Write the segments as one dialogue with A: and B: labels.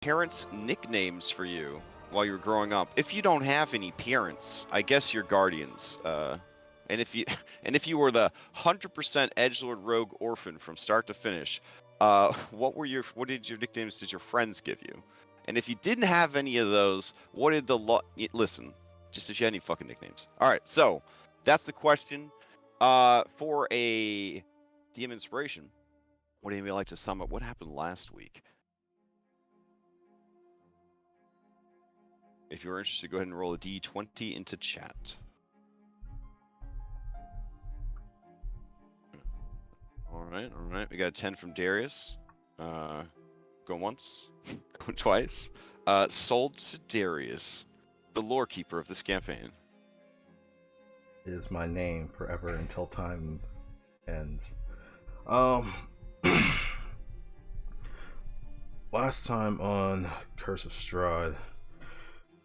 A: parents' nicknames for you while you were growing up? If you don't have any parents, I guess your guardians. And if you were the 100% edgelord rogue orphan from start to finish, what did your nicknames did your friends give you? And if you didn't have any of those, what did listen? Just if you had any fucking nicknames. All right, so that's the question. For a DM inspiration, what do you like to sum up? What happened last week? If you're interested, go ahead and roll a d20 into chat. All right. We got a 10 from Darius. Go once, go twice. Sold to Darius, the lore keeper of this campaign.
B: It is my name forever until time ends. Last time on Curse of Strahd,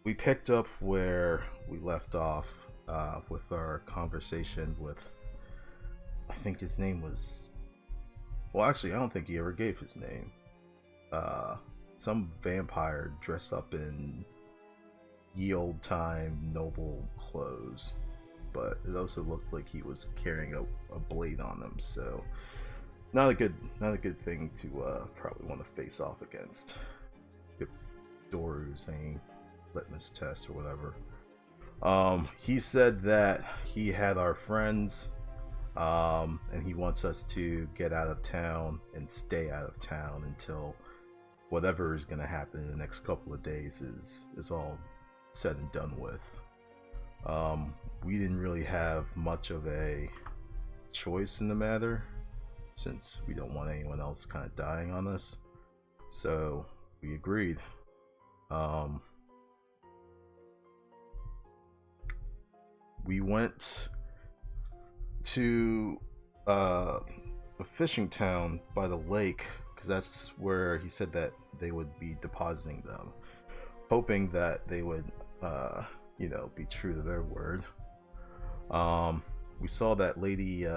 B: we picked up where we left off with our conversation with, I think his name was, well, actually, I don't think he ever gave his name. Some vampire dressed up in ye old time noble clothes, but it also looked like he was carrying a blade on him, so not a good thing to probably want to face off against if Doru's any litmus test or whatever. He said that he had our friends, and he wants us to get out of town and stay out of town until whatever is going to happen in the next couple of days is all said and done with. We didn't really have much of a choice in the matter, since we don't want anyone else kind of dying on us, so we agreed. We went to a fishing town by the lake, because that's where he said that they would be depositing them, hoping that they would be true to their word. We saw that lady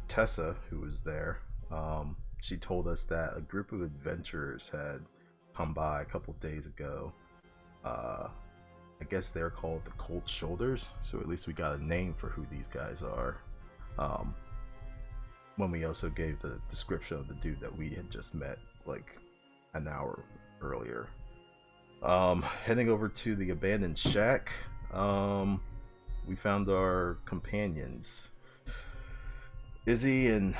B: Tessa, who was there. She told us that a group of adventurers had come by a couple days ago. I guess they're called the Cold Shoulders, so at least we got a name for who these guys are. When we also gave the description of the dude that we had just met like an hour earlier. Heading over to the abandoned shack, we found our companions. Izzy and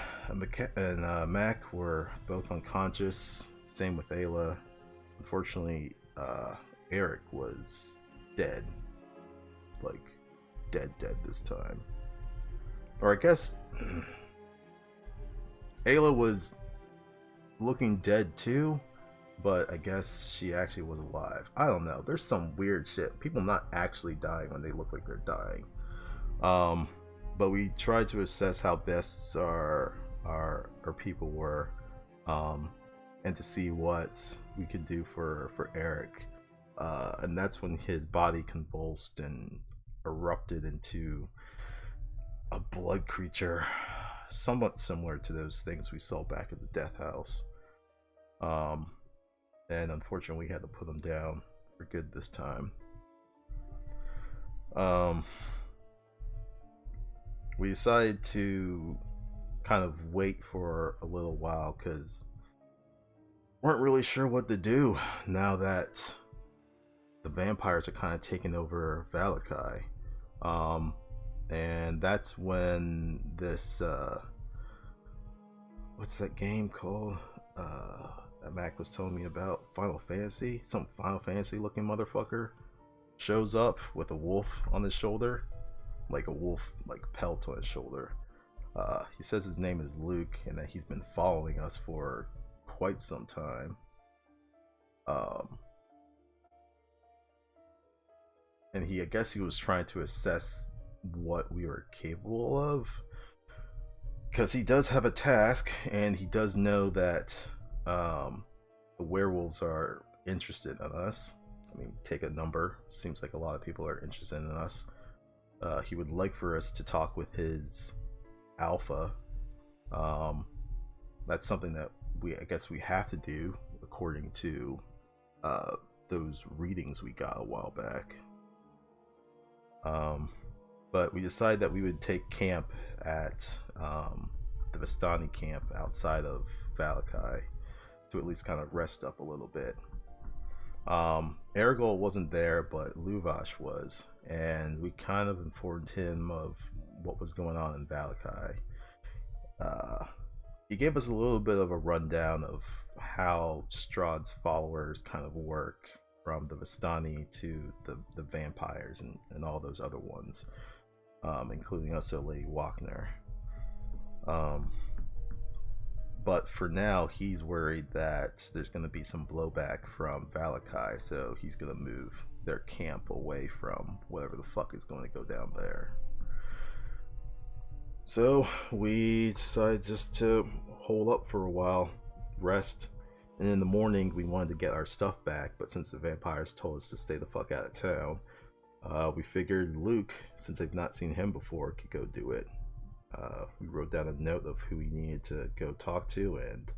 B: Mac were both unconscious. Same with Ayla. Unfortunately, Eric was dead. Like, dead this time. Or I guess Ayla was looking dead too, but I guess she actually was alive. I don't know. There's some weird shit. People not actually dying when they look like they're dying. But we tried to assess how best our people were, and to see what we could do for Eric. And that's when his body convulsed and erupted into a blood creature, somewhat similar to those things we saw back at the death house. And unfortunately we had to put him down for good this time. We decided to kind of wait for a little while because weren't really sure what to do now that the vampires are kind of taking over Vallaki. And that's when this what's that game called that Mac was telling me about, Final Fantasy, some Final Fantasy looking motherfucker shows up with a wolf on his shoulder, like a wolf like pelt on his shoulder. He says his name is Luke and that he's been following us for quite some time. And I guess he was trying to assess what we were capable of, because he does have a task and he does know that the werewolves are interested in us. I mean, take a number. Seems like a lot of people are interested in us. He would like for us to talk with his alpha. That's something that I guess we have to do according to those readings we got a while back. But we decided that we would take camp at the Vistani camp outside of Vallaki to at least kind of rest up a little bit. Aragol wasn't there, but Luvash was, and we kind of informed him of what was going on in Vallaki. He gave us a little bit of a rundown of how Strahd's followers kind of work, from the Vistani to the vampires and all those other ones, including also Lady Wagner. But for now, he's worried that there's going to be some blowback from Vallaki, so he's going to move their camp away from whatever the fuck is going to go down there. So we decided just to hold up for a while, rest, and in the morning we wanted to get our stuff back, but since the vampires told us to stay the fuck out of town, we figured Luke, since I've not seen him before, could go do it. We wrote down a note of who we needed to go talk to, and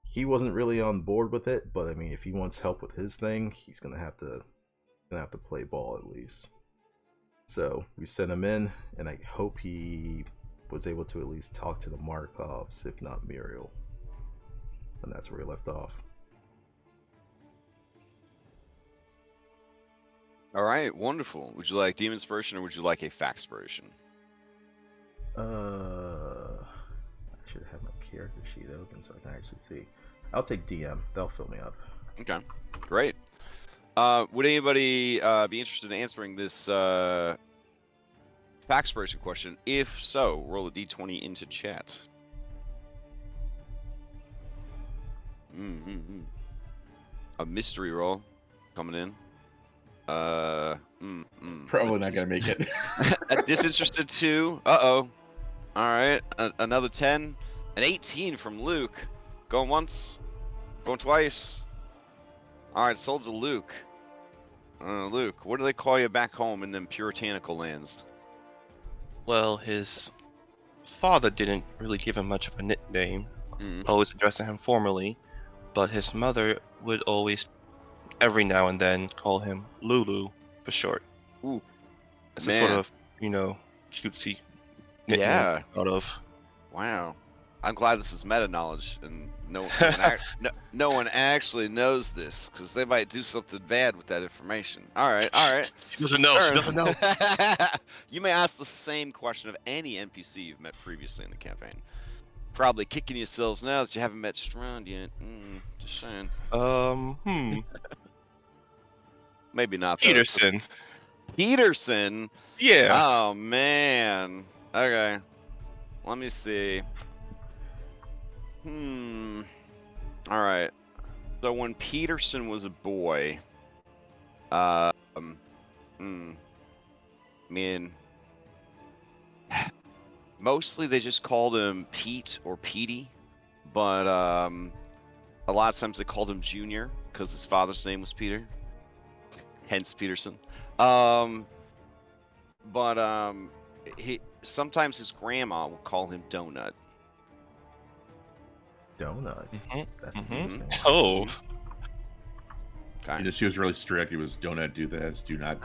B: he wasn't really on board with it, but I mean, if he wants help with his thing, he's gonna have to play ball at least. So we sent him in, and I hope he was able to at least talk to the Markovs, if not Muriel. And that's where we left off.
A: All right, wonderful. Would you like DM inspiration or would you like a faxpiration?
B: I should have my character sheet open so I can actually see. I'll take DM. They'll fill me up.
A: Okay, great. Would anybody be interested in answering this faxpiration question? If so, roll a d20 into chat. A mystery roll coming in.
C: Probably not gonna make it.
A: A disinterested 2. Uh-oh. Alright, another 10. An 18 from Luke. Going once. Going twice. Alright, sold to Luke. Luke, what do they call you back home in them puritanical lands?
D: Well, his father didn't really give him much of a nickname, always addressing him formally, but his mother would always, every now and then, call him Lulu for short.
A: Ooh,
D: it's a sort of, cutesy nickname.
A: Yeah.
D: Out of.
A: Wow. I'm glad this is meta knowledge, and no one actually knows this, because they might do something bad with that information. All right.
D: She doesn't know. She doesn't know.
A: You may ask the same question of any NPC you've met previously in the campaign. Probably kicking yourselves now that you haven't met Strahd yet. Just saying. Maybe not.
D: Peterson.
A: Peterson?
D: Yeah.
A: Oh man. Okay. Let me see. Alright. So when Peterson was a boy, I mean, mostly they just called him Pete or Petey, but a lot of times they called him Junior because his father's name was Peter, hence Peterson. He sometimes his grandma would call him Donut.
B: Donut. That's interesting.
D: Oh.
A: Okay.
C: She was really strict. It was don't do this, do not.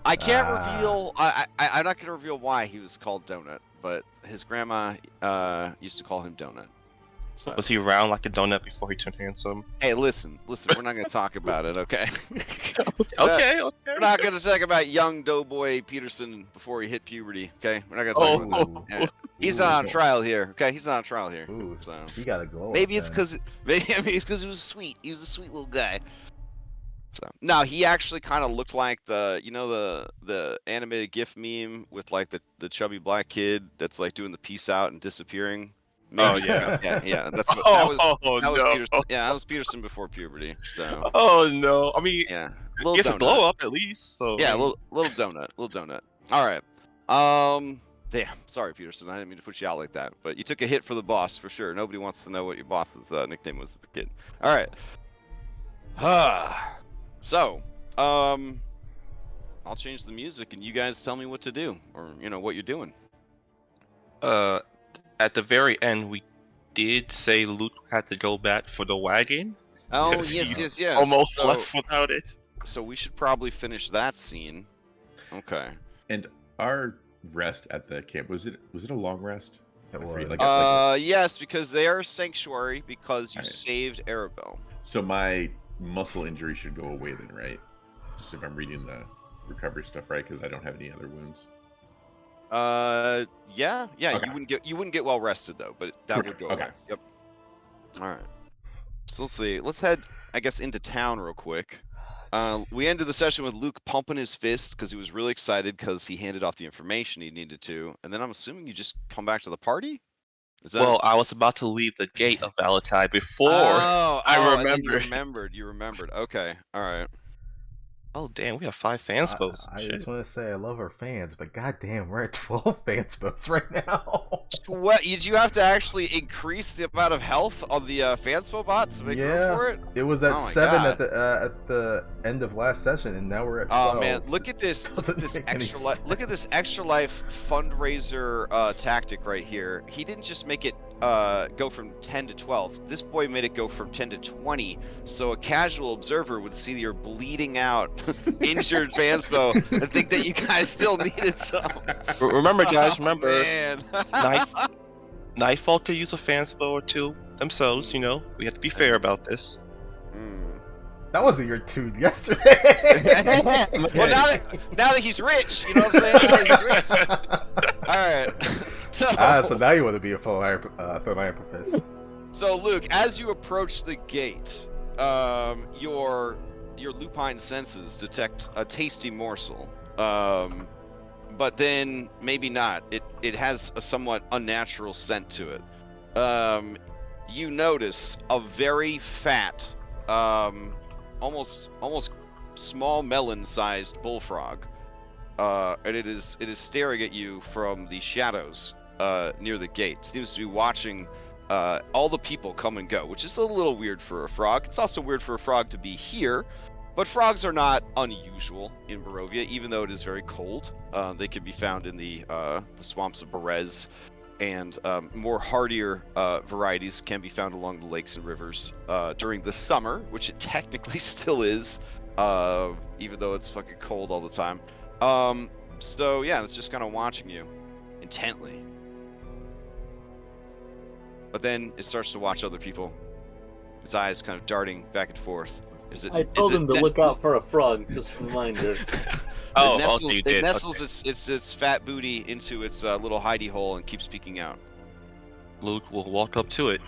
A: I can't reveal. I'm not gonna reveal why he was called Donut, but his grandma used to call him Donut. So.
D: Was he round like a donut before he turned handsome?
A: Hey, listen. We're not gonna talk about it, okay?
D: Okay.
A: We're not gonna talk about young doughboy Peterson before he hit puberty, okay? We're not gonna talk about that. Yeah. He's not on trial here, okay? He's not on trial here.
B: Ooh,
A: so
B: he got a glow.
A: Maybe it's because he was sweet. He was a sweet little guy. So no, he actually kind of looked like the animated GIF meme with like the chubby black kid that's like doing the peace out and disappearing.
D: Oh yeah.
A: yeah. That was
D: no.
A: Peterson. Yeah, that was Peterson before puberty. So.
D: Oh no. I mean,
A: yeah.
D: He has a glow up at least. So.
A: Yeah, little donut. All right. Damn. Sorry, Peterson. I didn't mean to put you out like that, but you took a hit for the boss for sure. Nobody wants to know what your boss's nickname was as a kid. All right. So, I'll change the music, and you guys tell me what to do, or what you're doing.
D: At the very end, we did say Luke had to go back for the wagon.
A: Oh,
D: Because
A: yes.
D: he almost
A: So,
D: left without it.
A: so we should probably finish that scene. Okay.
C: And our rest at the camp, was it a long rest?
B: It
C: I forget,
B: was.
A: Yes, because they are a sanctuary because you
C: Alright.
A: saved Arabelle.
C: So my muscle injury should go away then, right? Just if I'm reading the recovery stuff right, because I don't have any other wounds.
A: Yeah.
C: Okay.
A: You wouldn't get well rested though, but that
C: Correct.
A: would go
C: Okay.
A: away. Yep. All right. So let's see. Let's head, I guess, into town real quick. We ended the session with Luke pumping his fist because he was really excited because he handed off the information he needed to, and then I'm assuming you just come back to the party. Is that?
D: Well, I was about to leave the gate of Vallaki before
A: I
D: I
A: and then
D: remembered.
A: you remembered. Okay. All right.
D: Oh damn, we have 5 fan spokes.
B: I
D: Shit.
B: just want to say I love our fans, but goddamn, we're at 12 fan spokes right now.
A: What? Did you have to actually increase the amount of health on the fanspo bots to make room for it?
B: It was at
A: Oh my
B: 7
A: God.
B: at the end of last session, and now we're at 12.
A: Oh man, look at this!
B: Doesn't make any
A: Look at this
B: sense.
A: extra life fundraiser tactic right here. He didn't just make it go from 10 to 12. This boy made it go from 10 to 20. So a casual observer would see your bleeding out, injured fanspo and think that you guys still needed some.
D: Remember, guys,
A: Oh,
D: remember,
A: man.
D: Nightfall could use a fan spell or two themselves, you know? We have to be fair about this.
B: That wasn't your tune yesterday.
A: Well, now that he's rich, you know what I'm saying? Now that he's rich. All right.
B: So now you want to be a philanthropist.
A: So Luke, as you approach the gate, your lupine senses detect a tasty morsel. But then maybe not. It has a somewhat unnatural scent to it. You notice a very fat, almost small melon-sized bullfrog, and it is staring at you from the shadows near the gate. It seems to be watching all the people come and go, which is a little weird for a frog. It's also weird for a frog to be here, but frogs are not unusual in Barovia, even though it is very cold. They can be found in the swamps of Berez, and more hardier varieties can be found along the lakes and rivers during the summer, which it technically still is, even though it's fucking cold all the time. So yeah, it's just kind of watching you intently. But then it starts to watch other people. Its eyes kind of darting back and forth.
E: I told him to look out for a frog, just a reminder.
A: It nestles its fat booty into its little hidey hole and keeps peeking out.
D: Luke will walk up to it,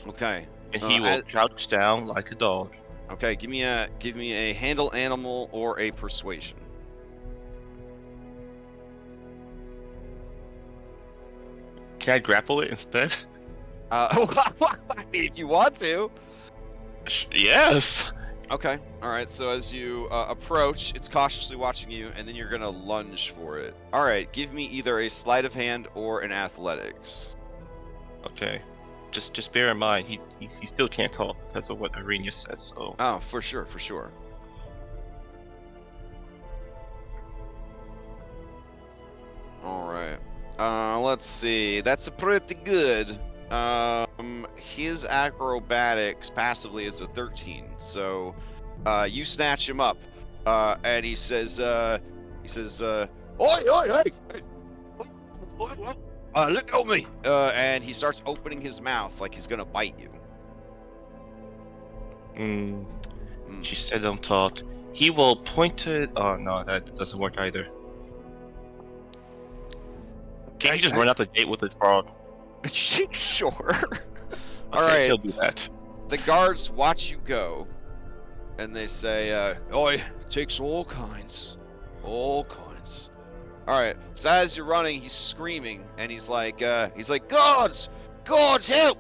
A: Okay.
D: and he will crouch down like a dog.
A: Okay, give me a handle animal or a persuasion.
D: Can I grapple it instead?
A: I mean, if you want to.
D: Yes.
A: Okay. All right. So as you approach, it's cautiously watching you, and then you're gonna lunge for it. All right. Give me either a sleight of hand or an athletics.
D: Okay. Just bear in mind, he still can't talk because of what Irenia said. So.
A: Oh, for sure, for sure. All right. Let's see. That's pretty good. His acrobatics passively is a 13. So, you snatch him up, and he says, "Oi, oi, hey! What? Let go of me!" And he starts opening his mouth like he's gonna bite you.
D: She said don't talk. He will point to. Oh no, that doesn't work either. Can you just run out the gate with the frog?
A: Sure. All
D: Okay,
A: right.
D: he'll do that.
A: The guards watch you go, and they say, "Oi, takes all kinds, all kinds." All right. So as you're running, he's screaming, and he's like, "Guards, help!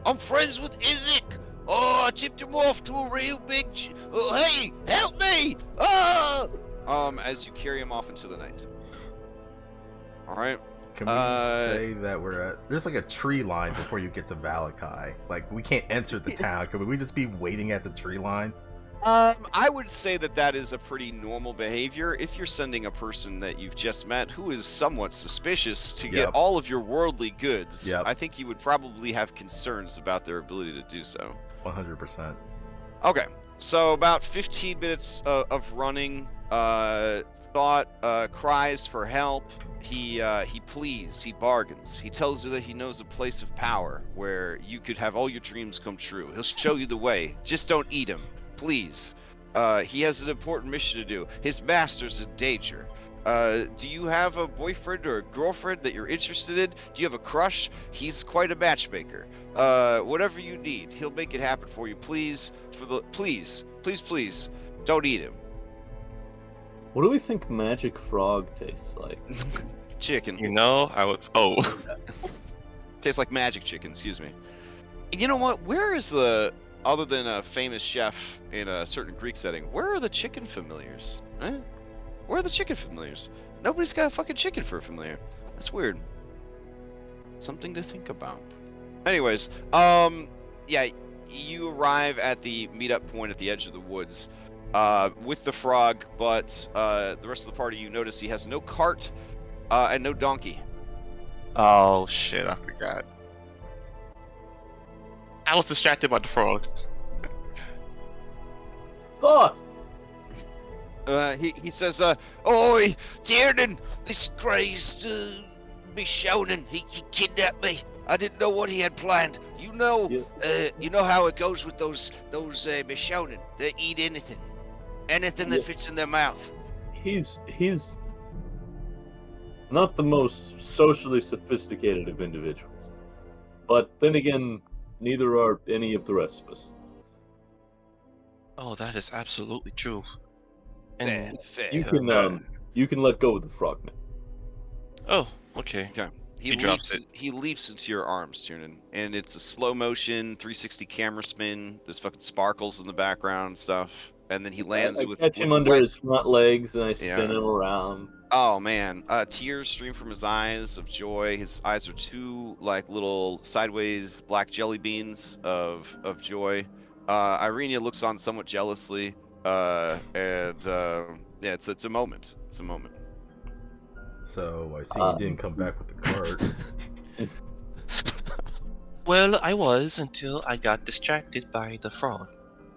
A: I'm friends with Izek. Oh, I tipped him off to a real big. Hey, help me! Ah!" As you carry him off into the night. All right.
B: Can we say that we're at... There's like a tree line before you get to Vallaki. Like, we can't enter the town. Could we just be waiting at the tree line?
A: I would say that is a pretty normal behavior. If you're sending a person that you've just met who is somewhat suspicious to get
B: Yep.
A: all of your worldly goods,
B: Yep.
A: I think you would probably have concerns about their ability to do so.
B: 100%.
A: Okay, so about 15 minutes of running, Thought cries for help. He pleads, he bargains. He tells you that he knows a place of power where you could have all your dreams come true. He'll show you the way. Just don't eat him, please. He has an important mission to do. His master's in danger. Do you have a boyfriend or a girlfriend that you're interested in? Do you have a crush? He's quite a matchmaker. Whatever you need, he'll make it happen for you. Please, please, don't eat him.
E: What do we think magic frog tastes like?
A: Chicken.
D: You know, I was. Oh.
A: Tastes like magic chicken, excuse me. And you know what? Where is the, other than a famous chef in a certain Greek setting, where are the chicken familiars? Eh? Where are the chicken familiars? Nobody's got a fucking chicken for a familiar. That's weird. Something to think about. Anyways, yeah, you arrive at the meetup point at the edge of the woods with the frog, but the rest of the party, you notice he has no cart and no donkey.
D: Oh shit! I forgot. I was distracted by the frog.
E: Thought!
A: He says, "Oi, Tiernan, this crazed Mishonen, he kidnapped me. I didn't know what he had planned. You know how it goes with those Mishonen. They eat anything that fits in their mouth."
E: He's not the most socially sophisticated of individuals. But then again, neither are any of the rest of us.
D: Oh, that is absolutely true. And
A: Fair.
E: You can let go of the frog now.
D: oh, okay.
A: Okay.
D: He drops it.
A: He leaps into your arms, Tiernan, and it's a slow motion 360 camera spin. There's fucking sparkles in the background and stuff, and then he lands
E: I
A: with
E: catch him
A: with
E: under
A: wet-
E: his front legs and I spin
A: Yeah.
E: him around.
A: Oh man, tears stream from his eyes of joy. His eyes are two like little sideways black jelly beans of joy. Irenia looks on somewhat jealously, and yeah, it's a moment. It's a moment.
B: So I see you didn't come back with the cart.
D: Well, I was until I got distracted by the frog.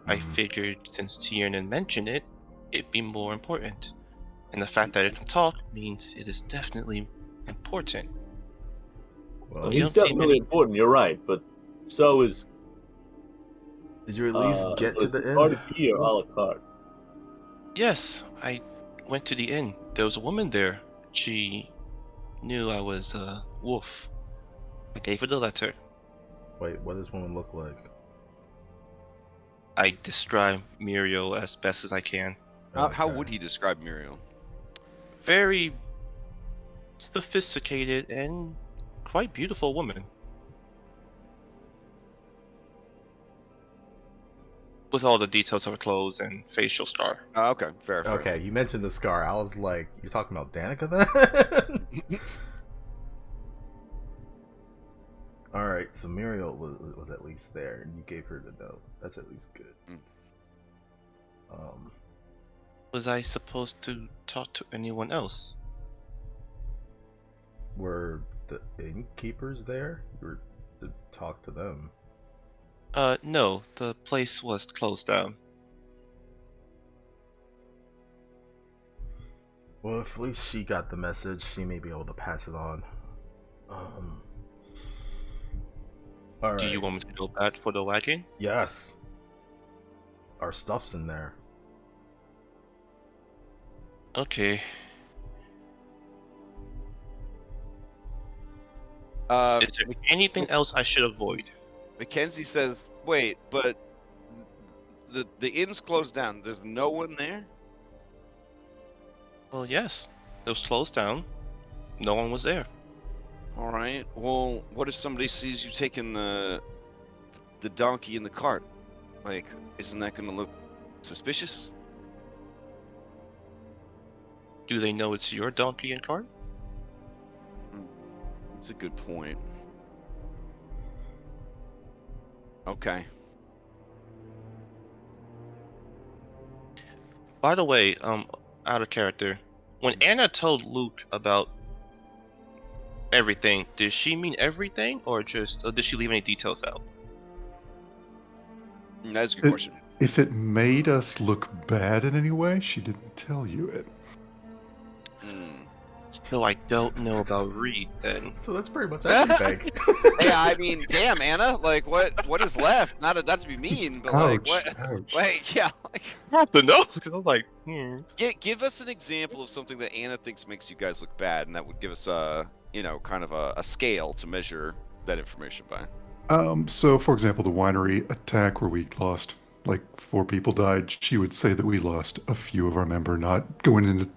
D: I
B: Mhm.
D: figured since Tiernan mentioned it, it'd be more important. And the fact that it can talk means it is definitely important.
B: Well,
D: You
E: He's
D: don't see
E: definitely
D: many-
E: important, you're right, but so is
B: did you at least get to
E: is
B: the
E: it part
B: inn?
E: of tea or a la carte?
D: Yes, I went to the inn. There was a woman there. She knew I was a wolf. I gave her the letter.
B: Wait, what does this woman look like?
D: I describe Muriel as best as I can.
A: How
B: Okay.
A: would he describe Muriel?
D: Very sophisticated and quite beautiful woman. With all the details of her clothes and facial scar.
A: Okay, fair.
B: Okay, you mentioned the scar. I was like, you're talking about Danica then? Alright, so Muriel was at least there, and you gave her the note. That's at least good.
D: Was I supposed to talk to anyone else?
B: Were the innkeepers there? You were to talk to them.
D: No, the place was closed down.
B: Well, if at least she got the message, she may be able to pass it on. Alright.
D: Do you want me to go back for the wagon?
B: Yes. Our stuff's in there.
D: Okay. Is there anything else I should avoid?
A: Mackenzie says, "Wait, but the inn's closed down. There's no one there."
D: Well, yes. It was closed down. No one was there.
A: All right. Well, what if somebody sees you taking the donkey in the cart? Like, isn't that gonna look suspicious?
D: Do they know it's your donkey and cart?
A: That's a good point. Okay.
D: By the way, out of character, when Anna told Luke about everything, did she mean everything, or did she leave any details out?
A: That's a good question.
F: If it made us look bad in any way, she didn't tell you it.
D: So I don't know about Reed then.
B: So that's pretty much everything.
A: Yeah, I mean, damn, Anna. Like, what is left? Not to be mean, but like,
F: Ouch,
A: what?
F: ouch.
A: Like, yeah. Like,
D: I have to know because I'm like,
A: give us an example of something that Anna thinks makes you guys look bad, and that would give us kind of a scale to measure that information by.
F: So, for example, the winery attack where we lost, like, 4 people died, she would say that we lost a few of our member, not going into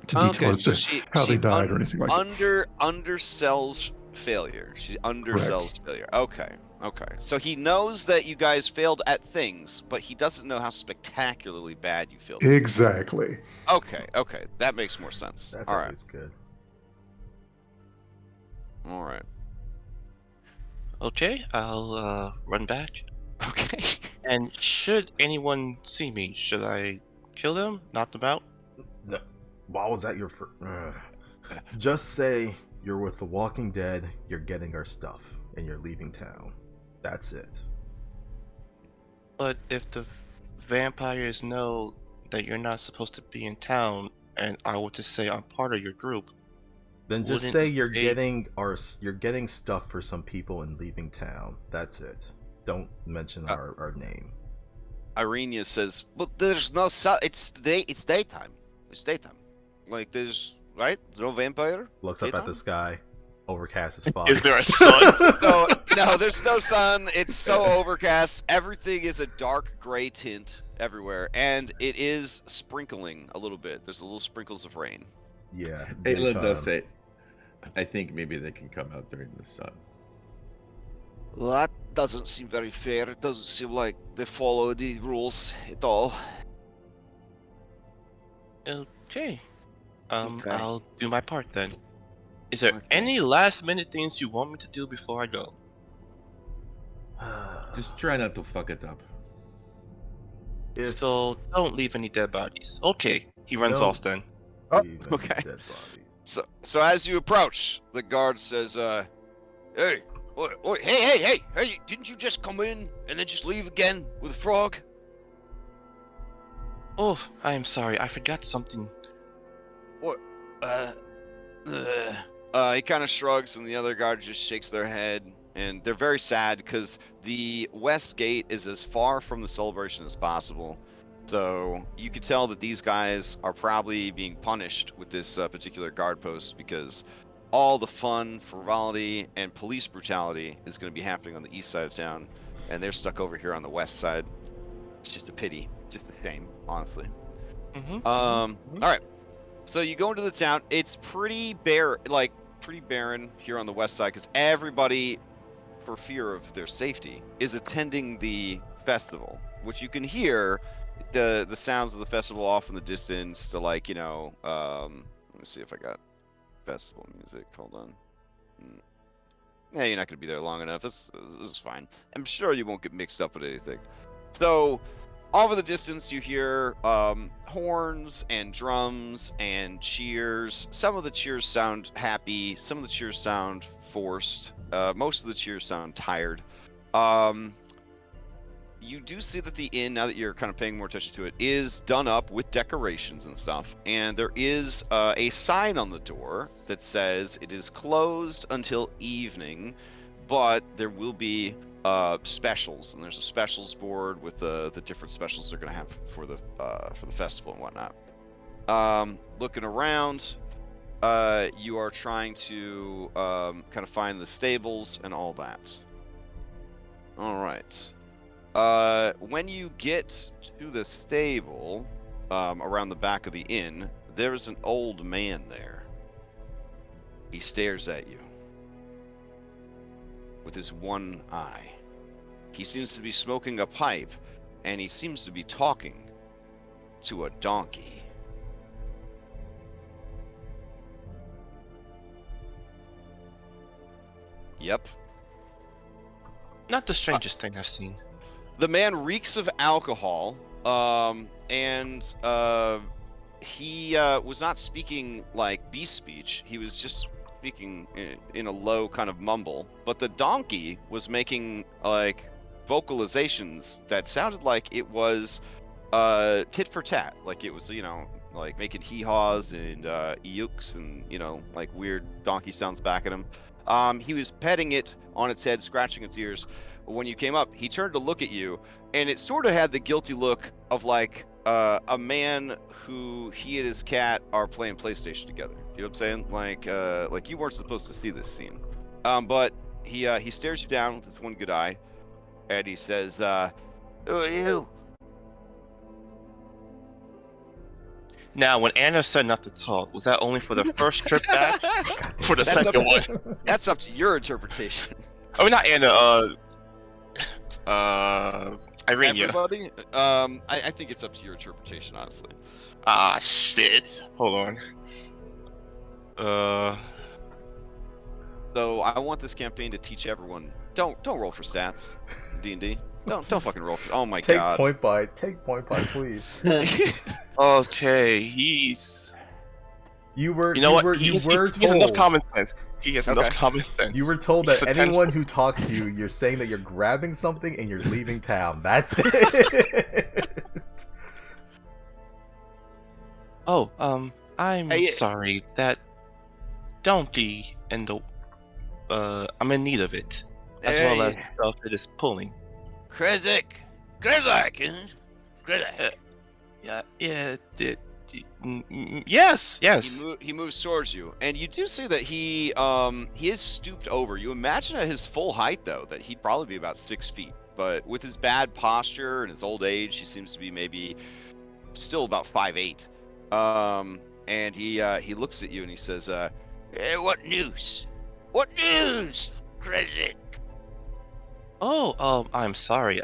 F: detail as to how they died or anything like that.
A: Undersells failure. She undersells failure. Okay. So he knows that you guys failed at things, but he doesn't know how spectacularly bad you failed.
F: Exactly.
A: Okay. That makes more sense.
B: That's
A: all right.
B: always good.
A: All right.
D: okay, I'll run back.
A: Okay.
D: And should anyone see me, should I kill them, knock them out?
B: No. Why was that your first? Just say you're with the Walking Dead, you're getting our stuff, and you're leaving town. That's it.
D: But if the vampires know that you're not supposed to be in town, and I were to say I'm part of your group,
B: Then just say you're getting stuff for some people and leaving town. That's it. Don't mention our name.
A: Irenia says, "But there's no sun. It's daytime. It's daytime. Like there's no vampire."
B: Looks
A: daytime?
B: up at the sky. Overcast is fog.
D: Is there a sun?
A: No, there's no sun. It's so overcast. Everything is a dark gray tint everywhere, and it is sprinkling a little bit. There's a little sprinkles of rain.
B: Yeah.
C: Aelin does say, I think maybe they can come out during the sun.
A: Well, that doesn't seem very fair. It doesn't seem like they follow the rules at all.
D: Okay.
A: Okay.
D: I'll do my part then. Is there
A: Okay.
D: any last minute things you want me to do before I go?
C: Just try not to fuck it up.
D: So don't leave any dead bodies. Okay, he runs
B: No.
D: off then.
A: Okay. So as you approach, the guard says, "Hey, hey! Didn't you just come in and then just leave again with a frog?"
D: Oh, I am sorry. I forgot something.
A: What? He kind of shrugs, and the other guard just shakes their head, and they're very sad because the west gate is as far from the celebration as possible. So you could tell that these guys are probably being punished with this particular guard post because all the fun, frivolity, and police brutality is going to be happening on the east side of town, and they're stuck over here on the west side. It's just a pity, just a shame, honestly. All right. So you go into the town. It's pretty barren here on the west side because everybody, for fear of their safety, is attending the festival, which you can hear the sounds of the festival off in the distance. To let me see if I got festival music. Hold on. Yeah, you're not gonna be there long enough. This is fine. I'm sure you won't get mixed up with anything. So, off in the distance, you hear horns and drums and cheers. Some of the cheers sound happy. Some of the cheers sound forced. Most of the cheers sound tired. You do see that the inn, now that you're kind of paying more attention to it, is done up with decorations and stuff. And there is a sign on the door that says it is closed until evening, but there will be specials, and there's a specials board with the different specials they're going to have for the festival and whatnot. Looking around, you are trying to kind of find the stables and all that. All right. When you get to the stable, around the back of the inn, there's an old man there. He stares at you with his one eye. He seems to be smoking a pipe, and he seems to be talking to a donkey. Yep.
D: Not the strangest thing I've seen.
A: The man reeks of alcohol, And he was not speaking like beast speech. He was just speaking in a low kind of mumble. But the donkey was making like vocalizations that sounded like it was tit for tat, like it was, you know, like making hee-haws and eeuks and, you know, like weird donkey sounds back at him. He was petting it on its head, scratching its ears. When you came up, he turned to look at you, and it sort of had the guilty look of like a man who he and his cat are playing PlayStation together. You know what I'm saying? Like you weren't supposed to see this scene. But he stares you down with his one good eye, and he says, "Who are you?"
D: Now, when Anna said not to talk, was that only for the first trip back? For the second one?
A: That's up to your interpretation.
D: Oh, not Anna. Irene.
A: Everybody? I think it's up to your interpretation, honestly.
D: Ah, shit. Hold on.
A: So I want this campaign to teach everyone: don't roll for stats, D&D. Don't fucking roll for. Oh my god.
B: Take point by, please.
D: Okay, he's.
B: You were
D: told.
B: He has
D: enough common sense. He has enough common sense.
B: You were told that anyone who talks to you, you're saying that you're grabbing something and you're leaving town. That's it.
D: Oh, I'm sorry. That donkey and the I'm in need of it, as well as stuff it is pulling.
A: Krezek,
D: Yes.
A: He moves towards you, and you do see that he is stooped over. You imagine at his full height, though, that he'd probably be about 6 feet. But with his bad posture and his old age, he seems to be maybe still about 5'8". And he looks at you and he says, "Hey, what news? What news, Krezek?"
D: Oh, I'm sorry.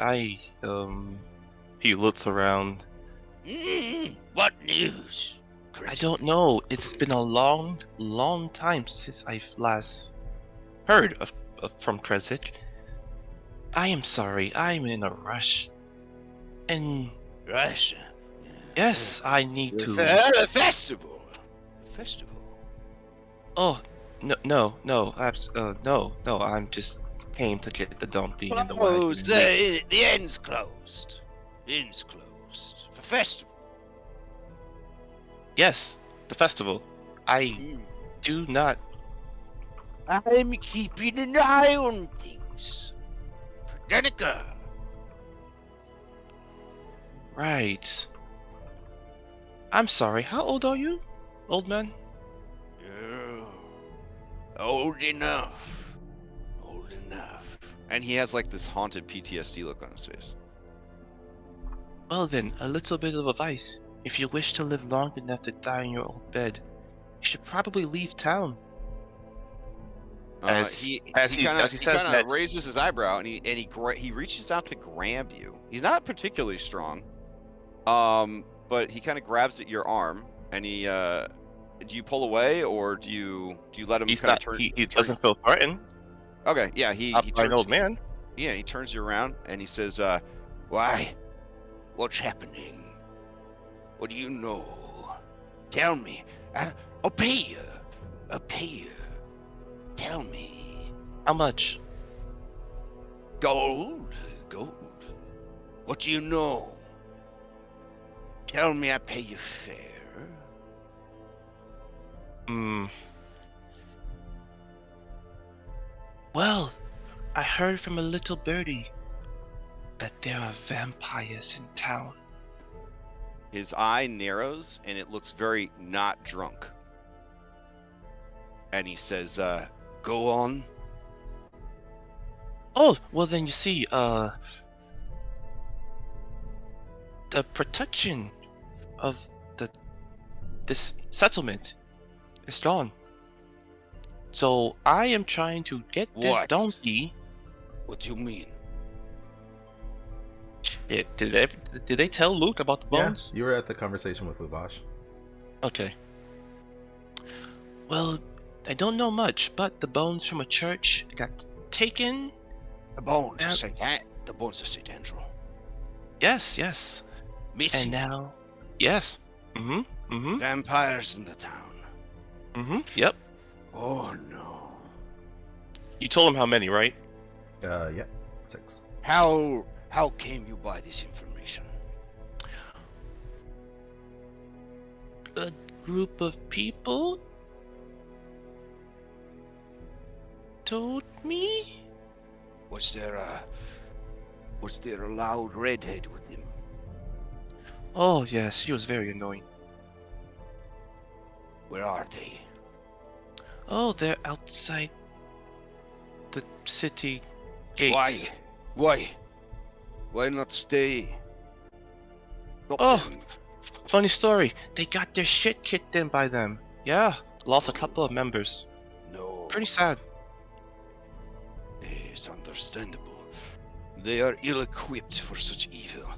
D: He looks around.
A: What news?
D: I don't know. It's been a long time since I've last heard from Krezek. I am sorry. I'm in a rush. And
A: Rush?
D: yes, I need to.
A: A festival.
D: Oh, no. No. I'm just came to get the donkey and the wagon.
A: Oh, say the end's closed. For festival.
D: Yes, the festival. I do not.
A: I'm keeping an eye on things. Danica.
D: Right. I'm sorry. How old are you, old man?
A: Old enough. And he has like this haunted PTSD look on his face.
D: Well then, a little bit of advice. If you wish to live long enough to die in your old bed, you should probably leave town.
A: He kind of raises his eyebrow and he reaches out to grab you. He's not particularly strong, but he kind of grabs at your arm and he. Do you pull away or do you let him turn?
D: He doesn't feel threatened.
A: Okay, yeah, he
D: turns an old man.
A: Yeah, he turns you around and he says, "Why? What's happening? What do you know? Tell me. I'll pay you. Tell me."
D: How much?
A: Gold. What do you know? Tell me I pay you fair.
D: Well, I heard from a little birdie that there are vampires in town.
A: His eye narrows and it looks very not drunk. And he says, "Go on."
D: Oh, well then you see, the protection of this settlement is gone. So I am trying to get this donkey.
A: What do you mean?
D: Did they tell Luke about the bones?
B: Yeah, you were at the conversation with Lubash.
D: Okay. Well, I don't know much, but the bones from a church got taken.
A: The bones of St. Andrew.
D: Yes.
A: Missing.
D: And now, yes.
A: Vampires in the town.
D: Yep.
G: Oh no.
D: You told him how many, right?
B: Yeah, 6.
A: How came you by this information?
D: A group of people told me.
G: Was there a loud redhead with him?
D: Oh yes, she was very annoying.
G: Where are they?
D: Oh, they're outside the city gates.
G: Why not stay? Stop
D: Oh.
G: them.
D: Funny story. They got their shit kicked in by them. Yeah, lost a couple of members.
G: No.
D: Pretty sad.
G: It's understandable. They are ill-equipped for such evil.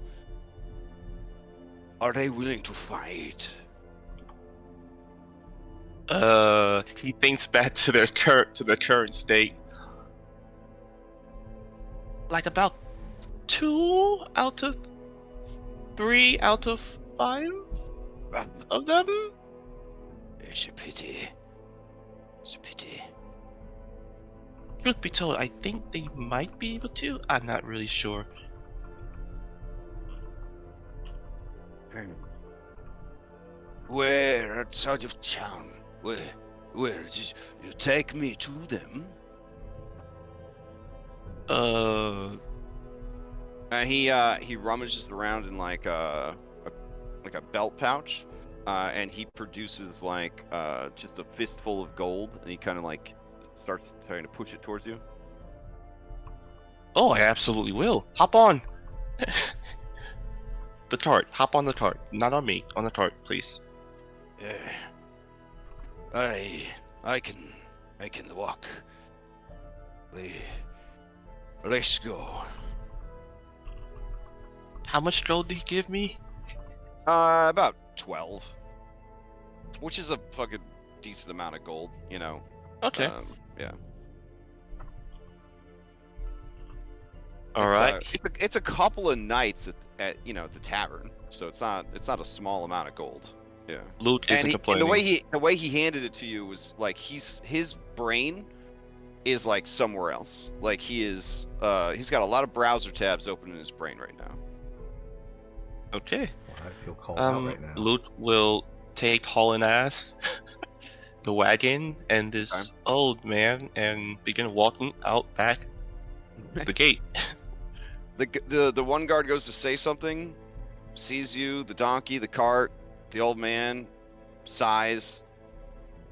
G: Are they willing to fight?
D: He thinks back to their current state. Like about 2 out of 3 out of 5 of them.
G: It's a pity. It's a pity.
D: Truth be told, I think they might be able to. I'm not really sure.
G: Where outside of town? Where did you take me to them?
A: He rummages around in like a belt pouch, and he produces like just a fistful of gold, and he kind of like starts trying to push it towards you.
D: Oh, I absolutely will. Hop on. The cart. Hop on the cart. Not on me. On the cart, please.
G: I can walk. Let's go.
D: How much gold did he give me?
A: About 12, which is a fucking decent amount of gold, you know.
D: Okay.
A: Yeah.
D: All right.
A: It's a couple of nights at you know the tavern, so it's not a small amount of gold. Yeah.
D: Loot isn't
A: And
D: complaining.
A: the way he handed it to you was like his brain is like somewhere else. Like he's got a lot of browser tabs open in his brain right now.
D: Okay.
B: Well, I feel called out right now.
D: Loot will take hauling ass, the wagon, and this old man, and begin walking out back the gate.
A: The one guard goes to say something, sees you, the donkey, the cart, the old man, sighs,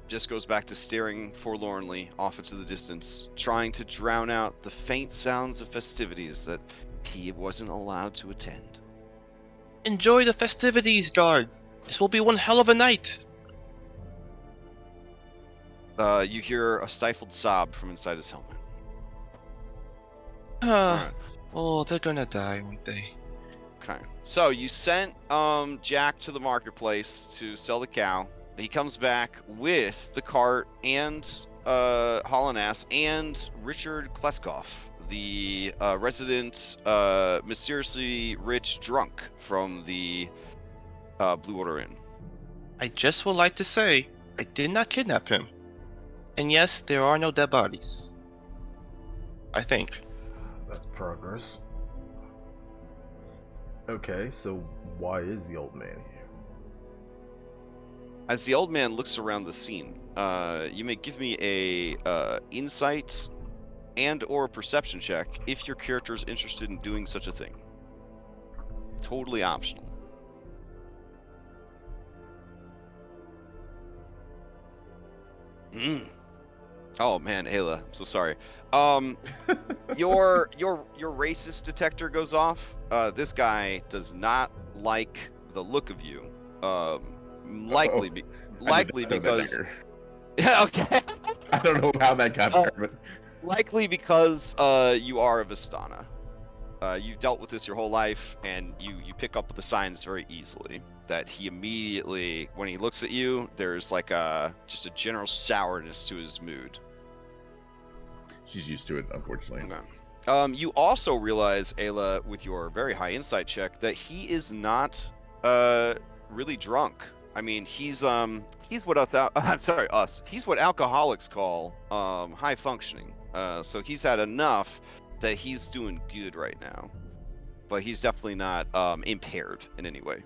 A: just goes back to staring forlornly off into the distance, trying to drown out the faint sounds of festivities that he wasn't allowed to attend.
D: Enjoy the festivities, guard. This will be one hell of a night.
A: You hear a stifled sob from inside his helmet. Alright.
D: Oh, they're gonna die, aren't they?
A: Okay. So you sent Jack to the marketplace to sell the cow. He comes back with the cart and Hollinass and Richard Kleskoff, the resident mysteriously rich drunk from the Blue Order Inn.
D: I just would like to say I did not kidnap him. And yes, there are no dead bodies. I think.
B: That's progress. Okay, so why is the old man here?
A: As the old man looks around the scene, you may give me a insight and or a perception check if your character is interested in doing such a thing. Totally optional. Oh man, Ayla, I'm so sorry. Your racist detector goes off. This guy does not like the look of you. Likely because. Yeah, okay.
C: I don't know how that got there, but
A: likely because you are a Vistana. You've dealt with this your whole life, and you pick up the signs very easily. That he immediately, when he looks at you, there's like just a general sourness to his mood.
C: she's used to it, unfortunately.
A: Okay. You also realize, Ayla, with your very high insight check, that he is not really drunk. I mean, he's what us. He's what alcoholics call high functioning. So he's had enough that he's doing good right now, but he's definitely not impaired in any way.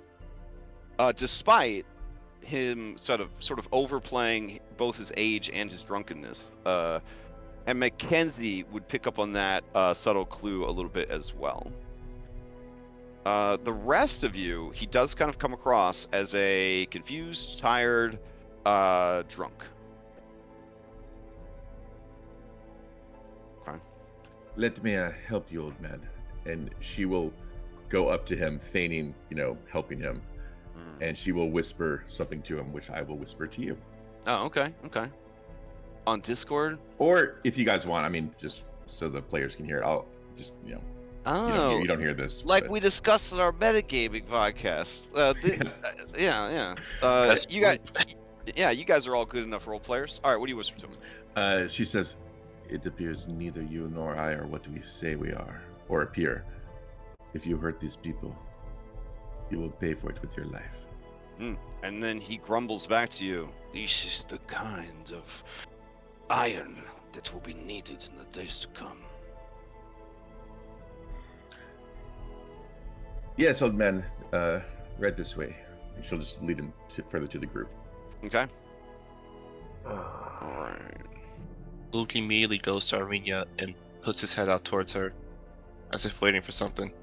A: Despite him sort of overplaying both his age and his drunkenness. And Mackenzie would pick up on that subtle clue a little bit as well. The rest of you, he does kind of come across as a confused, tired, drunk. Okay.
C: Let me help you, old man. And she will go up to him, feigning, helping him. And she will whisper something to him, which I will whisper to you.
A: Oh, okay. On Discord?
C: Or if you guys want, I mean, just so the players can hear it, I'll just,
A: Oh,
C: you don't hear this.
A: Like we discussed in our metagaming podcast. You guys are all good enough role players. All right, what do you whisper to him?
C: She says, "It appears neither you nor I are what we say we are, or appear. If you hurt these people, you will pay for it with your life."
A: And then he grumbles back to you.
G: This is the kind of iron that will be needed in the days to come.
C: Yes, old man. Right this way. And she'll just lead him further to the group.
A: Okay. Alright.
D: Luke immediately goes to Arena and puts his head out towards her, as if waiting for something.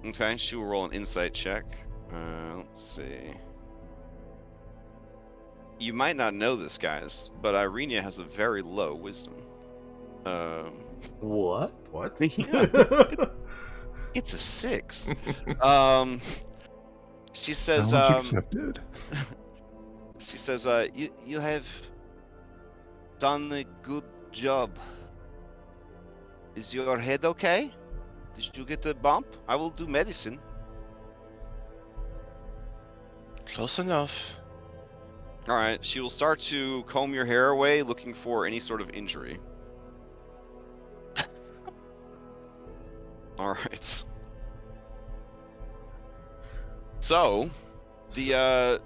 A: Okay, she will roll an insight check. Let's see. You might not know this, guys, but Irenia has a very low wisdom.
E: What?
B: What?
A: Yeah. It's a 6. She says,
F: Challenge accepted.
A: She says, you have done a good job. Is your head okay? Did you get a bump? I will do medicine.
D: Close enough.
A: Alright, she will start to comb your hair away, looking for any sort of injury. Alright. So, the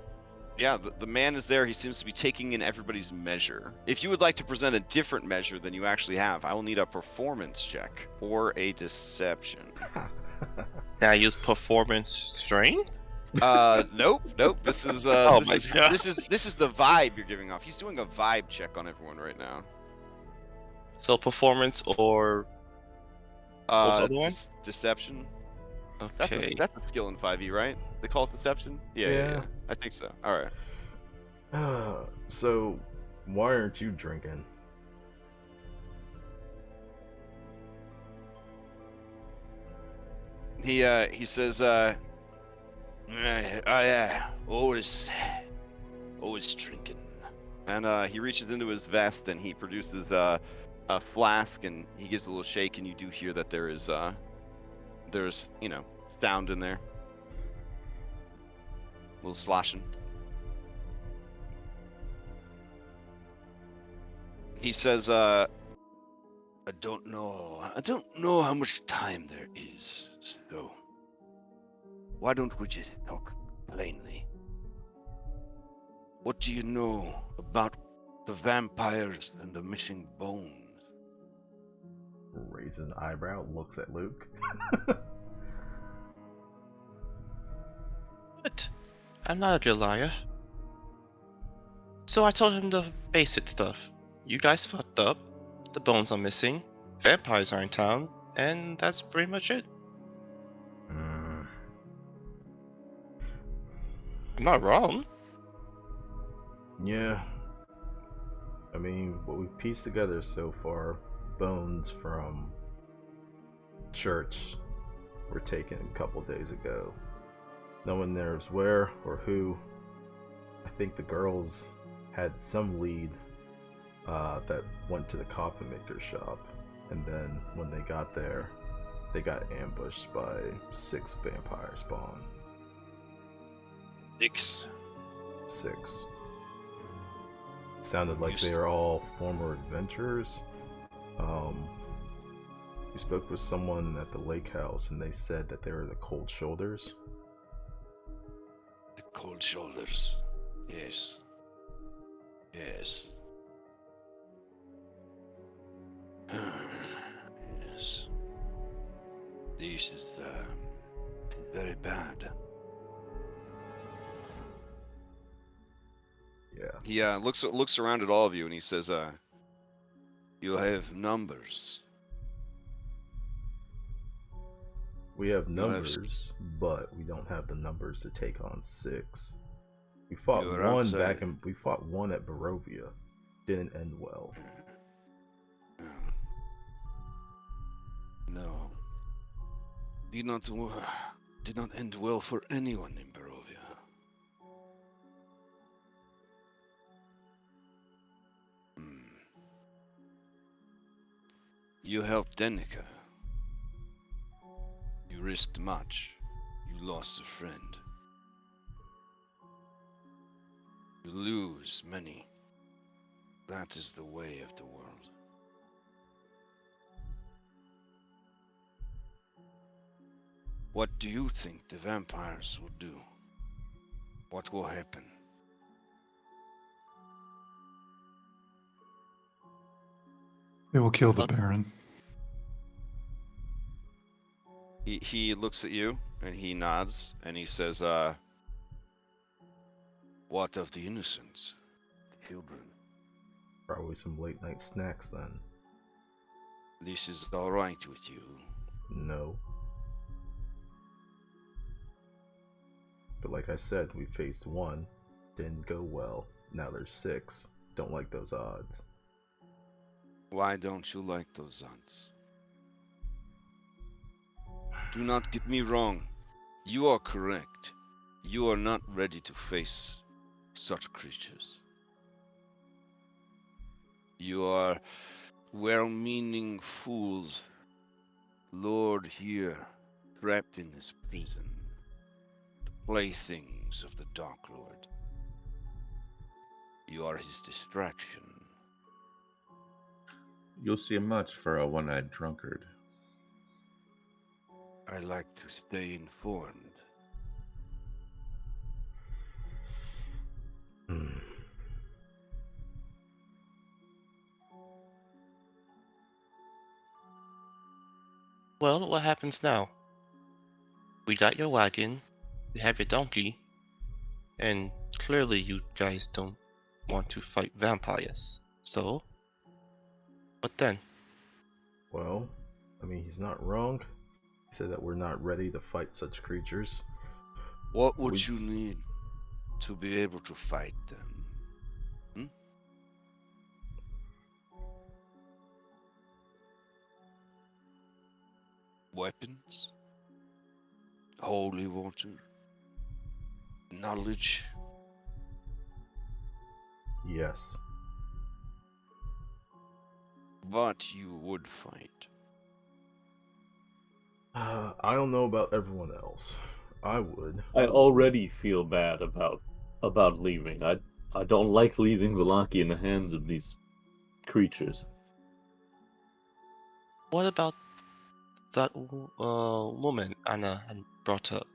A: man is there. He seems to be taking in everybody's measure. If you would like to present a different measure than you actually have, I will need a performance check or a deception.
D: Can I use performance strength?
A: Nope. This is this is the vibe you're giving off. He's doing a vibe check on everyone right now.
D: So performance or what's the other one?
A: Deception.
D: Okay.
A: That's a skill in 5e, right? They call it deception? Yeah. I think so. Alright.
B: So, why aren't you drinking?
A: He says,
G: always drinking.
A: And he reaches into his vest and he produces a flask and he gives a little shake, and you do hear that there's sound in there. A little sloshing. He says,
G: I don't know how much time there is, so why don't we just talk plainly? What do you know about the vampires and the missing bones?
B: Raises an eyebrow, looks at Luke.
D: What? I'm not a liar. So I told him the basic stuff. You guys fucked up. The bones are missing. Vampires are in town. And that's pretty much it. I'm not wrong.
B: Yeah. I mean, what we've pieced together so far, bones from church were taken a couple days ago. No one knows where or who. I think the girls had some lead that went to the coffin maker shop, and then when they got there, they got ambushed by 6 vampire spawn.
A: 6.
B: 6. It sounded like they were all former adventurers. We spoke with someone at the lake house, and they said that they were the Cold Shoulders.
G: The Cold Shoulders. Yes. Yes. Yes. This is very bad.
B: Yeah.
A: He looks around at all of you and he says, "You have numbers."
B: We have numbers, but we don't have the numbers to take on 6. We fought we fought one at Barovia. Didn't end well.
G: No. Did not end well for anyone in Barovia. You helped Denica. You risked much. You lost a friend. You lose many. That is the way of the world. What do you think the vampires will do? What will happen?
F: They will kill the Baron.
A: He looks at you and he nods and he says,
G: What of the innocents? The children?
B: Probably some late night snacks then.
G: This is alright with you?
B: No. But like I said, we faced 1. Didn't go well. Now there's 6. Don't like those odds.
G: Why don't you like those odds? Do not get me wrong. You are correct. You are not ready to face such creatures. You are well-meaning fools, lured here, trapped in this prison, the playthings of the Dark Lord. You are his distraction.
C: You'll see much for a one-eyed drunkard.
G: I like to stay informed.
D: Well, what happens now? We got your wagon, we have your donkey, and clearly you guys don't want to fight vampires. So, what then?
B: Well, I mean, he's not wrong. He said that we're not ready to fight such creatures.
G: What would you need to be able to fight them? Weapons? Holy water? Knowledge?
B: Yes.
G: But you would fight.
B: I don't know about everyone else. I would.
E: I already feel bad about leaving. I don't like leaving Vallaki in the hands of these creatures.
D: What about that woman Anna had brought up?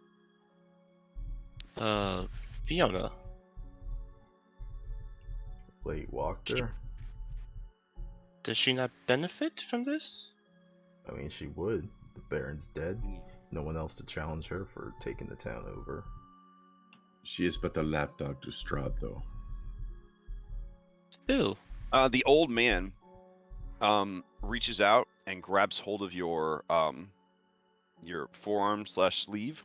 D: Fiona.
B: Wait, walked her?
D: Does she not benefit from this?
B: I mean, she would. The Baron's dead. No one else to challenge her for taking the town over.
C: She is but a lapdog to Strahd, though.
D: Still.
A: The old man reaches out and grabs hold of your forearm / sleeve,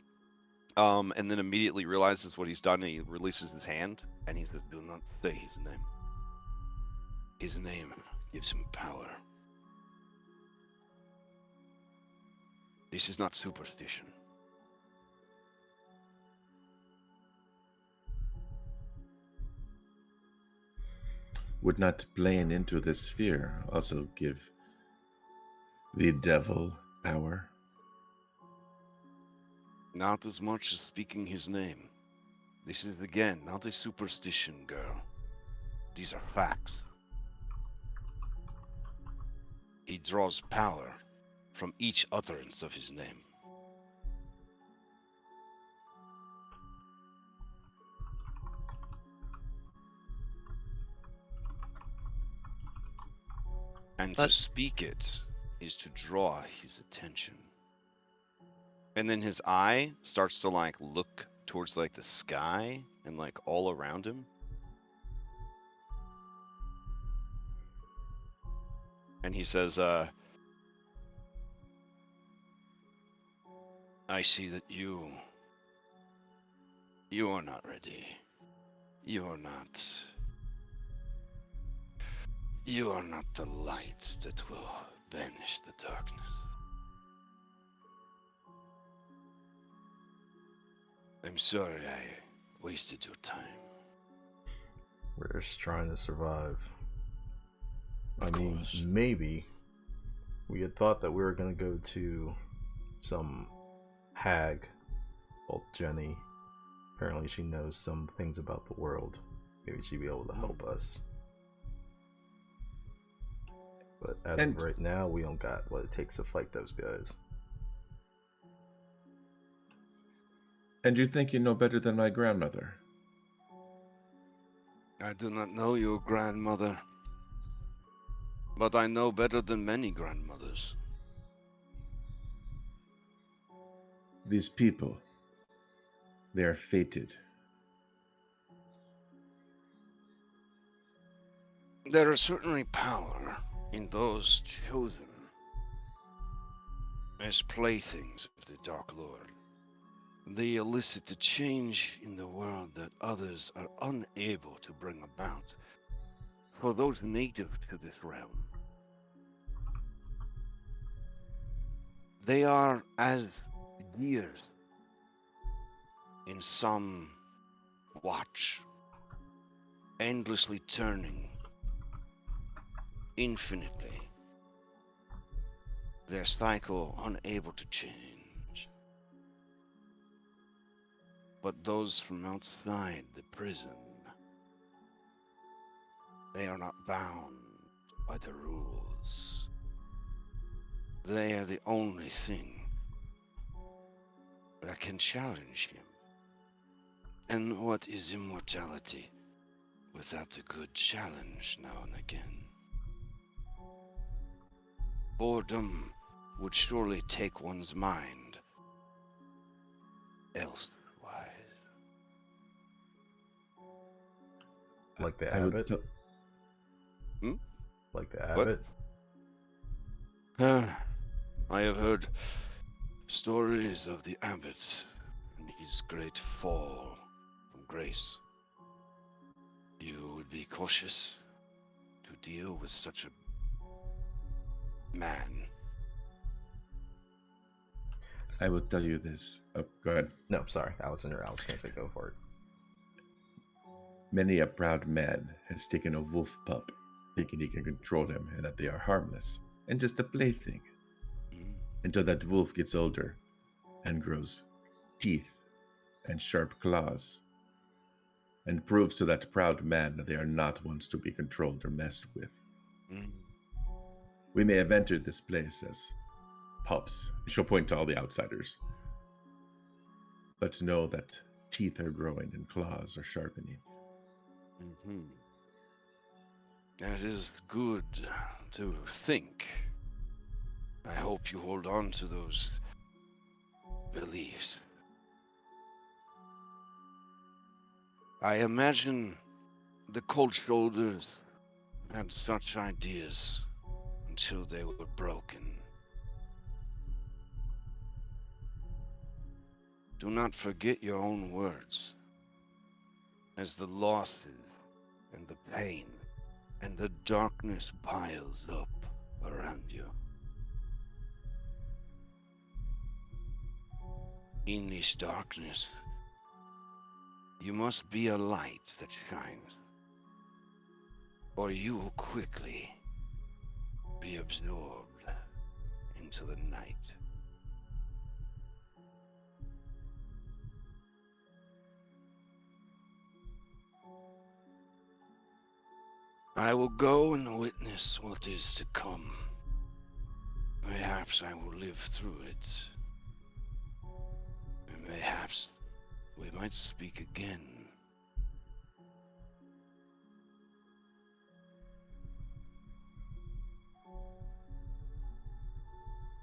A: and then immediately realizes what he's done, and he releases his hand, and he says,
G: Do not say his name. His name gives him power. This is not superstition.
C: Would not playing into this sphere also give the devil power?
G: Not as much as speaking his name. This is, again, not a superstition, girl. These are facts. He draws power from each utterance of his name. And to speak it is to draw his attention. And then his eye starts to like look towards like the sky and like all around him. And he says, I see that you are not ready. You are not the light that will banish the darkness. I'm sorry I wasted your time.
B: We're just trying to survive.
G: Of course.
B: Maybe we had thought that we were going to go to some hag called Jenny. Apparently she knows some things about the world. Maybe she'd be able to help us. But as of right now, we don't got what it takes to fight those guys.
C: And you think you know better than my grandmother?
G: I do not know your grandmother, but I know better than many grandmothers.
C: These people, they are fated.
G: There is certainly power in those chosen as playthings of the Dark Lord. They elicit a change in the world that others are unable to bring about for those native to this realm. They are as years in some watch, endlessly turning, infinitely, their cycle unable to change. But those from outside the prison, they are not bound by the rules. They are the only thing that can challenge him. And what is immortality without a good challenge now and again? Boredom would surely take one's mind elsewise.
B: Like the abbot? Like the abbot?
G: I have heard stories of the abbot and his great fall from grace. You would be cautious to deal with such a man.
C: I will tell you this. Oh, go ahead.
B: No, sorry. I was going to say go for it.
C: Many a proud man has taken a wolf pup, thinking he can control them and that they are harmless and just a plaything. Until that wolf gets older and grows teeth and sharp claws and proves to that proud man that they are not ones to be controlled or messed with. We may have entered this place as pups. She'll point to all the outsiders. But to know that teeth are growing and claws are sharpening.
G: That is good to think. I hope you hold on to those beliefs. I imagine the Cold Shoulders had such ideas until they were broken. Do not forget your own words, as the losses and the pain and the darkness piles up around you. In this darkness, you must be a light that shines, or you will quickly be absorbed into the night. I will go and witness what is to come. Perhaps I will live through it. And perhaps we might speak again.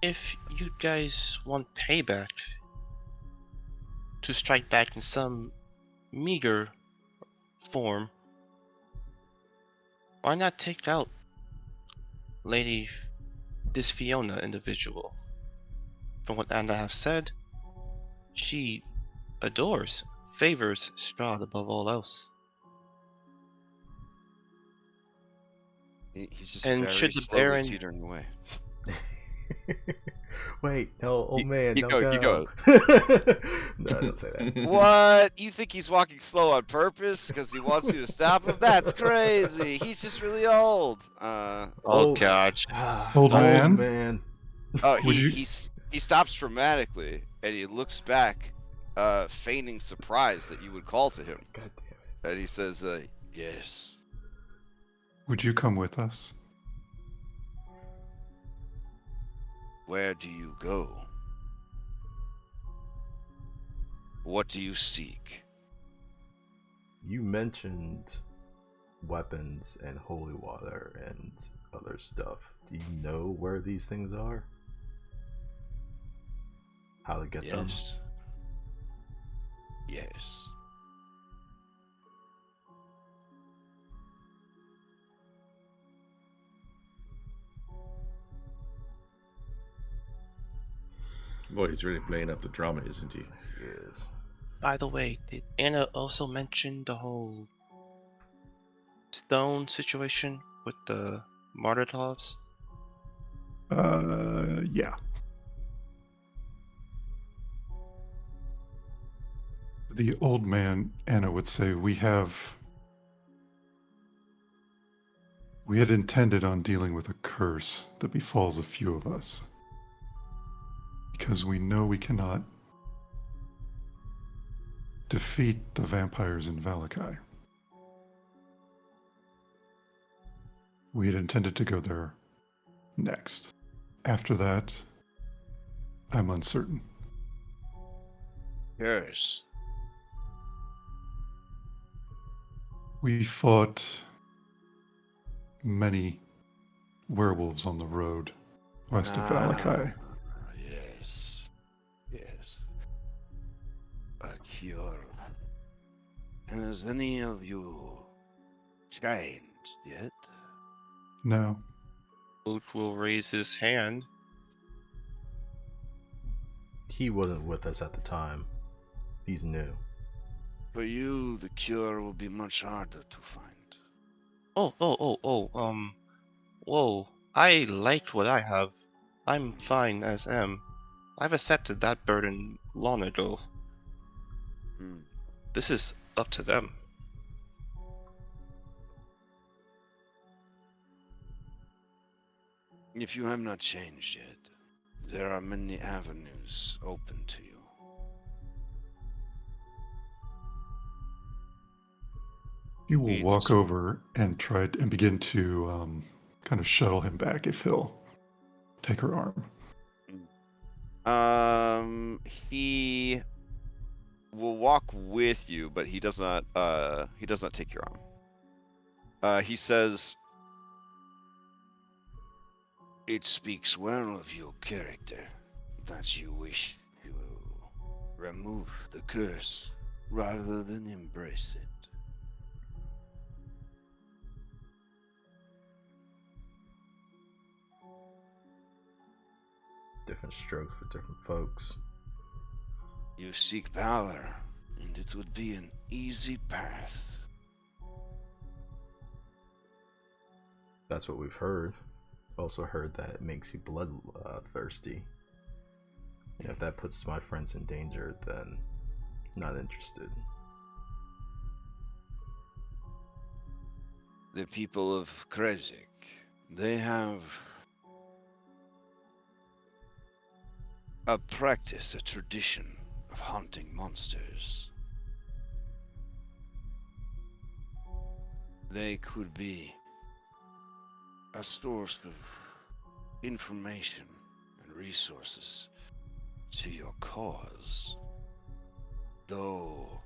D: If you guys want payback, to strike back in some meager form, why not take out this Fiona individual? From what Anna have said, she favors Strahd above all else.
A: He's just
D: And
A: very
D: should the
A: slowly
D: Baron
A: teetering away.
B: Wait, no, old man,
A: keep
B: don't
A: going,
B: go.
A: keep
B: No, don't say that.
A: What? You think he's walking slow on purpose because he wants you to stop him? That's crazy. He's just really old.
D: oh gosh.
F: Old man?
B: man.
A: Oh,
F: Would you-
A: he stops dramatically and he looks back, feigning surprise that you would call to him.
B: God damn it.
A: And he says, "Yes."
F: Would you come with us?
G: Where do you go? What do you seek?
B: You mentioned weapons and holy water and other stuff. Do you know where these things are? How to get them?
G: Yes. Yes.
C: Boy, he's really playing up the drama, isn't he?
B: Yes.
D: By the way, did Anna also mention the whole stone situation with the Martytovs?
F: Yeah. The old man, Anna would say, we had intended on dealing with a curse that befalls a few of us. Because we know we cannot defeat the vampires in Vallaki. We had intended to go there next. After that, I'm uncertain.
G: Curse.
F: We fought many werewolves on the road west of Vallaki.
G: Yes. Yes. A cure. Has any of you changed yet?
F: No,
D: Luke will raise his hand.
B: He wasn't with us at the time. He's new.
G: For you, the cure will be much harder to find.
D: Whoa. I liked what I have. I'm fine as am. I've accepted that burden long ago. This is up to them.
G: If you have not changed yet, there are many avenues open to you.
F: you will walk over and try and begin to kind of shuttle him back if he'll take her arm.
A: He will walk with you, but he does not take your arm. He says,
G: It speaks well of your character that you wish to remove the curse rather than embrace it.
B: Different strokes for different folks.
G: You seek power, and it would be an easy path.
B: That's what we've heard. Also heard that it makes you bloodthirsty. And if that puts my friends in danger, then not interested.
G: The people of Krezik, they have a practice, a tradition of hunting monsters. They could be a source of information resources to your cause. Though,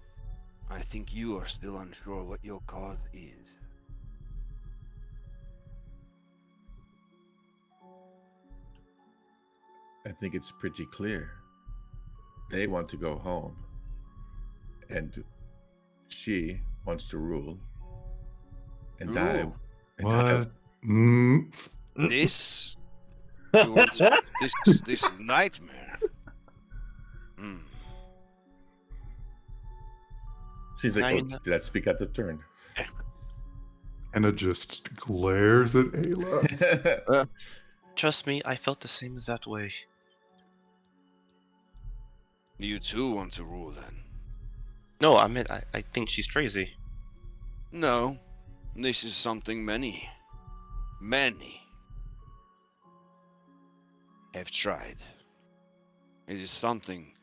G: I think you are still unsure what your cause is.
C: I think it's pretty clear. They want to go home, and she wants to rule. And
G: Rule?
F: What?
G: This? You want this nightmare? Hmm.
C: She's like, oh, did I speak out of turn?
F: Anna just glares at Ayla.
D: Trust me, I felt the same exact way.
G: You too want to rule then?
D: No, I mean, I think she's crazy.
G: No. This is something many have tried. It is something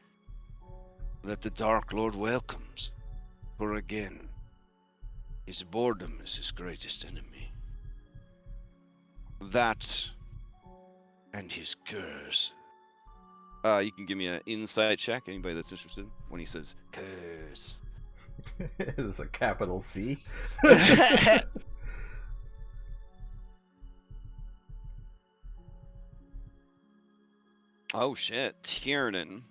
G: that the Dark Lord welcomes. For again, his boredom is his greatest enemy. That and his curse.
A: You can give me an insight check, anybody that's interested, when he says curse.
B: It's a capital C.
A: Oh shit, Tiernan.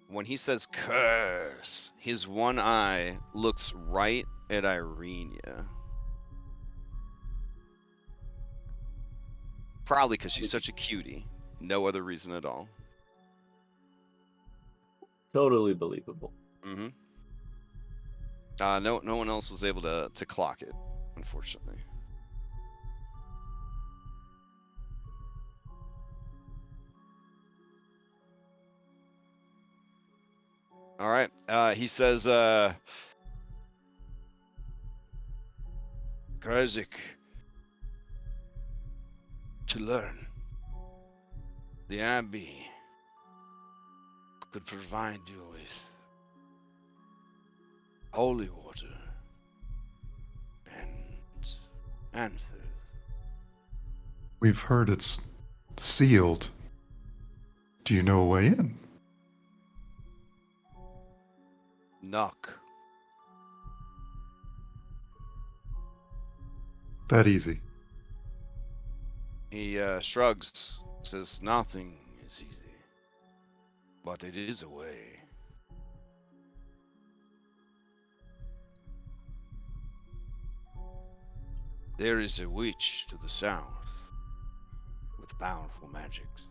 A: When he says curse, his one eye looks right at Irenia. Probably because she's such a cutie. No other reason at all.
E: Totally believable.
A: Mm-hmm. No one else was able to clock it, unfortunately. All right. He says,
G: Krzik, to learn. The Abbey could provide you with holy water and answers.
F: We've heard it's sealed. Do you know a way in?
G: Knock.
F: That easy.
G: He shrugs, says nothing is easy, but it is a way. There is a witch to the south with powerful magics,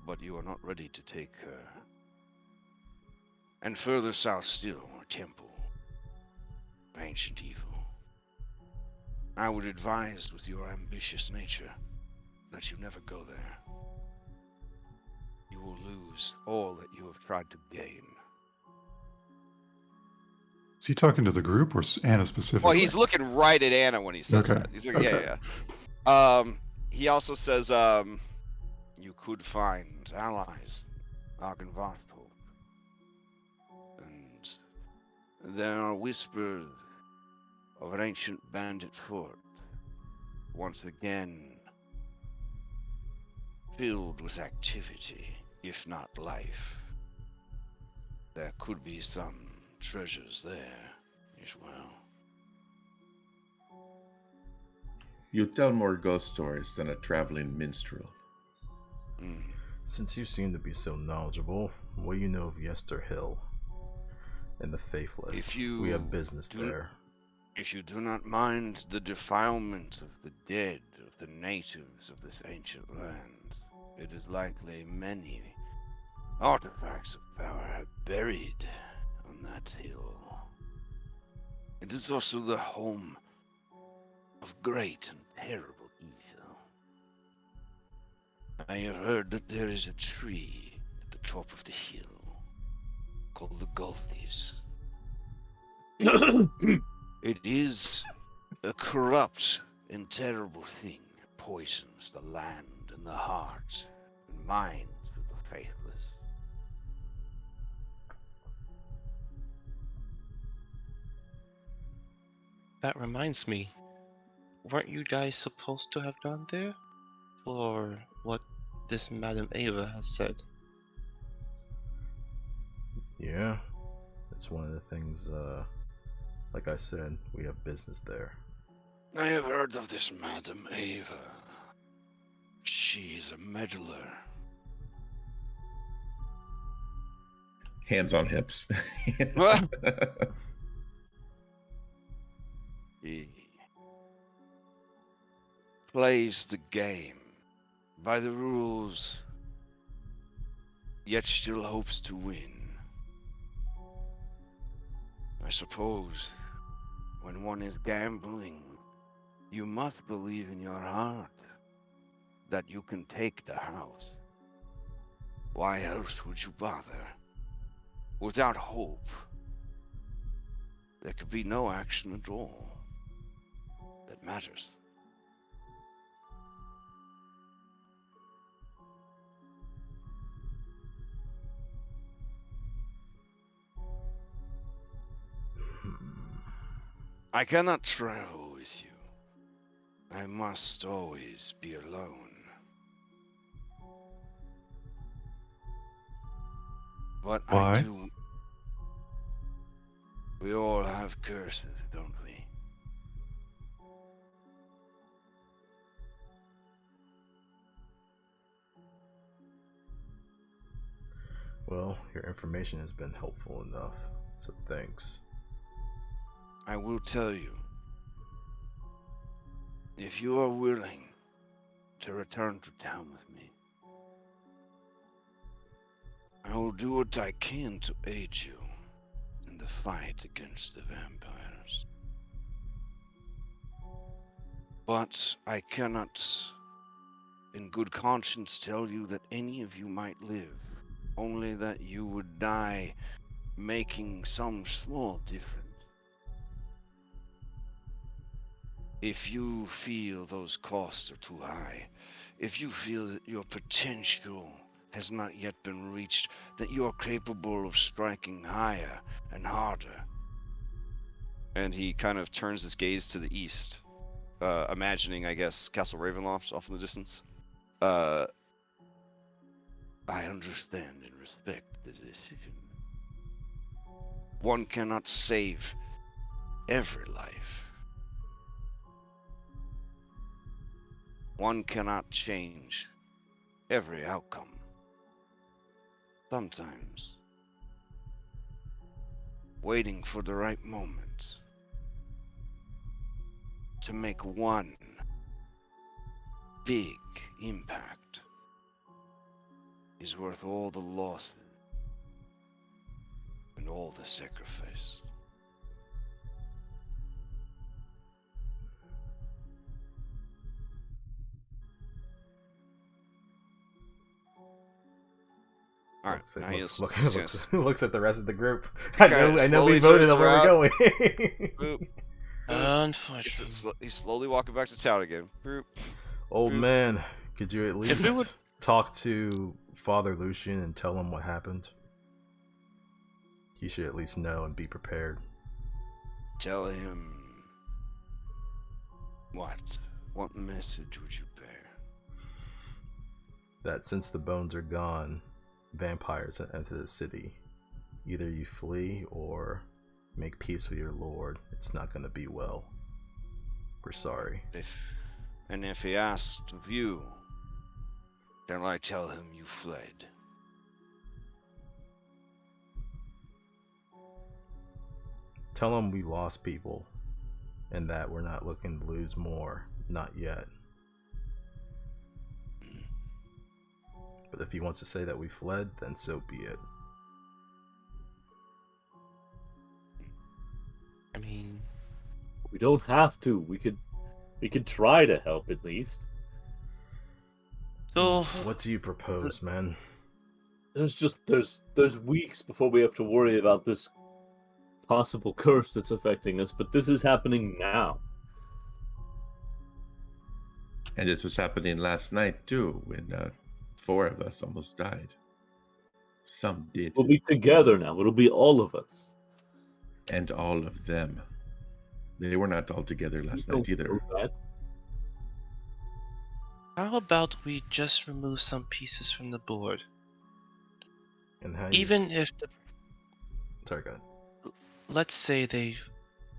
G: but you are not ready to take her. And further south still, a temple of ancient evil. I would advise with your ambitious nature that you never go there. You will lose all that you have tried to gain.
F: Is he talking to the group or Anna specifically?
A: well, he's looking right at Anna when he says
F: Okay.
A: that. He's like,
F: Okay.
A: yeah. He also says, you could find allies, Argenvarto. And there are whispers of an ancient bandit fort, once again filled with activity, if not life. There could be some treasures there as well.
C: You tell more ghost stories than a traveling minstrel.
B: Since you seem to be so knowledgeable, what do you know of Yester Hill and the Faithless? We have business there.
G: If you do not mind the defilement of the dead, of the natives of this ancient land, it is likely many artifacts of power are buried on that hill. It is also the home of great and terrible evil. I have heard that there is a tree at the top of the hill called the Gulthies. It is a corrupt and terrible thing. It poisons the land and the hearts and minds of the faithless.
D: That reminds me. Weren't you guys supposed to have gone there? Or what this Madam Ava has said.
B: Yeah, it's one of the things, like I said, we have business there.
G: I have heard of this Madam Ava. She's a meddler.
C: Hands on hips.
G: He plays the game by the rules, yet still hopes to win. I suppose when one is gambling, you must believe in your heart that you can take the house. Why else would you bother? Without hope, there could be no action at all that matters. I cannot travel with you. I must always be alone. But
F: Why?
G: I do. We all have curses, don't we?
B: Well, your information has been helpful enough, so thanks.
G: I will tell you. If you are willing to return to town with me, I will do what I can to aid you in the fight against the vampires. But I cannot, in good conscience, tell you that any of you might live, only that you would die making some small difference. If you feel those costs are too high, if you feel that your potential has not yet been reached, that you are capable of striking higher and harder.
A: And he kind of turns his gaze to the east, imagining, I guess, Castle Ravenloft off in the distance.
G: I understand and respect the decision. One cannot save every life. One cannot change every outcome. Sometimes, waiting for the right moment to make one big impact is worth all the losses and all the sacrifice.
A: All right. Now he
B: Looks at the rest of the group.
A: I
B: know we voted on where we're going.
D: Unfortunately.
A: He's slowly walking back to town again.
B: Old man, could you at least talk to Father Lucian and tell him what happened? He should at least know and be prepared.
G: Tell him what? What message would you bear?
B: That since the bones are gone, vampires have entered the city. Either you flee or make peace with your lord. It's not going to be well. We're sorry.
G: If he asks of you, then I tell him you fled.
B: Tell him we lost people and that we're not looking to lose more. Not yet. But if he wants to say that we fled, then so be it.
D: I mean,
E: we don't have to. We could try to help at least.
D: so
B: What do you propose, man?
E: There's weeks before we have to worry about this possible curse that's affecting us, but this is happening now.
C: And this was happening last night too, when 4 of us almost died. Some did.
E: We'll be together now. It'll be all of us.
C: And all of them. They were not all together last night either.
D: How about we just remove some pieces from the board?
B: And how
D: Even if the...
B: Sorry, go ahead.
D: Let's say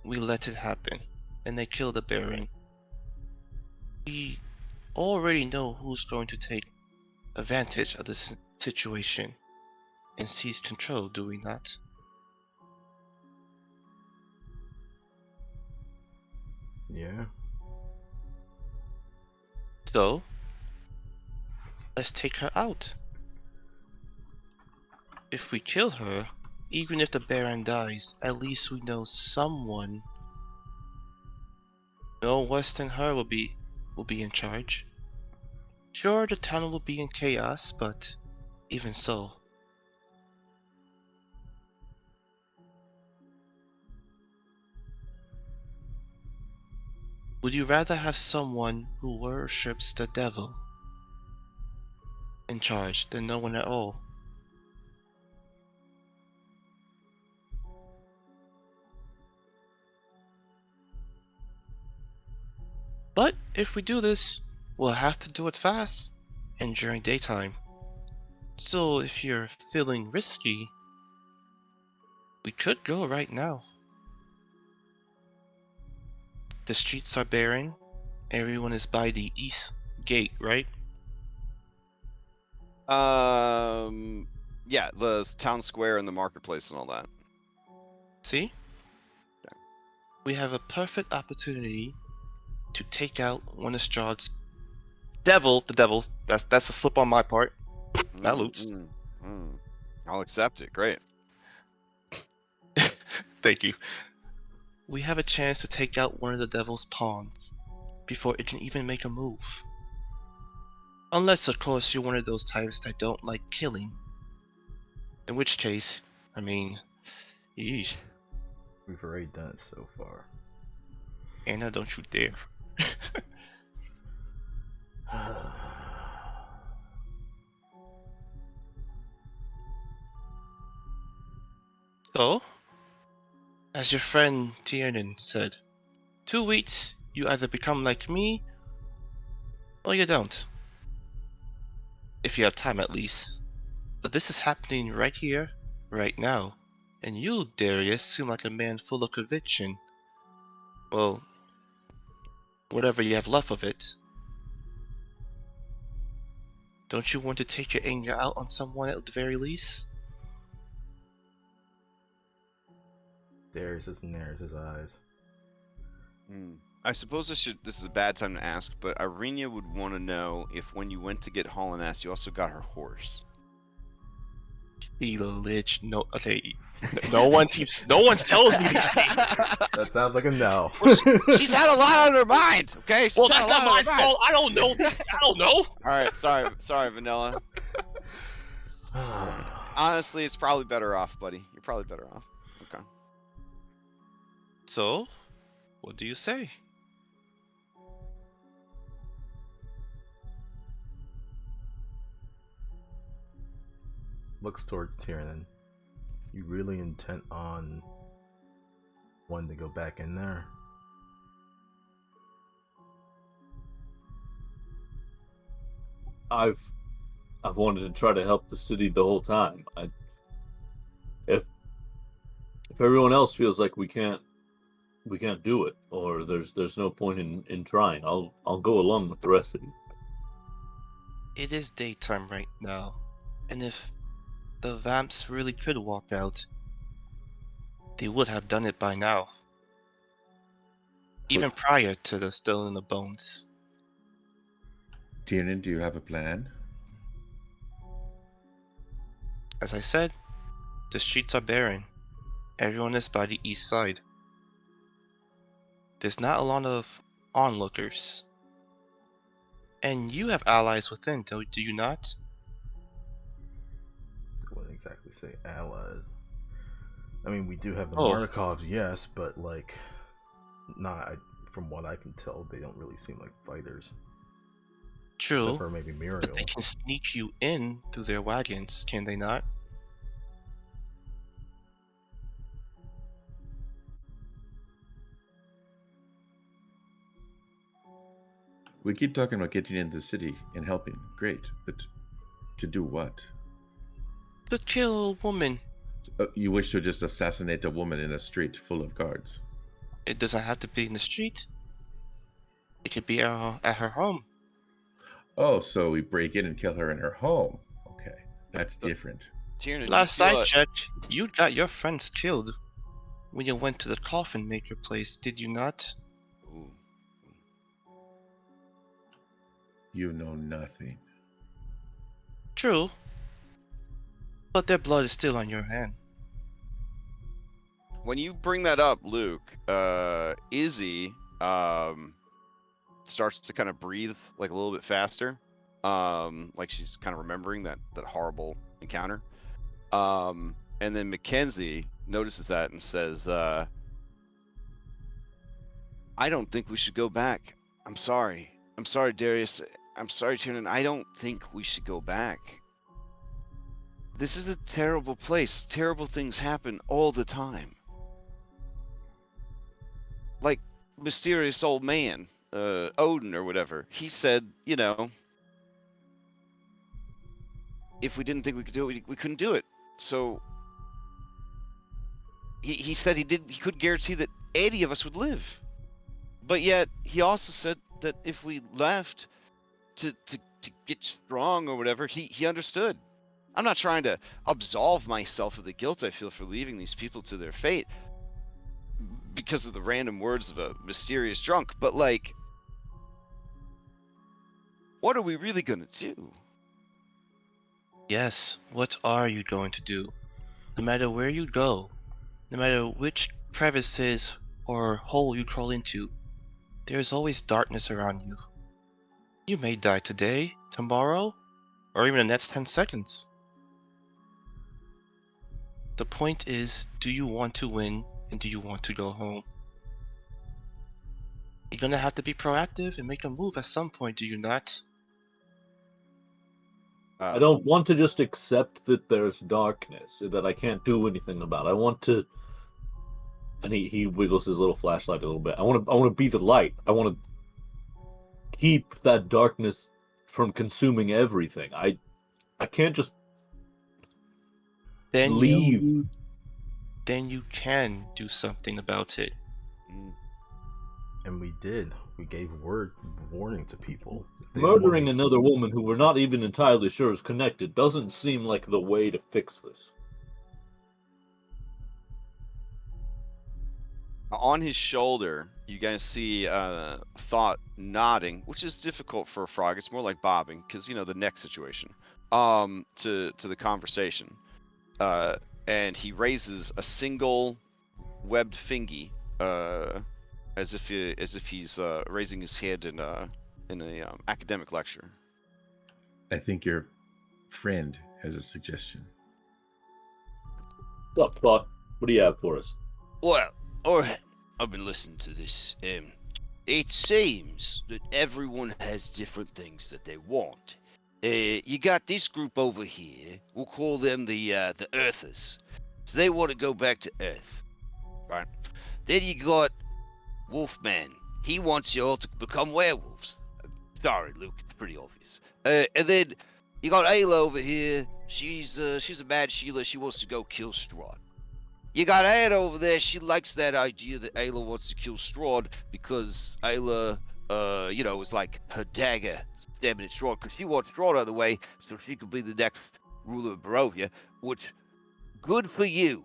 D: we let it happen, and they kill the Baron. We already know who's going to take advantage of this situation and seize control, do we not?
B: Yeah.
D: So, let's take her out. If we kill her, even if the Baron dies, at least we know someone no worse than her will be in charge. Sure, the town will be in chaos, but even so. Would you rather have someone who worships the devil in charge than no one at all? But if we do this, we'll have to do it fast and during daytime. So if you're feeling risky, we could go right now. The streets are barren. Everyone is by the east gate, right?
A: Yeah, the town square and the marketplace and all that.
D: See? We have a perfect opportunity to take out one of Strahd's the devils. That's a slip on my part. That loops.
A: I'll accept it. Great.
D: Thank you. We have a chance to take out one of the devil's pawns before it can even make a move. Unless, of course, you're one of those types that don't like killing. In which case, I mean, yeesh.
B: We've already done it so far.
D: Anna, don't you dare. So, as your friend Tiernan said, 2 weeks, you either become like me, or you don't. If you have time at least. But this is happening right here, right now. And you, Darius, seem like a man full of conviction. Well, whatever you have left of it. Don't you want to take your anger out on someone at the very least?
B: Darius narrows his eyes.
A: I suppose this is a bad time to ask, but Irenia would want to know if when you went to get Holland-Ass, you also got her horse.
D: You lich, no, okay. No one tells me these things.
B: That sounds like a no.
A: She's had a lot on her mind, okay?
D: Well, that's not my fault. I don't know this. I don't know.
A: Alright, sorry, Vanilla. Honestly, it's probably better off, buddy. You're probably better off. Okay.
D: So, what do you say?
B: Looks towards Tiernan. You really intent on wanting to go back in there?
E: I've wanted to try to help the city the whole time. If everyone else feels like we can't do it, or there's no point in trying, I'll go along with the rest of you.
D: It is daytime right now, and if the vamps really could walk out, they would have done it by now. Even prior to the Still in the Bones.
C: Tiernan, do you have a plan?
D: As I said, the streets are barren. Everyone is by the east side. There's not a lot of onlookers. And you have allies within, do you not?
B: I wouldn't exactly say allies. I mean, we do have the
D: Oh.
B: Markovs, yes, but like, from what I can tell, they don't really seem like fighters.
D: True.
B: Except for maybe Muriel.
D: But they can sneak you in through their wagons, can they not?
C: We keep talking about getting into the city and helping. Great, but to do what?
D: To kill a woman.
C: You wish to just assassinate a woman in a street full of guards?
D: It doesn't have to be in the street. It could be at her home.
C: Oh, so we break in and kill her in her home. Okay, that's different.
A: Tiernan,
D: Last I checked, you got your friends killed when you went to the coffin maker place, did you not?
A: Ooh.
C: You know nothing.
D: True. But their blood is still on your hand.
A: When you bring that up, Luke, Izzy starts to kind of breathe like a little bit faster, like she's kind of remembering that horrible encounter. And then Mackenzie notices that and says, "I don't think we should go back. I'm sorry, Darius. I'm sorry, Tiernan. I don't think we should go back. This is a terrible place. Terrible things happen all the time. Like mysterious old man, Odin or whatever. He said, you know, if we didn't think we could do it, we couldn't do it. So he said he couldn't guarantee that any of us would live. But yet he also said that if we left to get strong or whatever, he understood. I'm not trying to absolve myself of the guilt I feel for leaving these people to their fate because of the random words of a mysterious drunk, but like, what are we really gonna do?"
D: Yes, what are you going to do? No matter where you go, no matter which crevices or hole you crawl into, there is always darkness around you. You may die today, tomorrow, or even the next 10 seconds. The point is, do you want to win and do you want to go home? You're gonna have to be proactive and make a move at some point, do you not?
E: I don't want to just accept that there's darkness that I can't do anything about. I want to, and he wiggles his little flashlight a little bit. I want to be the light. I want to keep that darkness from consuming everything. I can't just leave.
D: Then you can do something about it.
B: And we did. We gave warning to people.
E: Murdering another woman who we're not even entirely sure is connected doesn't seem like the way to fix this.
A: On his shoulder, you guys see Thought nodding, which is difficult for a frog. It's more like bobbing, because, you know, the neck situation, to the conversation. And he raises a single webbed fingy, as if he's raising his head in a academic lecture.
C: I think your friend has a suggestion.
E: What do you have for us?
G: Well, alright, I've been listening to this. It seems that everyone has different things that they want. You got this group over here. We'll call them the Earthers. So they want to go back to Earth, right? Then you got Wolfman. He wants you all to become werewolves. Sorry, Luke, it's pretty obvious. And then you got Ayla over here. She's a mad Sheila. She wants to go kill Strahd. You got Anna over there. She likes that idea that Ayla wants to kill Strahd because Ayla, is like her dagger stabbing at Strahd because she wants Strahd out of the way so she could be the next ruler of Barovia, which, good for you.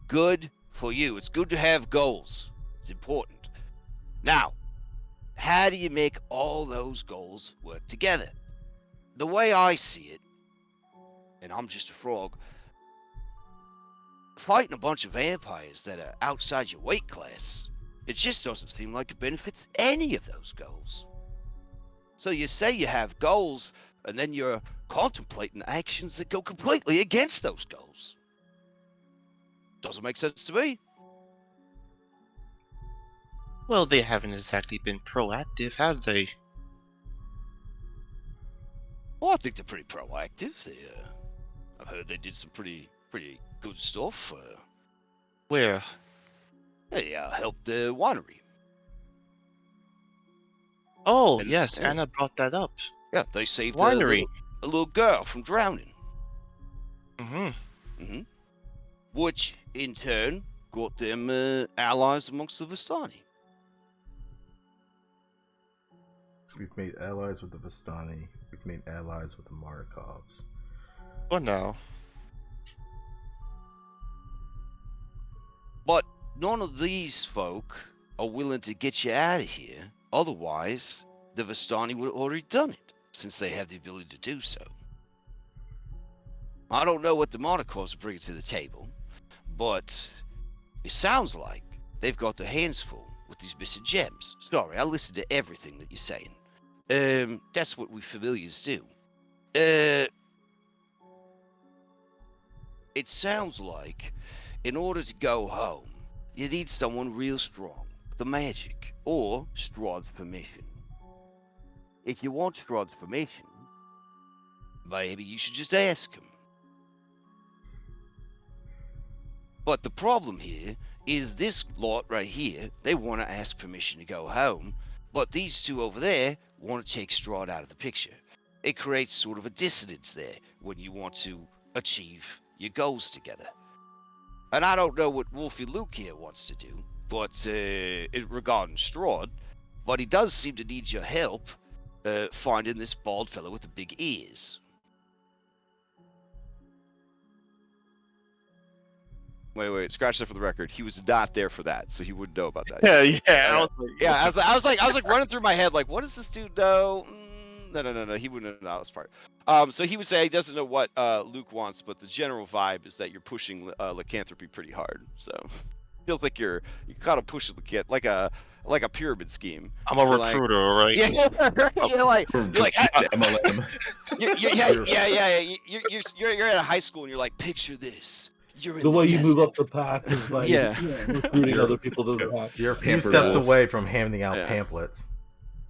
G: Good for you. It's good to have goals. It's important. Now, how do you make all those goals work together? The way I see it, and I'm just a frog, fighting a bunch of vampires that are outside your weight class, it just doesn't seem like it benefits any of those goals. So you say you have goals, and then you're contemplating actions that go completely against those goals. Doesn't make sense to me.
D: Well, they haven't exactly been proactive, have they?
G: Well, I think they're pretty proactive. I've heard they did some pretty good stuff.
D: Where?
G: They helped the winery.
D: Oh,
A: And,
D: yes,
A: yeah.
D: Anna brought that up.
A: Yeah, they saved
D: Winery.
A: a little girl from drowning.
D: Mm-hmm.
G: Which, in turn, got them allies amongst the Vistani.
B: We've made allies with the Vistani. We've made allies with the Markovs.
D: What now?
G: But none of these folk are willing to get you out of here. Otherwise, the Vistani would have already done it, since they have the ability to do so. I don't know what the Markovs are bringing to the table, but it sounds like they've got their hands full with these missing gems. Sorry, I listened to everything that you're saying. That's what we familiars do. It sounds like in order to go home, you need someone real strong, the magic, or Strahd's permission. If you want Strahd's permission, maybe you should just ask him. But the problem here is this lot right here, they want to ask permission to go home, but these two over there want to take Strahd out of the picture. It creates sort of a dissonance there when you want to achieve your goals together. And I don't know what Wolfie Luke here wants to do, but regarding Strahd, but he does seem to need your help finding this bald fellow with the big ears.
A: Wait, scratch that for the record. He was not there for that, so he wouldn't know about that.
D: Yeah.
A: I was like running through my head, like, what does this dude know? No, he wouldn't know this part. So he would say he doesn't know what Luke wants, but the general vibe is that you're pushing lycanthropy pretty hard. So feels like you gotta push it like a pyramid scheme.
D: I'm a recruiter, right?
A: Yeah, you're like
C: MLM.
A: You're at a high school and you're like, picture this. You're in
E: The way you move
A: desert.
E: up the pack is by
B: You're-
E: recruiting other people to the pack.
B: You're a few
C: Pampered
B: steps
C: wolf.
B: away from handing out
A: Yeah.
B: pamphlets.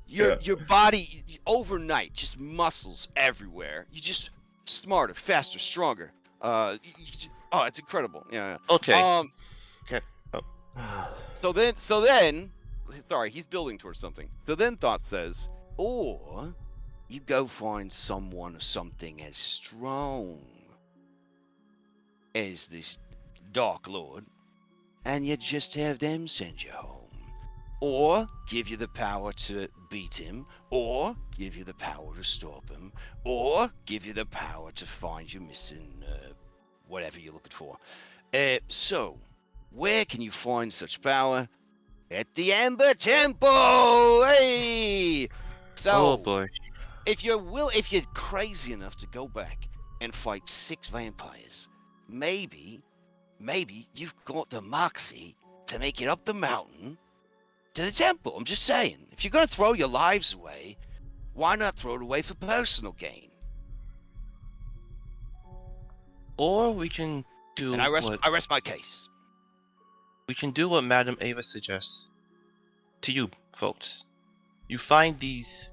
A: Your body overnight, just muscles everywhere. You just smarter, faster, stronger. It's incredible. Yeah.
D: Okay.
A: Okay. So then, sorry, he's building towards something. So then Thought says, or you go find someone or something as strong as this Dark Lord, and you just have them send you home. Or give you the power to beat him, or give you the power to stop him, or give you the power to find your missing, whatever you're looking for. So, where can you find such power? At the Amber Temple! Hey! So,
D: Oh boy.
A: if you're crazy enough to go back and fight 6 vampires, maybe you've got the moxie to make it up the mountain to the temple. I'm just saying, if you're gonna throw your lives away, why not throw it away for personal gain?
D: Or we can do
A: And I rest my case.
D: we can do what Madam Ava suggests. To you folks, you find these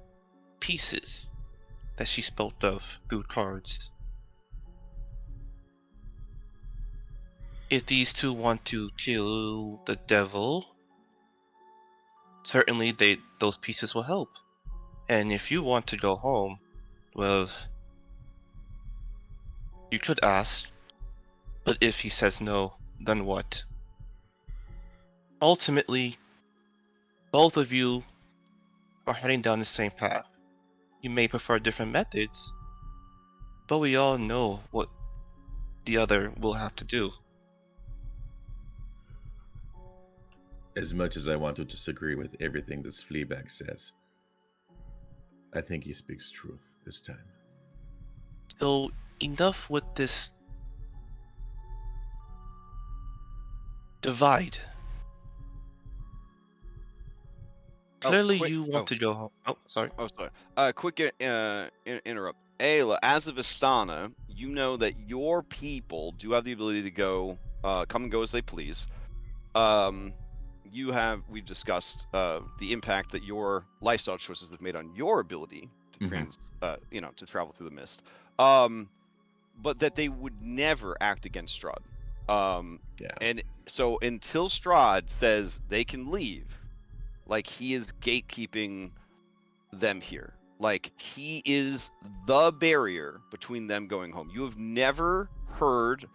D: pieces that she spoke of through cards. If these two want to kill the devil, certainly those pieces will help. And if you want to go home, well, you could ask. But if he says no, then what? Ultimately, both of you are heading down the same path. You may prefer different methods, but we all know what the other will have to do.
C: As much as I want to disagree with everything this Fleabag says, I think he speaks truth this time.
D: So enough with this divide. Clearly you want to go home. Oh, sorry.
A: Oh, sorry. Quick interrupt. Ayla, as of Astana, you know that your people do have the ability to go, come and go as they please. We've discussed the impact that your lifestyle choices have made on your ability to to travel through the mist. But that they would never act against Strahd. And so until Strahd says they can leave, like he is gatekeeping them here. Like, he is the barrier between them going home. You have never heard,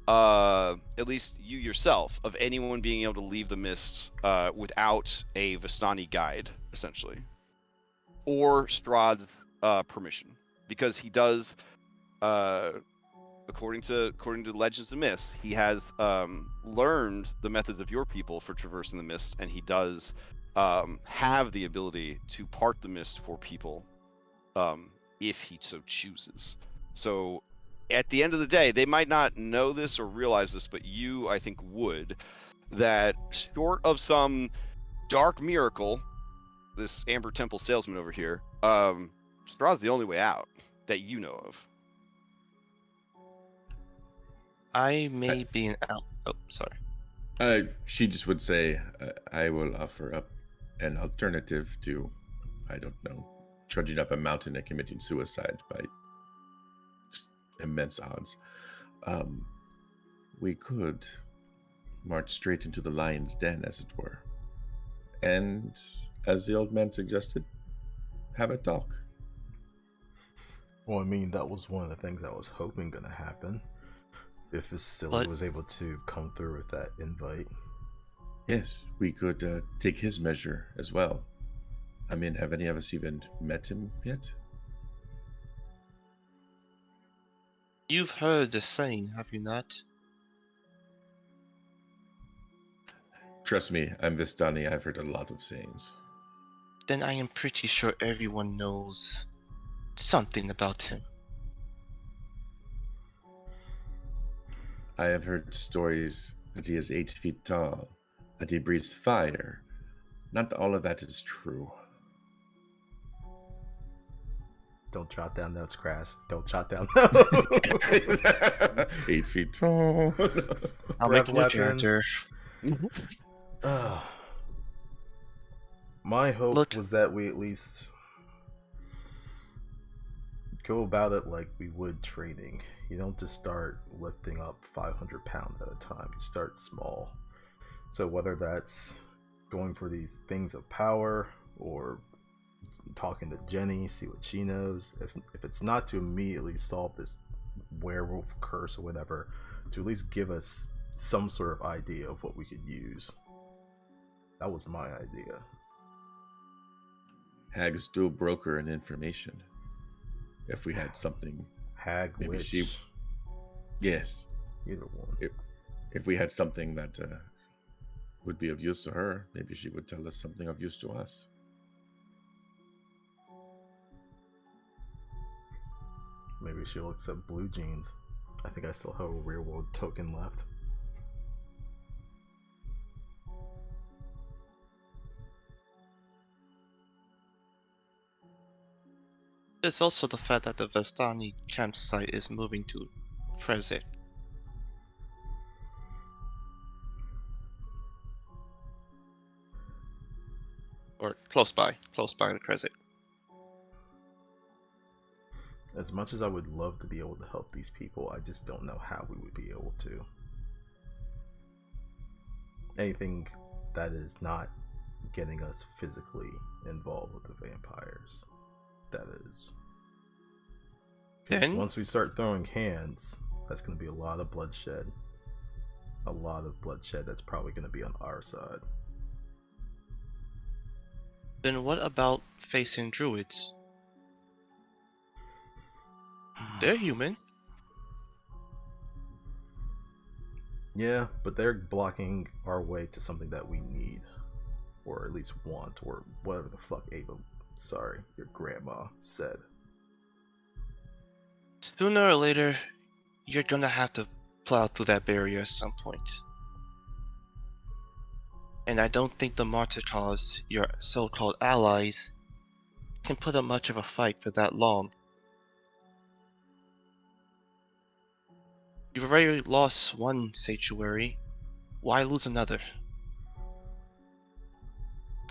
A: at least you yourself, of anyone being able to leave the mist without a Vistani guide, essentially, or Strahd's permission, because he does, according to Legends of Mist, he has learned the methods of your people for traversing the mist, and he does have the ability to part the mist for people if he so chooses. So at the end of the day, they might not know this or realize this, but you, I think, would, that short of some dark miracle, this Amber Temple salesman over here, Strahd's the only way out that you know of.
D: I may be an out. Oh, sorry.
C: She just would say, I will offer up an alternative to, I don't know, trudging up a mountain and committing suicide by just immense odds. We could march straight into the lion's den, as it were. And, as the old man suggested, have a talk.
B: Well, I mean, that was one of the things I was hoping gonna happen. If Vasily was able to come through with that invite.
C: Yes, we could take his measure as well. I mean, have any of us even met him yet?
D: You've heard the saying, have you not?
C: Trust me, I'm Vistani. I've heard a lot of sayings.
D: Then I am pretty sure everyone knows something about him.
C: I have heard stories that he is 8 feet tall, that he breathes fire. Not all of that is true.
B: Don't jot down notes, Crass. Don't jot down notes.
C: 8 feet tall.
D: I'll make a new character.
B: My hope was that we at least go about it like we would training. You don't just start lifting up 500 pounds at a time. You start small. So whether that's going for these things of power or talking to Jenny, see what she knows. If it's not to immediately solve this werewolf curse or whatever, to at least give us some sort of idea of what we could use. That was my idea.
C: Hag's dual broker and information. If we had something.
B: Hag,
C: maybe
B: witch.
C: She. Yes.
B: Either one.
C: If we had something that would be of use to her, maybe she would tell us something of use to us.
B: Maybe she'll accept blue jeans. I think I still have a real world token left.
D: There's also the fact that the Vestani campsite is moving to Freze. Or close by the Freze.
B: As much as I would love to be able to help these people, I just don't know how we would be able to. Anything that is not getting us physically involved with the vampires. That is. Because once we start throwing hands, that's going to be a lot of bloodshed. A lot of bloodshed that's probably going to be on our side.
D: Then what about facing druids? They're human.
B: Yeah, but they're blocking our way to something that we need. Or at least want, or whatever the fuck your grandma said.
D: Sooner or later, you're gonna have to plow through that barrier at some point. And I don't think the Martikars, your so-called allies, can put up much of a fight for that long. You've already lost one sanctuary. Why lose another?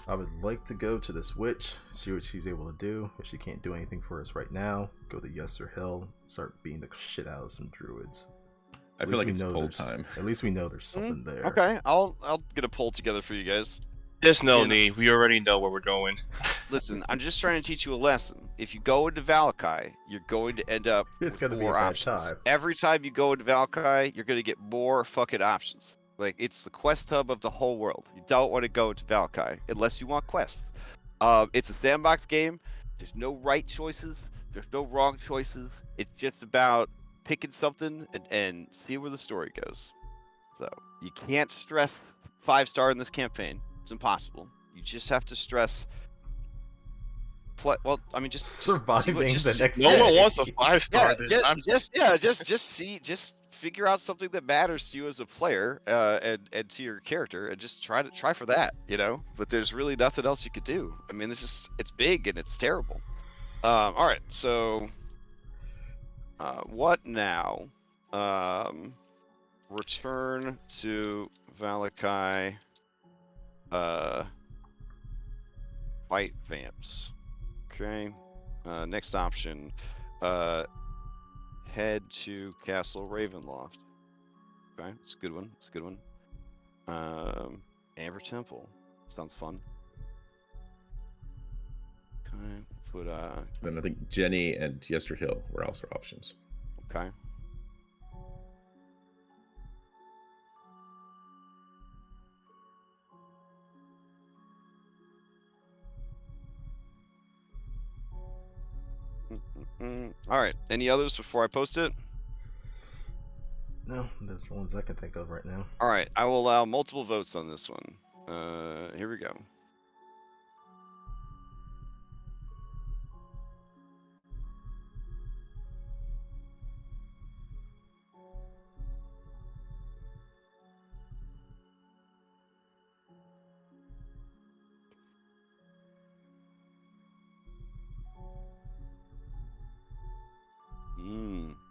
B: I would like to go to this witch, see what she's able to do. If she can't do anything for us right now, go to Yester Hill, start beating the shit out of some druids.
C: I feel like it's pull time.
B: At least we know there's something there.
A: Okay, I'll get a poll together for you guys.
D: There's no need. We already know where we're going.
A: Listen, I'm just trying to teach you a lesson. If you go into Vallaki, you're going to end up
B: It's
A: with
B: gonna be a
A: more
B: bad
A: options.
B: time.
A: Every time you go into Vallaki, you're going to get more fucking options. Like, it's the quest hub of the whole world. You don't want to go to Vallaki unless you want quests. It's a sandbox game. There's no right choices. There's no wrong choices. It's just about picking something and see where the story goes. So you can't stress 5-star in this campaign. It's impossible. You just have to stress. Well, I mean, just
B: surviving the next
D: No
B: day.
D: one wants a 5-star.
A: Just figure out something that matters to you as a player, and to your character, and just try for that, you know. But there's really nothing else you could do. I mean, it's big and it's terrible. All right, so what now? Return to Vallaki. Fight vamps. Okay. Next option. Head to Castle Ravenloft. Okay, it's a good one. It's a good one. Amber Temple. Sounds fun. Okay. Put
C: Then I think Jenny and Yester Hill were also options.
A: Okay. All right. Any others before I post it?
B: No, those are the ones I can think of right now.
A: All right. I will allow multiple votes on this one. Here we go.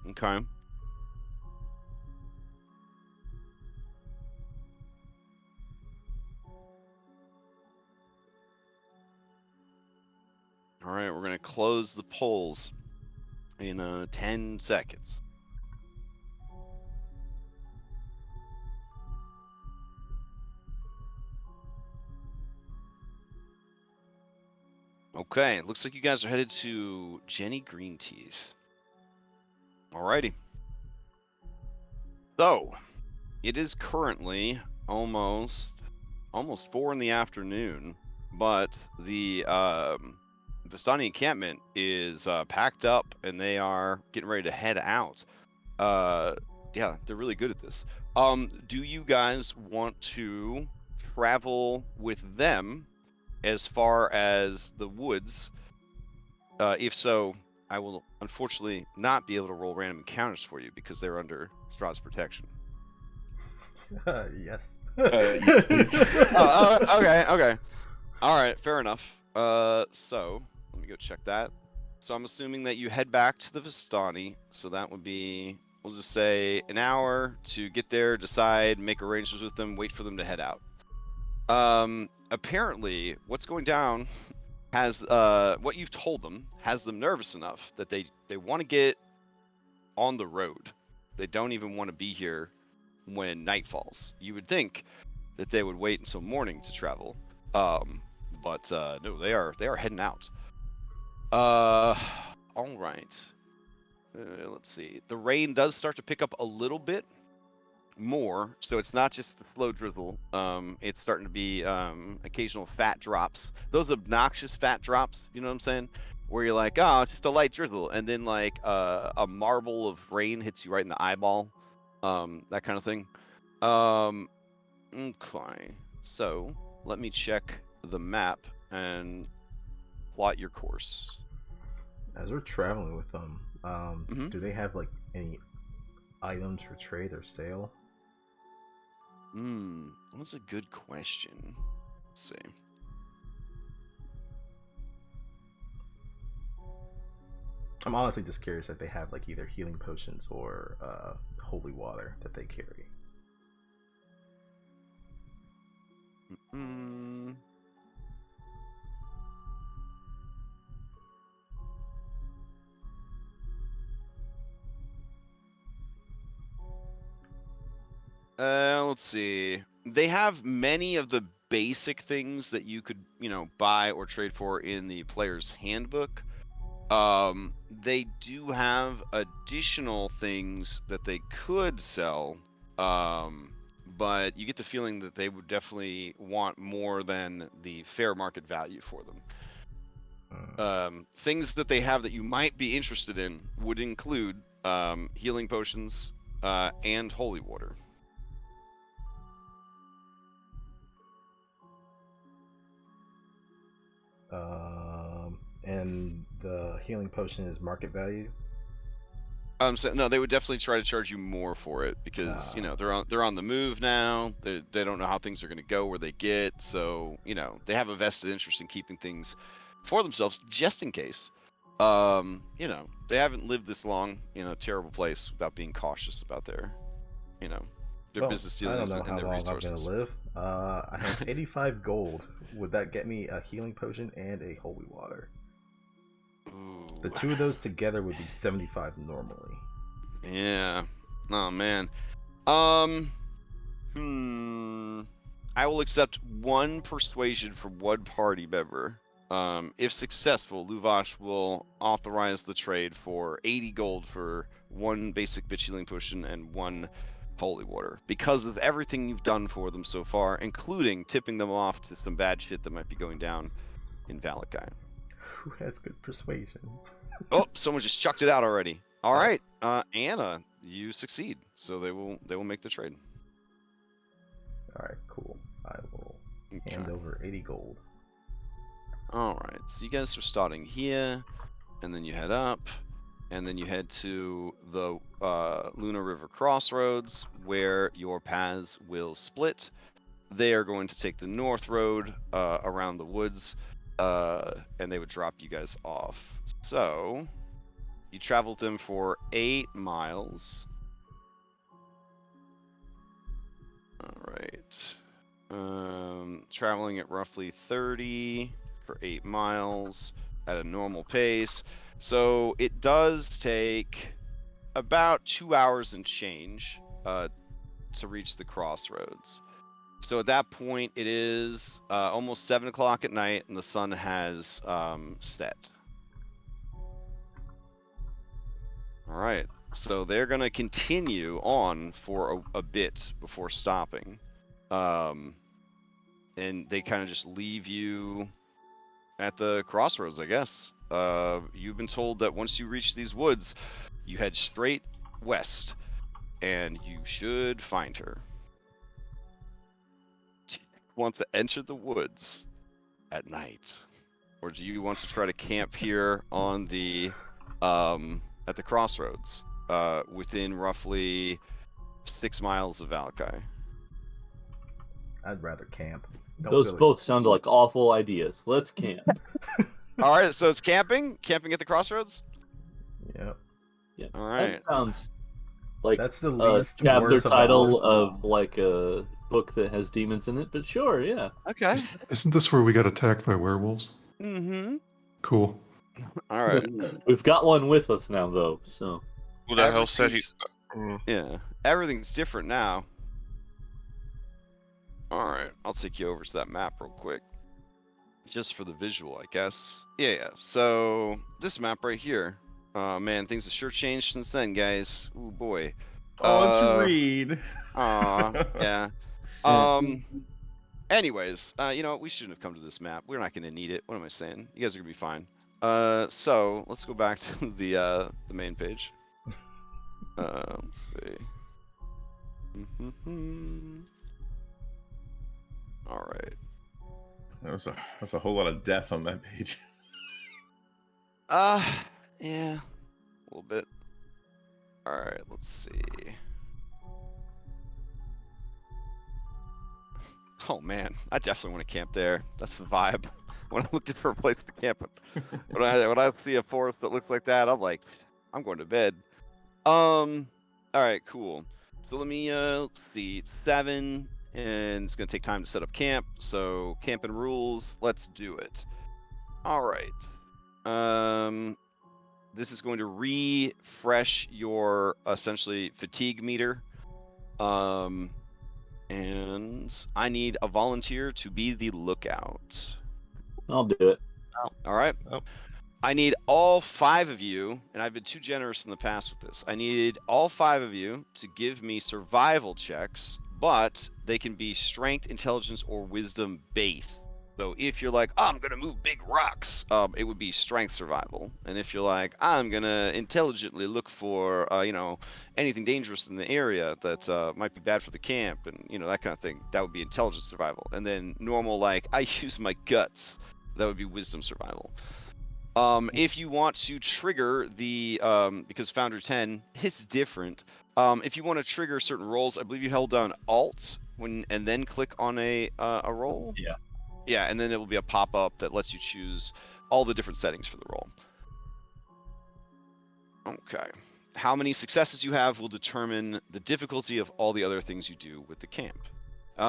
A: Okay. All right, we're gonna close the polls in 10 seconds. Okay, looks like you guys are headed to Jenny Greenteeth. Alrighty. So, it is currently almost 4 in the afternoon, but the Vistani encampment is packed up and they are getting ready to head out. Yeah, they're really good at this. Do you guys want to travel with them as far as the woods? If so, I will unfortunately not be able to roll random encounters for you because they're under Strahd's protection.
B: Yes.
C: Yes, please.
A: Okay. All right, fair enough. So let me go check that. So I'm assuming that you head back to the Vistani. So that would be, we'll just say, an hour to get there, decide, make arrangements with them, wait for them to head out. Apparently, what's going down has what you've told them has them nervous enough that they want to get on the road. They don't even want to be here when night falls. You would think that they would wait until morning to travel, but no, they are heading out. All right. Let's see. The rain does start to pick up a little bit more, so it's not just the slow drizzle. It's starting to be occasional fat drops. Those obnoxious fat drops, you know what I'm saying? Where you're like, oh, it's just a light drizzle, and then like a marble of rain hits you right in the eyeball, that kind of thing. Okay, so let me check the map and plot your course.
B: As we're traveling with them, do they have like any items for trade or sale?
A: That's a good question. Let's see.
B: I'm honestly just curious if they have like either healing potions or holy water that they carry.
A: Let's see. They have many of the basic things that you could, buy or trade for in the player's handbook. They do have additional things that they could sell, but you get the feeling that they would definitely want more than the fair market value for them. Things that they have that you might be interested in would include healing potions and holy water.
B: And the healing potion is market value.
A: So no, they would definitely try to charge you more for it because they're on the move now. They don't know how things are going to go where they get, so they have a vested interest in keeping things for themselves just in case. They haven't lived this long in a terrible place without being cautious about their business dealings and their resources.
B: I don't know how long I'm going to live. I have 85 gold. Would that get me a healing potion and a holy water?
A: Ooh.
B: The two of those together would be 75 normally.
A: Yeah. Oh man. I will accept one persuasion from one party member. If successful, Luvash will authorize the trade for 80 gold for one basic bitch healing potion and one holy water, because of everything you've done for them so far, including tipping them off to some bad shit that might be going down in Vallaki.
B: Who has good persuasion?
A: Oh, someone just chucked it out already. All right, Anna, you succeed, so they will make the trade.
B: All right, cool. I will hand over 80 gold.
A: All right, so you guys are starting here, and then you head up, and then you head to the Luna River Crossroads, where your paths will split. They are going to take the north road around the woods, and they would drop you guys off. So you traveled them for 8 miles. All right. Traveling at roughly 30 for 8 miles at a normal pace. So it does take about 2 hours and change to reach the crossroads. So at that point, it is almost 7 o'clock at night, and the sun has set. All right, so they're going to continue on for a bit before stopping. And they kind of just leave you at the crossroads, I guess. You've been told that once you reach these woods, you head straight west, and you should find her. Do you want to enter the woods at night, or do you want to try to camp here on the at the crossroads within roughly 6 miles of Vallaki?
B: I'd rather camp.
E: Those both sound like awful ideas. Let's camp.
A: All right, so it's camping at the crossroads.
B: Yep.
E: Yeah.
A: All right.
E: That sounds like
B: that's the least
E: chapter title of like a book that has demons in it. But sure, yeah.
A: Okay.
F: Isn't this where we got attacked by werewolves?
A: Mm-hmm.
F: Cool.
A: All right.
E: We've got one with us now, though. So.
D: Who the hell said he?
A: Yeah. Everything's different now. All right. I'll take you over to that map real quick. Just for the visual, I guess. Yeah. So this map right here. Man, things have sure changed since then, guys. Ooh, boy.
C: Oh, it's read.
A: Yeah. Anyways, we shouldn't have come to this map. We're not going to need it. What am I saying? You guys are going to be fine. So let's go back to the main page. Let's see. All right.
C: That's a whole lot of death on that page.
A: Yeah, a little bit. All right, let's see. Oh man, I definitely want to camp there. That's the vibe. When I'm looking for a place to camp, when I see a forest that looks like that, I'm like, I'm going to bed. All right, cool. So let me let's see, 7, and it's gonna take time to set up camp. So camping rules, let's do it. All right. This is going to refresh your essentially fatigue meter. And I need a volunteer to be the lookout.
E: I'll do it.
A: All right.
D: Oh.
A: I need all 5 of you, and I've been too generous in the past with this. I need all 5 of you to give me survival checks, but they can be strength, intelligence, or wisdom based. So if you're like, oh, I'm gonna move big rocks, it would be strength survival. And if you're like, I'm gonna intelligently look for, anything dangerous in the area that might be bad for the camp, and that kind of thing, that would be intelligence survival. And then normal, like, I use my guts, that would be wisdom survival. If you want to trigger the, because Founder 10 is different. If you want to trigger certain rolls, I believe you held down Alt and then click on a roll.
E: Yeah.
A: Yeah, and then it will be a pop-up that lets you choose all the different settings for the roll. Okay. How many successes you have will determine the difficulty of all the other things you do with the camp.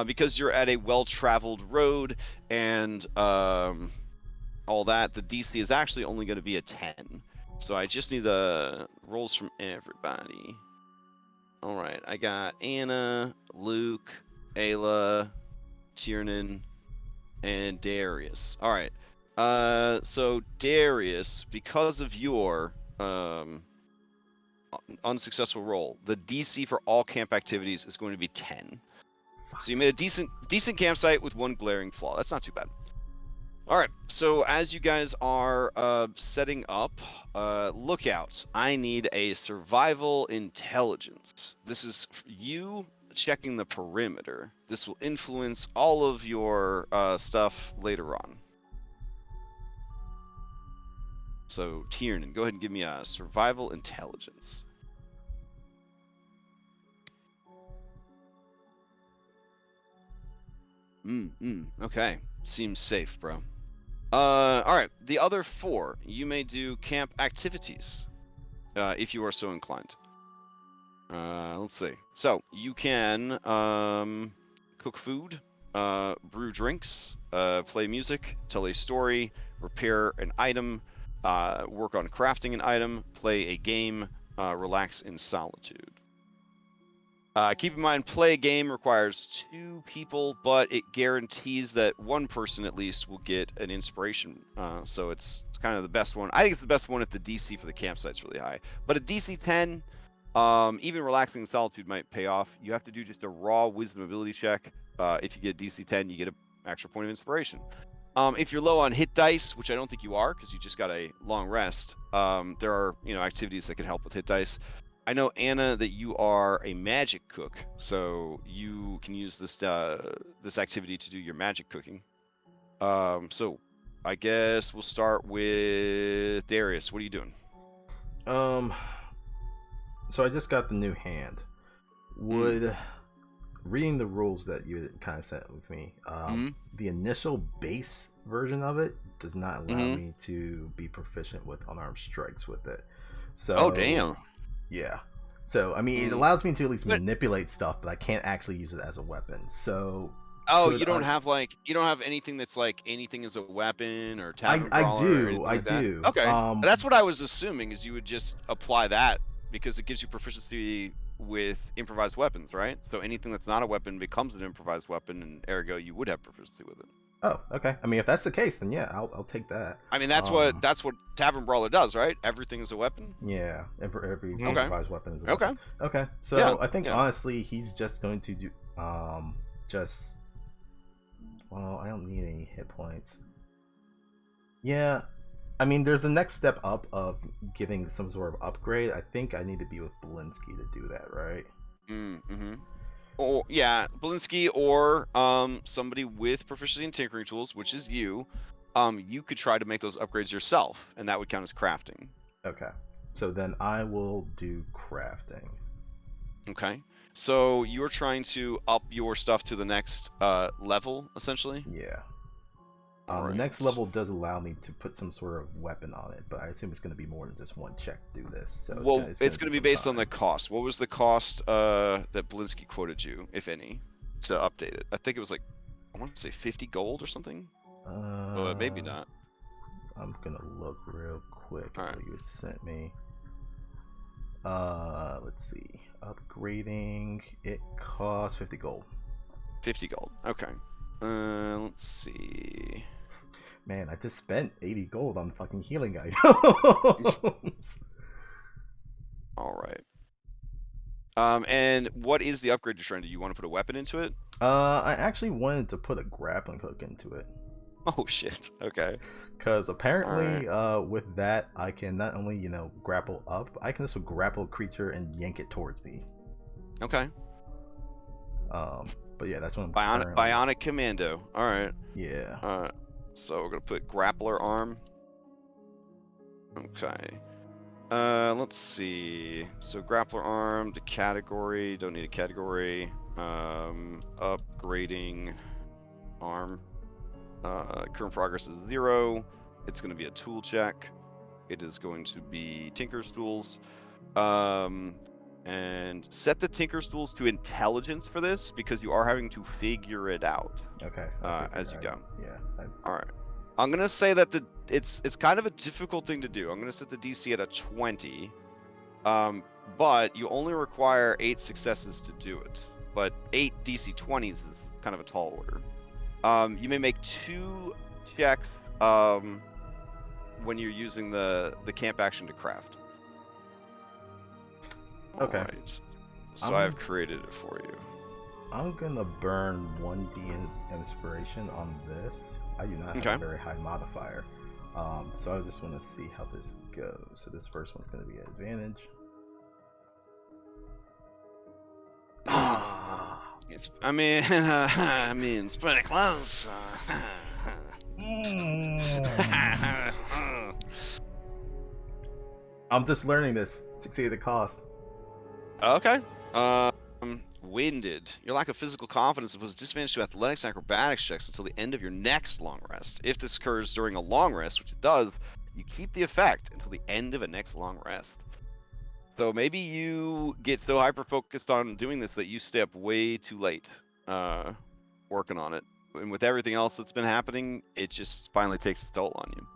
A: Because you're at a well-traveled road and all that, the DC is actually only going to be a 10. So I just need the rolls from everybody. All right, I got Anna, Luke, Ayla, Tiernan, and Darius. All right. So Darius, because of your unsuccessful roll, the DC for all camp activities is going to be 10. So you made a decent campsite with one glaring flaw. That's not too bad. All right. So as you guys are setting up, lookouts. I need a survival intelligence. This is you checking the perimeter. This will influence all of your stuff later on. So Tiernan, go ahead and give me a survival intelligence. Okay. Seems safe, bro. All right. The other 4, you may do camp activities, if you are so inclined. Let's see. So you can cook food, brew drinks, play music, tell a story, repair an item, work on crafting an item, play a game, relax in solitude. Keep in mind, play a game requires 2 people, but it guarantees that one person at least will get an inspiration. So it's kind of the best one. I think it's the best one if the DC for the campsite's really high. But a DC 10, even relaxing in solitude might pay off. You have to do just a raw wisdom ability check. If you get DC 10, you get an extra point of inspiration. If you're low on hit dice, which I don't think you are because you just got a long rest, there are activities that can help with hit dice. I know, Anna, that you are a magic cook, so you can use this this activity to do your magic cooking. So I guess we'll start with Darius. What are you doing?
B: So I just got the new hand. Would reading the rules that you kind of sent with me, the initial base version of it does not allow me to be proficient with unarmed strikes with it. So,
A: oh damn.
B: Yeah. So I mean, it allows me to at least manipulate stuff, but I can't actually use it as a weapon. So.
A: Oh, you don't have anything that's like anything as a weapon or tavern brawler. I do. Okay. That's what I was assuming is you would just apply that because it gives you proficiency with improvised weapons, right? So anything that's not a weapon becomes an improvised weapon, and ergo you would have proficiency with it.
B: Oh, okay. I mean, if that's the case, then yeah, I'll take that.
A: I mean, that's what tavern brawler does, right? Everything is a weapon.
B: Yeah, every improvised weapon is a weapon. Okay. So
A: yeah,
B: I think honestly, he's just going to do well, I don't need any hit points. Yeah, I mean, there's the next step up of giving some sort of upgrade. I think I need to be with Belinsky to do that, right?
A: Or yeah, Belinsky or somebody with proficiency in tinkering tools, which is you. You could try to make those upgrades yourself, and that would count as crafting.
B: Okay, so then I will do crafting.
A: Okay, so you're trying to up your stuff to the next level, essentially.
B: Yeah. The next level does allow me to put some sort of weapon on it, but I assume it's going to be more than just one check to do this. So
A: it's going to be based on the cost. What was the cost that Belinsky quoted you, if any, to update it? I think it was like, I want to say 50 gold or something. Maybe not.
B: I'm going to look real quick at what you had sent me. Let's see. Upgrading, it costs 50 gold.
A: 50 gold. Okay. Let's see.
B: Man, I just spent 80 gold on fucking healing items.
A: All right. And what is the upgrade you're trying to do? You want to put a weapon into it?
B: I actually wanted to put a grappling hook into it.
A: Oh shit. Okay.
B: Because apparently, with that, I can not only, you know, grapple up, I can also grapple a creature and yank it towards me.
A: Okay.
B: But yeah, that's what I'm
A: Bionic Commando. All right.
B: Yeah.
A: So we're gonna put grappler arm. Okay. Let's see. So grappler arm, the category. Don't need a category. Upgrading arm. Current progress is 0. It's going to be a tool check. It is going to be Tinker's tools. And set the Tinker's tools to intelligence for this because you are having to figure it out.
B: Okay.
A: As you go.
B: Yeah.
A: All right. I'm gonna say that it's kind of a difficult thing to do. I'm gonna set the DC at a 20. But you only require 8 successes to do it. But 8 DC 20s is kind of a tall order. You may make 2 checks when you're using the camp action to craft.
B: Okay.
A: Alright. So I've created it for you.
B: I'm gonna burn 1d inspiration on this. I do not have a very high modifier. So I just want to see how this goes. So this first one's gonna be an advantage.
A: It's pretty close.
B: I'm just learning this. Succeed at the cost.
A: Okay. Winded. Your lack of physical confidence was disadvantage to athletics and acrobatics checks until the end of your next long rest. If this occurs during a long rest, which it does, you keep the effect until the end of a next long rest. So maybe you get so hyper-focused on doing this that you stay up way too late working on it. And with everything else that's been happening, it just finally takes a toll on you.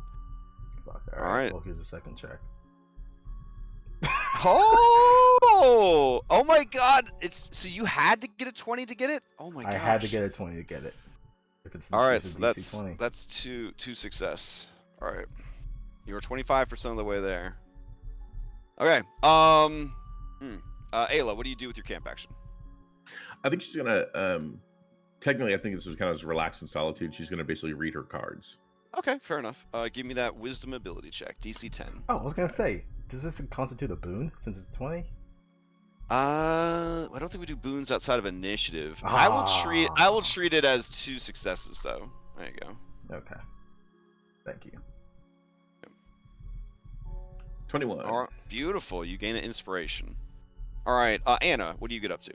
B: Fuck,
A: all right.
B: Well, here's a second check.
A: Oh my god! So you had to get a 20 to get it? Oh my god!
B: I had to get a 20 to get it. If it's
A: all right,
B: so
A: DC
B: 20.
A: That's two success. All right, you were 25% of the way there. Okay. Ayla, what do you do with your camp action?
C: I think she's gonna. Technically, I think this was kind of just relax in solitude. She's gonna basically read her cards.
A: Okay, fair enough. Give me that wisdom ability check, DC 10.
B: Oh, I was gonna say, does this constitute a boon since it's 20?
A: I don't think we do boons outside of initiative. I will treat it as 2 successes though. There you go.
B: Okay. Thank you.
C: 21.
A: All right, beautiful. You gain an inspiration. All right, Anna, what do you get up to?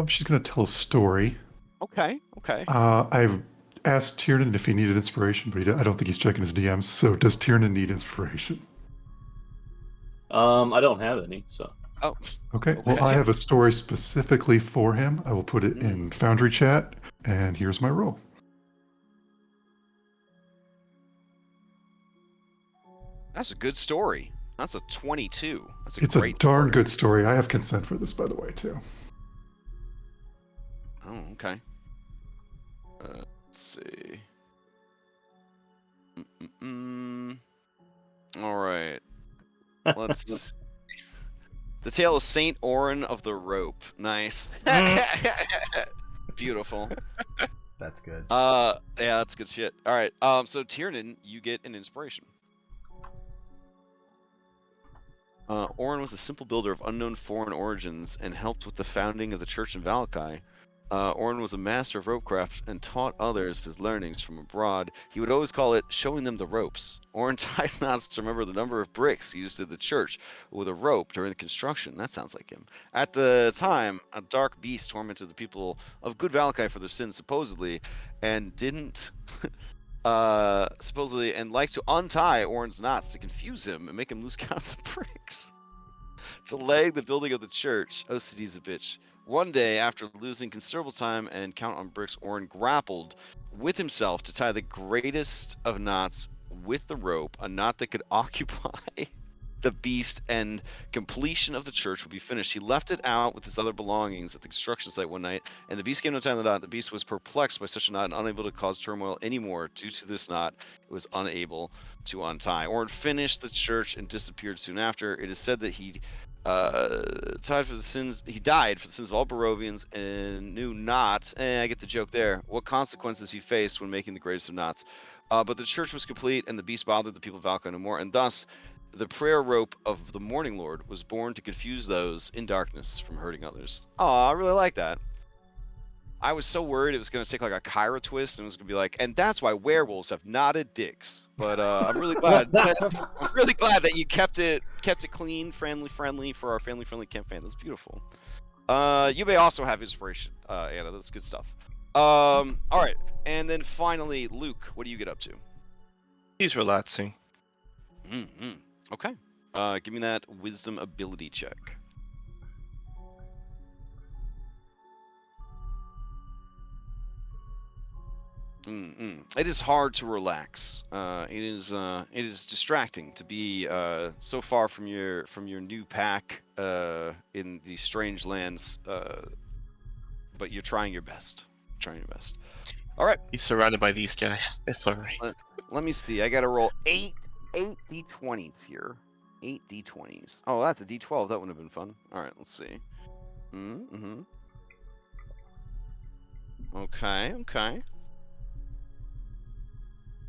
F: She's gonna tell a story.
A: Okay.
F: I've asked Tiernan if he needed inspiration, but I don't think he's checking his DMs. So does Tiernan need inspiration?
E: I don't have any, so.
A: Oh.
F: Okay. Well, I have a story specifically for him. I will put it in Foundry chat, and here's my roll.
A: That's a good story. That's a 22. That's a
F: It's
A: great
F: a darn
A: story.
F: good story. I have consent for this, by the way, too.
A: Oh, okay. Let's see. All right. Let's. The Tale of Saint Orin of the Rope. Nice. Beautiful.
B: That's good.
A: Yeah, that's good shit. All right. So Tiernan, you get an inspiration. Orin was a simple builder of unknown foreign origins and helped with the founding of the church in Vallaki. Orin was a master of ropecraft and taught others his learnings from abroad. He would always call it showing them the ropes. Orin tied knots to remember the number of bricks used at the church with a rope during the construction. That sounds like him. At the time, a dark beast tormented the people of good Vallaki for their sins, supposedly, and liked to untie Orin's knots to confuse him and make him lose count of the bricks. Delaying the building of the church. OCD's a bitch. One day, after losing considerable time and count on bricks, Orin grappled with himself to tie the greatest of knots with the rope, a knot that could occupy the beast, and completion of the church would be finished. He left it out with his other belongings at the construction site one night, and the beast came to tie the knot. The beast was perplexed by such a knot and unable to cause turmoil anymore. Due to this knot, it was unable to untie. Orn finished the church and disappeared soon after. It is said that he died for the sins of all Barovians and knew not, I get the joke there, what consequences he faced when making the greatest of knots. But the church was complete, and the beast bothered the people of Vallaki no more, and thus the prayer rope of the Morning Lord was born to confuse those in darkness from hurting others. Oh, I really like that. I was so worried it was going to take like a Kyra twist, and it was going to be like, and that's why werewolves have knotted dicks. But I'm really glad. I'm really glad that you kept it clean, family friendly for our family friendly camp fan. That's beautiful. You may also have inspiration, Anna. That's good stuff. All right, and then finally, Luke, what do you get up to?
D: He's relaxing.
A: Mm-hmm. Okay. Give me that wisdom ability check. It is hard to relax. It is distracting to be so far from your new pack in these strange lands. But you're trying your best. All right.
D: He's surrounded by these guys. It's alright.
A: Let me see. I gotta roll 8 d20s here. 8 d20s. Oh, that's a d12. That would have been fun. All right. Let's see. Mm-hmm. Okay.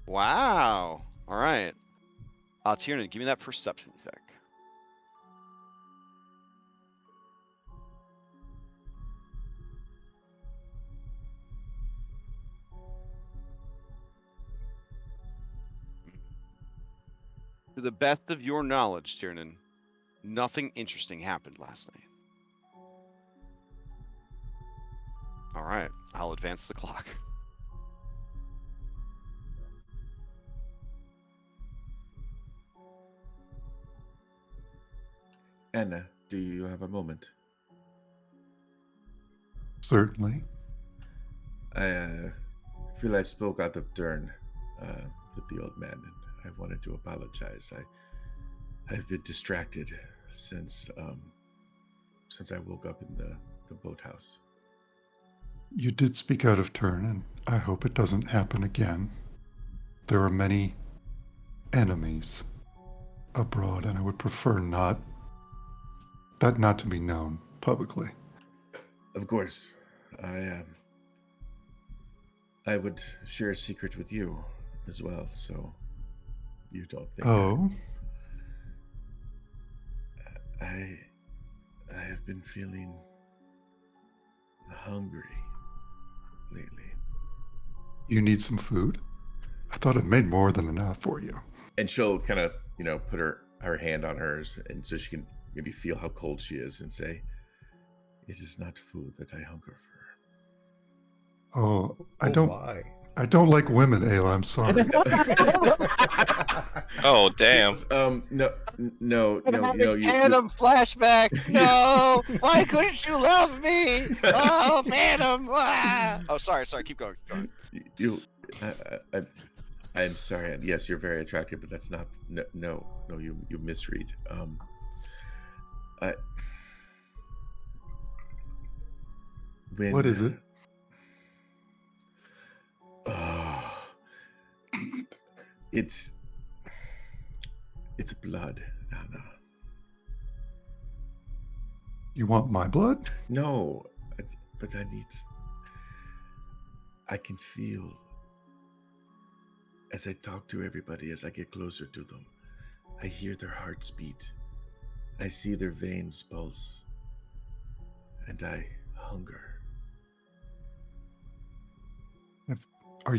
A: Wow. All right. Tiernan, give me that perception check. To the best of your knowledge, Tiernan, nothing interesting happened last night. All right. I'll advance the clock.
C: Anna, do you have a moment?
F: Certainly.
C: I feel I spoke out of turn with the old man, and I wanted to apologize. I've been distracted since I woke up in the boathouse.
F: You did speak out of turn, and I hope it doesn't happen again. There are many enemies abroad, and I would prefer not to be known publicly.
C: Of course, I would share a secret with you as well, so you don't think.
F: Oh.
C: I have been feeling hungry lately.
F: You need some food? I thought it made more than enough for you.
C: And she'll kind of, put her hand on hers, and so she can maybe feel how cold she is and say, "It is not food that I hunger for."
F: Oh, I don't like women, Ayla. I'm sorry.
D: Oh, damn.
C: No.
A: Phantom flashbacks. No, why couldn't you love me? Oh, Phantom. Ah. Oh, sorry. Keep going.
C: I'm sorry. Yes, you're very attractive, but that's not. No. You misread.
F: What is it?
C: It's blood, Anna.
F: You want my blood?
C: No, but I can feel as I talk to everybody, as I get closer to them. I hear their hearts beat. I see their veins pulse. And I hunger.
F: Are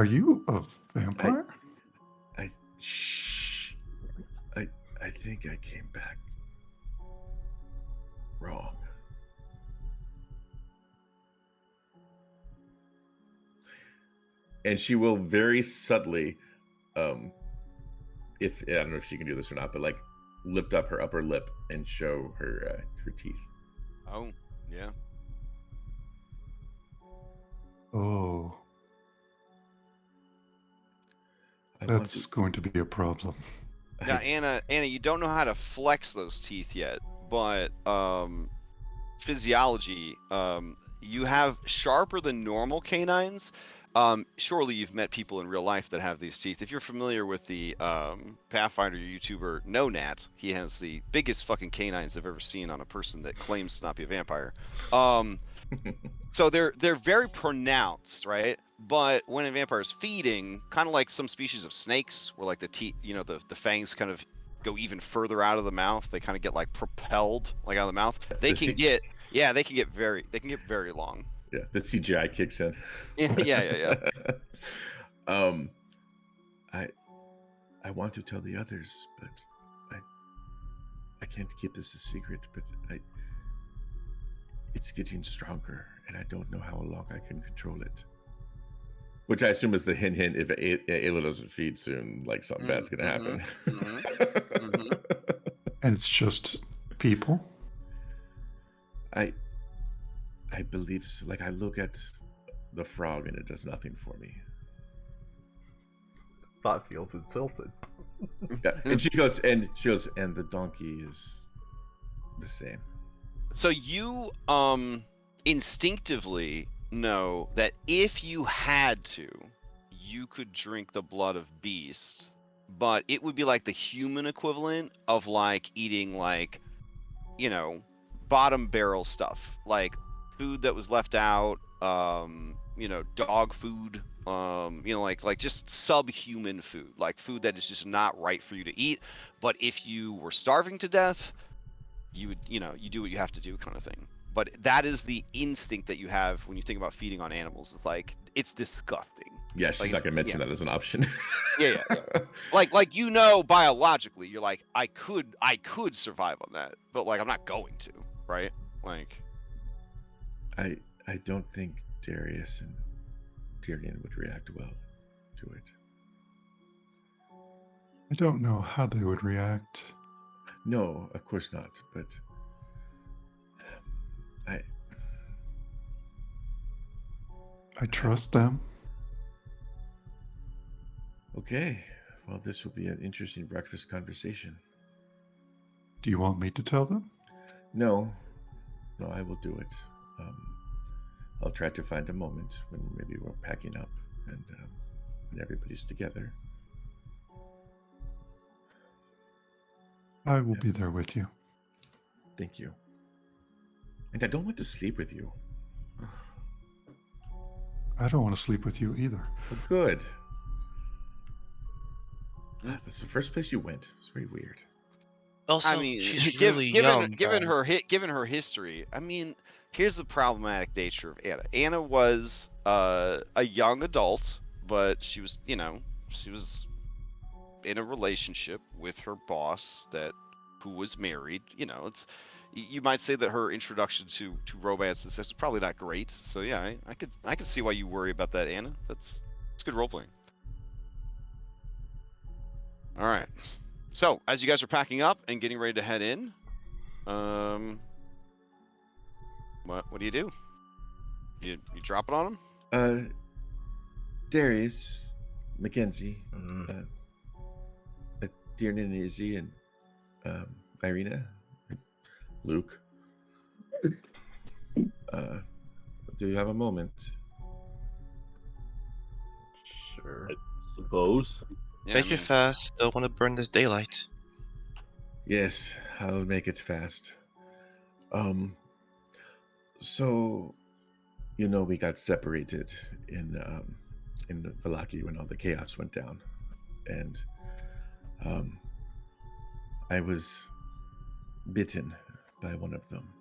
F: you a vampire?
C: Shh. I think I came back wrong. And she will very subtly, if I don't know if she can do this or not, but like lift up her upper lip and show her teeth.
A: Oh, yeah.
F: Oh. That's going to be a problem.
A: Now, Anna, you don't know how to flex those teeth yet, but physiology, you have sharper than normal canines. Surely you've met people in real life that have these teeth. If you're familiar with the Pathfinder YouTuber No Nat, he has the biggest fucking canines I've ever seen on a person that claims to not be a vampire. So they're very pronounced, right? But when a vampire is feeding, kind of like some species of snakes, where like the teeth, the fangs kind of go even further out of the mouth. They kind of get like propelled like out of the mouth. They can get very long.
C: Yeah, the CGI kicks in.
A: Yeah.
C: I want to tell the others, but I can't keep this a secret. But it's getting stronger, and I don't know how long I can control it. Which I assume is the hint. If Ayla doesn't feed soon, like something bad's gonna happen.
F: And it's just people.
C: I believe so. Like I look at the frog, and it does nothing for me.
B: Thought feels insulted.
C: Yeah, and she goes, and the donkey is the same.
A: So you instinctively know that if you had to, you could drink the blood of beasts, but it would be like the human equivalent of like eating like, bottom barrel stuff, like food that was left out, dog food, like just subhuman food, like food that is just not right for you to eat. But if you were starving to death, you would, you do what you have to do, kind of thing. But that is the instinct that you have when you think about feeding on animals. It's like, it's disgusting.
C: Yeah, she's not gonna mention that as an option.
A: Yeah. Like biologically, you're like, I could survive on that, but like I'm not going to, right? Like,
C: I don't think Darius and Tyrion would react well to it.
F: I don't know how they would react.
C: No, of course not. But
F: I trust them.
C: Okay. Well, this will be an interesting breakfast conversation.
F: Do you want me to tell them?
C: No, I will do it. I'll try to find a moment when maybe we're packing up and everybody's together.
F: I will be there with you.
C: Thank you. And I don't want to sleep with you.
F: I don't want to sleep with you either.
C: Well, good. This is the first place you went. It's very weird.
D: Also,
A: I mean,
D: she's really young.
A: Given her history, I mean, here's the problematic nature of Anna. Anna was a young adult, but she was in a relationship with her boss who was married. You might say that her introduction to romance and sex was probably not great. So yeah, I could see why you worry about that, Anna. It's good role playing. All right. So as you guys are packing up and getting ready to head in, what do you do? You drop it on them?
C: Darius, Mackenzie, Tiernan and Izzy, and Irina, Luke. Do you have a moment?
B: Sure.
E: I suppose.
A: Yeah,
D: Make it fast. Don't want to burn this daylight.
C: Yes, I'll make it fast. So, we got separated in Vallaki when all the chaos went down, and I was bitten by one of them.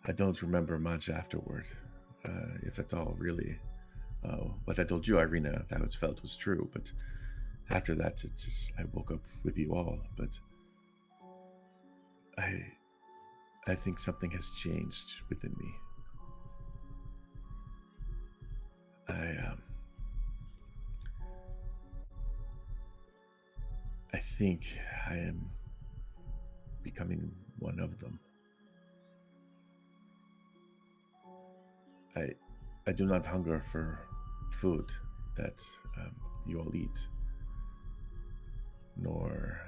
C: I don't remember much afterward, if at all, really. What I told you, Irina, that I felt was true, but after that, I woke up with you all. But I think something has changed within me. I think I am becoming one of them. I do not hunger for food that you all eat, nor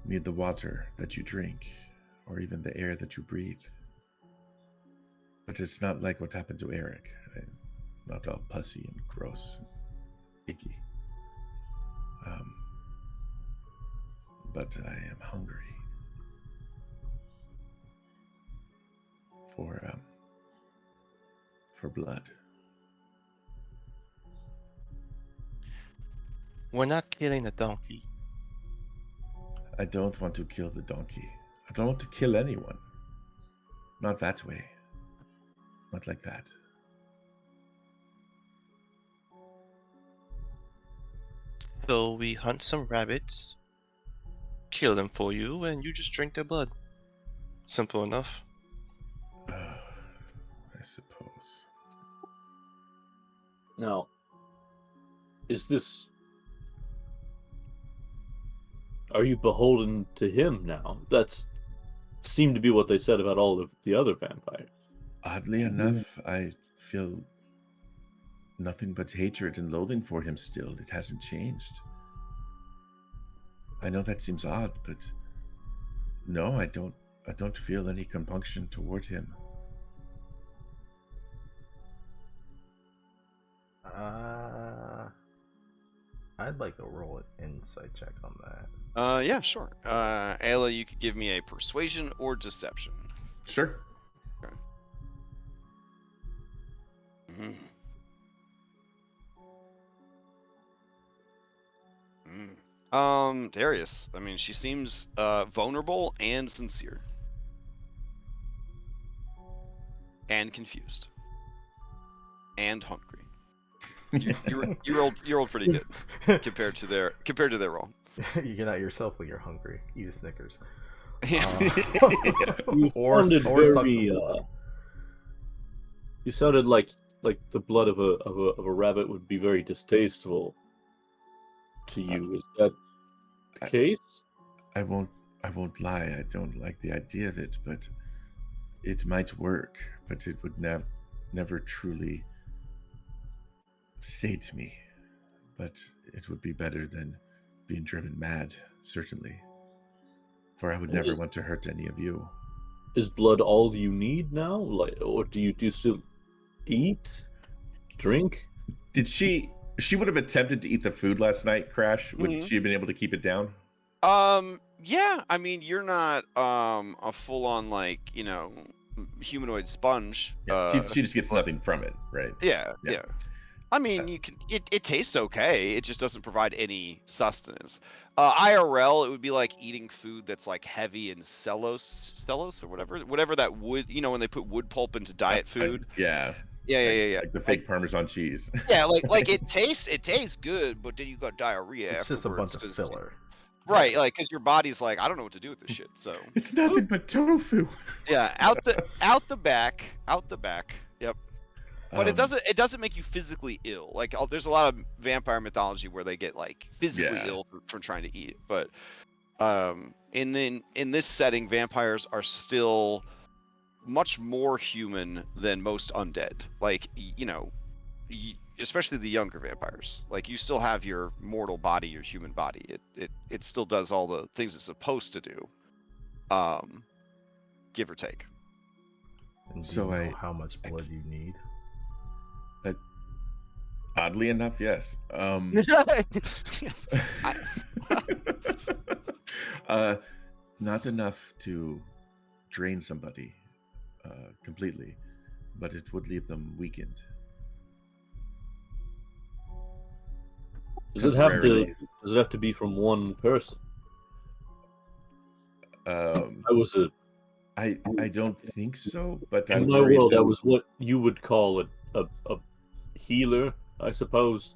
C: need the water that you drink, or even the air that you breathe. But it's not like what happened to Eric. Not all pussy and gross and icky. But I am hungry for blood.
D: We're not killing a donkey.
C: I don't want to kill the donkey. I don't want to kill anyone. Not that way. Not like that.
D: So we hunt some rabbits, kill them for you, and you just drink their blood. Simple enough.
C: I suppose.
E: Now, is this... Are you beholden to him now? That's seemed to be what they said about all of the other vampires.
C: Oddly enough, I feel nothing but hatred and loathing for him still. It hasn't changed. I know that seems odd, but no, I don't feel any compunction toward him.
B: I'd like to roll an insight check on that.
A: Yeah, sure. Ayla, you could give me a persuasion or deception.
C: Sure.
A: Okay. Darius. I mean, she seems vulnerable and sincere. And confused. And hungry. You rolled pretty good compared to their role.
B: You get out yourself when you're hungry. Eat a Snickers.
E: You sounded very. You sounded like the blood of a rabbit would be very distasteful to you. Is that the case?
C: I won't lie. I don't like the idea of it, but it might work. But it would never truly sate me. But it would be better than being driven mad, certainly. For I would never want to hurt any of you.
E: Is blood all you need now? Or do you still eat? Drink?
C: Did she would have attempted to eat the food last night, Crash? Would she have been able to keep it down?
A: Yeah, I mean, you're not a full-on, like, humanoid sponge.
C: Yeah, she just gets nothing from it, right?
A: Yeah. I mean, you can. It tastes okay. It just doesn't provide any sustenance. IRL, it would be like eating food that's like heavy in cellulose or whatever that wood. When they put wood pulp into diet food.
C: Yeah. Like the fake Parmesan cheese.
A: Yeah, like it tastes good, but then you got diarrhea.
B: It's just a bunch of filler.
A: Right, like because your body's like, I don't know what to do with this shit. So
C: it's nothing but tofu.
A: Yeah, out the back. Yep. But it doesn't make you physically ill. Like there's a lot of vampire mythology where they get like physically ill from trying to eat. But in this setting, vampires are still much more human than most undead. Like especially the younger vampires. Like you still have your mortal body, your human body. It still does all the things it's supposed to do. Give or take.
B: And do you know how much blood you need?
C: Oddly enough, yes.
A: Yes.
C: Not enough to drain somebody completely, but it would leave them weakened.
E: Does it have to be from one person?
C: I don't think so, but
E: in my world, I was what you would call a healer, I suppose.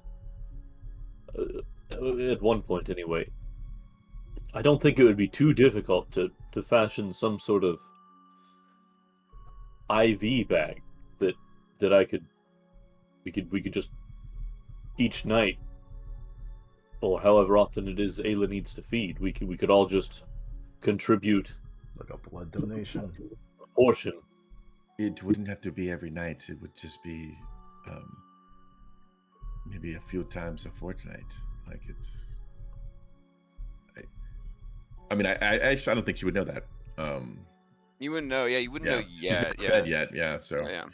E: At one point, anyway. I don't think it would be too difficult to fashion some sort of IV bag that we could just each night, or however often it is Ayla needs to feed, we could all just contribute
B: like a blood donation,
E: a portion.
C: It wouldn't have to be every night. It would just be maybe a few times a fortnight. Like it's. I don't think she would know that.
A: You wouldn't know. Yeah, you wouldn't know
C: She's
A: yet.
C: not fed yet. Yeah. So.
A: Yeah.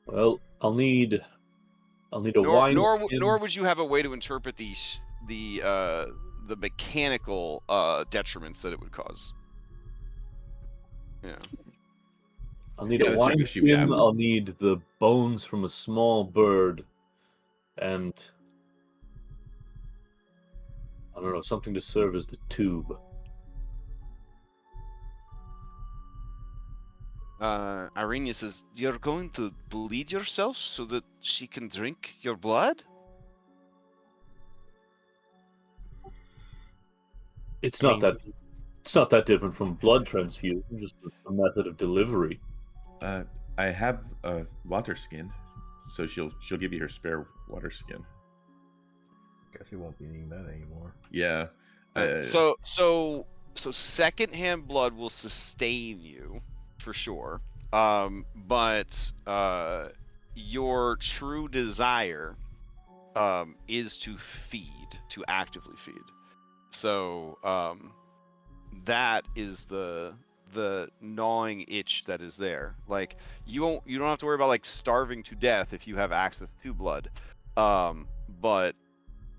E: Well, I'll need a wine skin.
A: Nor would you have a way to interpret the mechanical detriments that it would cause. Yeah.
E: I'll need a wine skin. I'll need the bones from a small bird, and I don't know, something to serve as the tube.
A: Irenia says, "You're going to bleed yourself so that she can drink your blood?"
E: It's not that different from blood transfusion, just a method of delivery.
C: I have a water skin, so she'll give you her spare water skin.
B: Guess you won't be needing that anymore.
C: Yeah.
A: So secondhand blood will sustain you for sure. But your true desire is to actively feed. So that is the gnawing itch that is there. Like you don't have to worry about like starving to death if you have access to blood. But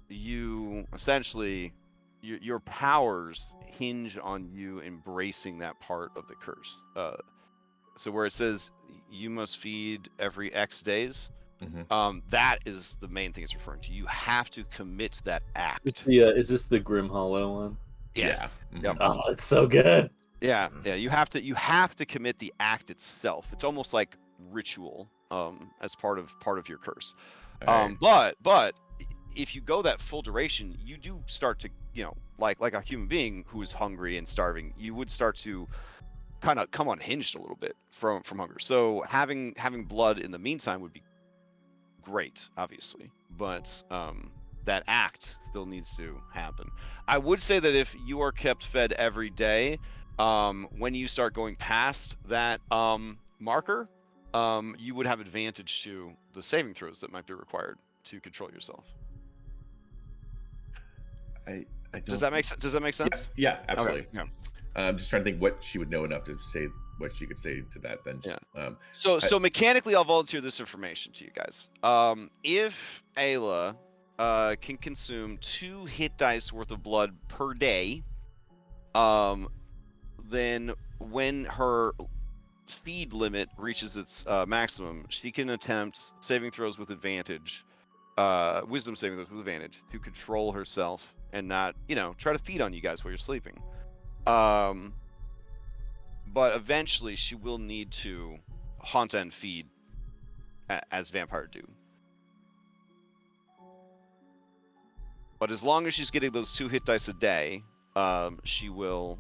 A: you essentially your powers hinge on you embracing that part of the curse. So where it says you must feed every X days, that is the main thing it's referring to. You have to commit that act.
E: Is this the Grim Hollow one?
A: Yes.
C: Yeah.
A: Yep.
E: Oh, it's so good.
A: Yeah. You have to commit the act itself. It's almost like ritual, as part of your curse. Right. But if you go that full duration, you do start to, like a human being who is hungry and starving, you would start to kind of come unhinged a little bit from hunger. So having blood in the meantime would be great, obviously, but that act still needs to happen. I would say that if you are kept fed every day, when you start going past that marker, you would have advantage to the saving throws that might be required to control yourself. Does that make sense?
C: Yeah, absolutely.
A: Okay. Yeah.
C: I'm just trying to think what she would know enough to say what she could say to that. Then,
A: yeah. So mechanically, I'll volunteer this information to you guys. If Ayla can consume 2 hit dice worth of blood per day, then when her feed limit reaches its maximum, she can attempt saving throws with advantage, wisdom saving throws with advantage, to control herself and not, try to feed on you guys while you're sleeping. But eventually she will need to hunt and feed as vampire do. But as long as she's getting those 2 hit dice a day, she will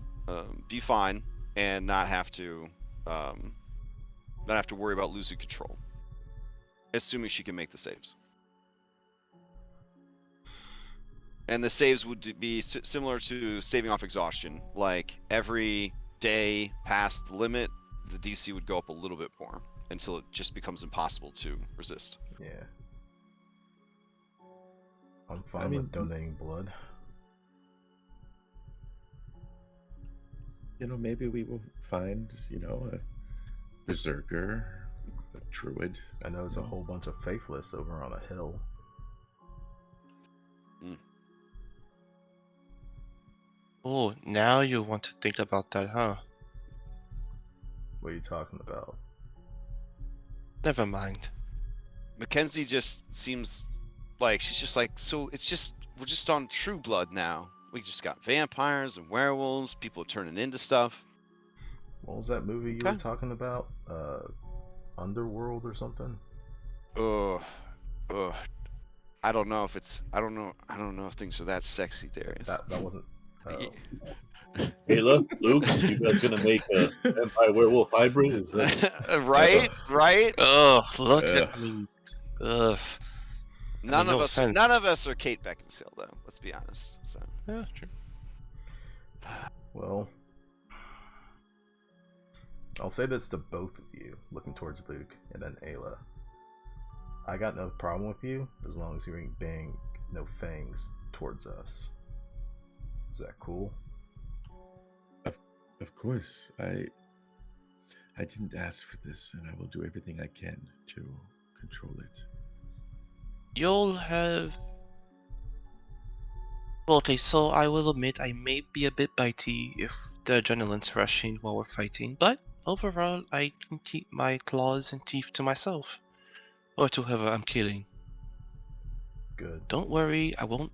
A: be fine and not have to worry about losing control, assuming she can make the saves. And the saves would be similar to staving off exhaustion. Like every day past the limit, the DC would go up a little bit more until it just becomes impossible to resist.
B: Yeah. I'm fine with donating blood.
C: Maybe we will find, a berserker, a druid.
B: I know there's a whole bunch of faithless over on a hill.
D: Oh, now you want to think about that, huh?
B: What are you talking about?
D: Never mind.
A: Mackenzie just seems like she's just like, so we're just on True Blood now. We just got vampires and werewolves, people turning into stuff.
B: What was that movie you were talking about? Underworld or something?
A: I don't know if things are that sexy, Darius.
B: That wasn't.
E: Ayla, Luke, you guys gonna make a vampire werewolf hybrid? Is that
A: right?
D: Oh, look at me. Ugh.
A: None of us are Kate Beckinsale, though. Let's be honest. So.
D: Yeah, true.
B: Well, I'll say this to both of you, looking towards Luke and then Ayla. I got no problem with you as long as you ain't bang no fangs towards us. Is that cool?
C: Of course. I didn't ask for this, and I will do everything I can to control it.
D: You'll have... Okay, so I will admit I may be a bit bitey if the adrenaline's rushing while we're fighting, but overall I can keep my claws and teeth to myself. Or to whoever I'm killing.
B: Good.
D: Don't worry, I won't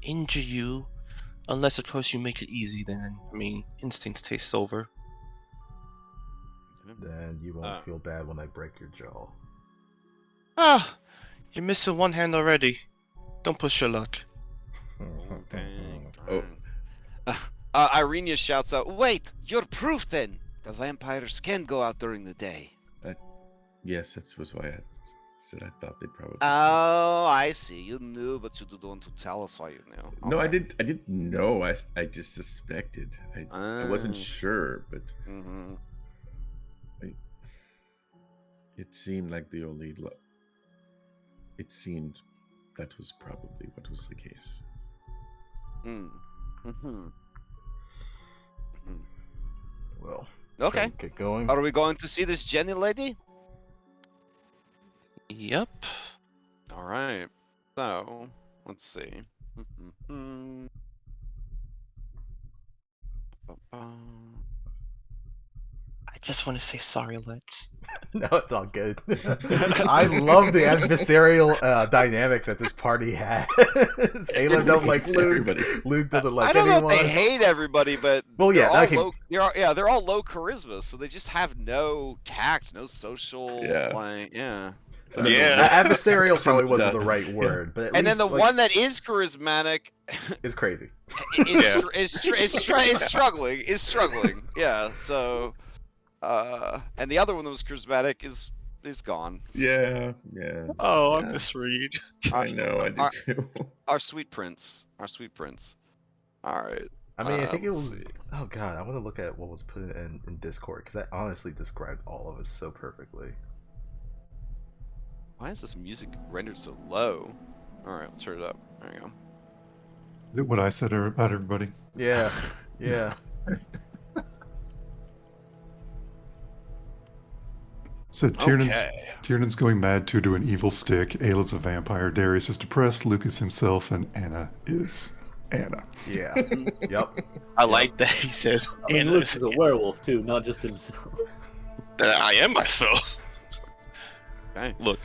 D: injure you. Unless of course you make it easy, then, I mean, instinct takes over.
B: Then you won't feel bad when I break your jaw.
D: Ah! You're missing one hand already. Don't push your luck.
A: Oh, dang.
C: Oh.
G: Irenia shouts out, "Wait, you're proof then! The vampires can go out during the day."
C: Yes, that was why I said I thought they'd probably.
G: Oh, I see. You knew, but you didn't want to tell us why you knew. Okay.
C: No, I didn't know. I just suspected. I wasn't sure, but it seemed like the only. It seemed that was probably what was the case.
B: Well,
G: okay.
B: Get going.
G: Are we going to see this Jenny lady?
D: Yep.
A: All right. So, let's see.
D: I just want to say sorry, Let's.
B: No, it's all good. I love the adversarial dynamic that this party has. Ayla don't like Luke.
C: Everybody.
B: Luke doesn't like
A: I don't
B: anyone.
A: know if they hate everybody, but
B: well, yeah,
A: they're all low charisma, so they just have no tact, no social,
C: So
B: adversarial probably wasn't the right word, but at least,
A: then the one that is charismatic
B: is crazy.
A: Is struggling. Yeah. So, and the other one that was charismatic is gone.
C: Yeah.
D: Oh, I'm misread.
C: I know. I do too.
A: Our sweet prince. All right.
B: I mean, I think it was. Oh god, I want to look at what was put in Discord because that honestly described all of us so perfectly.
A: Why is this music rendered so low? All right, let's turn it up. There you go.
F: What I said about everybody.
B: Yeah.
F: Said Tiernan's going mad to an evil stick. Ayla's a vampire. Darius is depressed. Lucas himself, and Anna is Anna.
B: Yeah. Yep.
D: I like that he says.
E: I mean, Lucas is a werewolf too, not just himself.
D: I am myself.
A: Okay.
D: Look.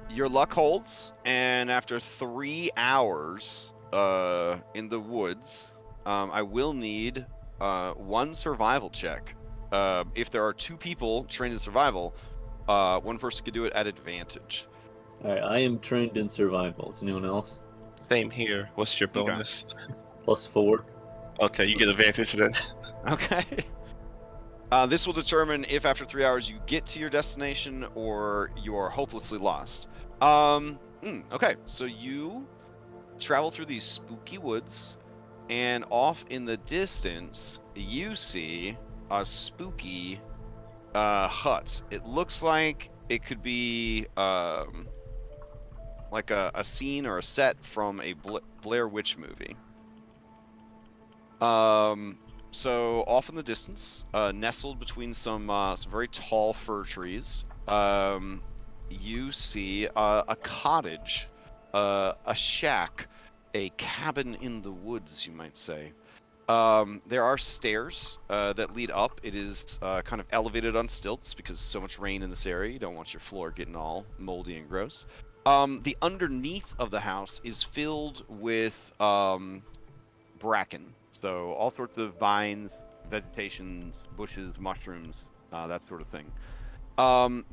A: Your luck holds, and after 3 hours in the woods, I will need one survival check. If there are 2 people trained in survival, one person can do it at advantage.
E: Alright, I am trained in survival. Is anyone else?
D: Same here. What's your bonus?
E: +4.
D: Okay, you get advantage then.
A: Okay. This will determine if after 3 hours you get to your destination or you are hopelessly lost. Okay, so you travel through these spooky woods, and off in the distance, you see a spooky hut. It looks like it could be like a scene or a set from a Blair Witch movie. So off in the distance, nestled between some very tall fir trees, you see a cottage, a shack, a cabin in the woods, you might say. There are stairs that lead up. It is kind of elevated on stilts because so much rain in this area. You don't want your floor getting all moldy and gross. The underneath of the house is filled with bracken. So all sorts of vines, vegetations, bushes, mushrooms, that sort of thing.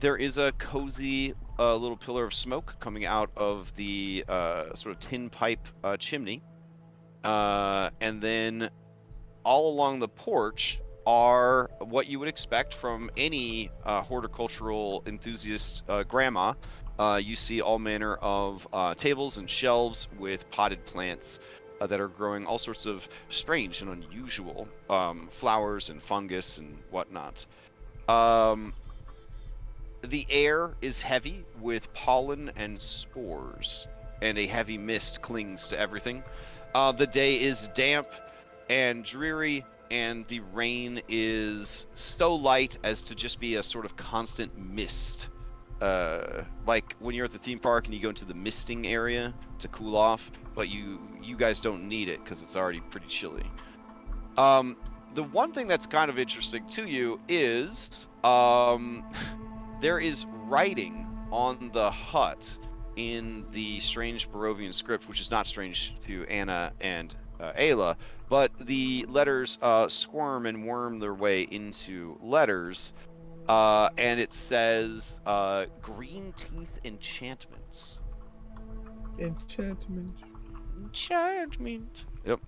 A: There is a cozy little pillar of smoke coming out of the sort of tin pipe chimney. And then all along the porch are what you would expect from any horticultural enthusiast grandma. You see all manner of tables and shelves with potted plants that are growing all sorts of strange and unusual flowers and fungus and whatnot. the air is heavy with pollen and spores, and a heavy mist clings to everything. The day is damp and dreary, and the rain is so light as to just be a sort of constant mist. Like when you're at the theme park and you go into the misting area to cool off, but you guys don't need it because it's already pretty chilly. The one thing that's kind of interesting to you is there is writing on the hut in the strange Barovian script, which is not strange to Anna and Ayla, but the letters squirm and worm their way into letters, and it says Green Teeth Enchantments.
C: Enchantment.
A: Enchantment. Yep.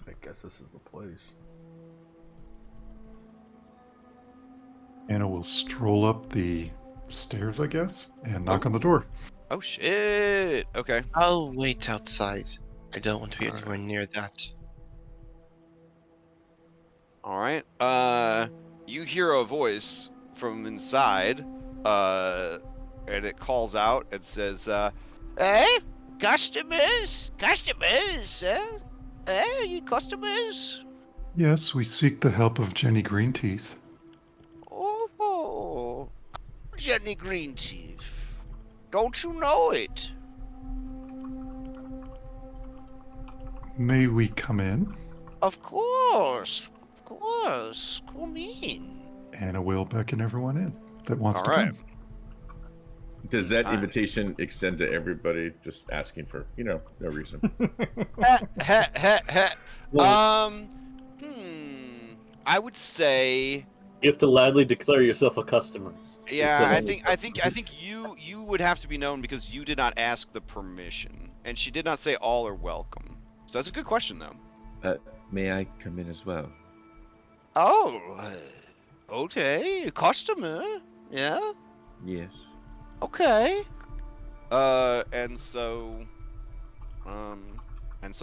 B: I guess this is the place.
F: Anna will stroll up the stairs, I guess, and knock on the door.
A: Oh shit! Okay.
D: I'll wait outside. I don't want to be anywhere near that.
A: All right. You hear a voice from inside, and it calls out and says, "Hey, customers, you customers."
F: Yes, we seek the help of Jenny Greenteeth.
A: Oh, Jenny Greenteeth. Don't you know it?
F: May we come in?
A: Of course. Of course. Come in.
F: Anna will beckon everyone in that wants
A: All
F: to
A: right.
F: come.
C: Does that
A: Fine.
C: invitation extend to everybody just asking for, no reason?
A: I would say,
E: You have to loudly declare yourself a customer.
A: yeah, I think you would have to be known because you did not ask the permission, and she did not say all are welcome. So that's a good question, though.
C: May I come in as well?
A: Oh, okay, customer, yeah,
C: Yes.
A: okay. And so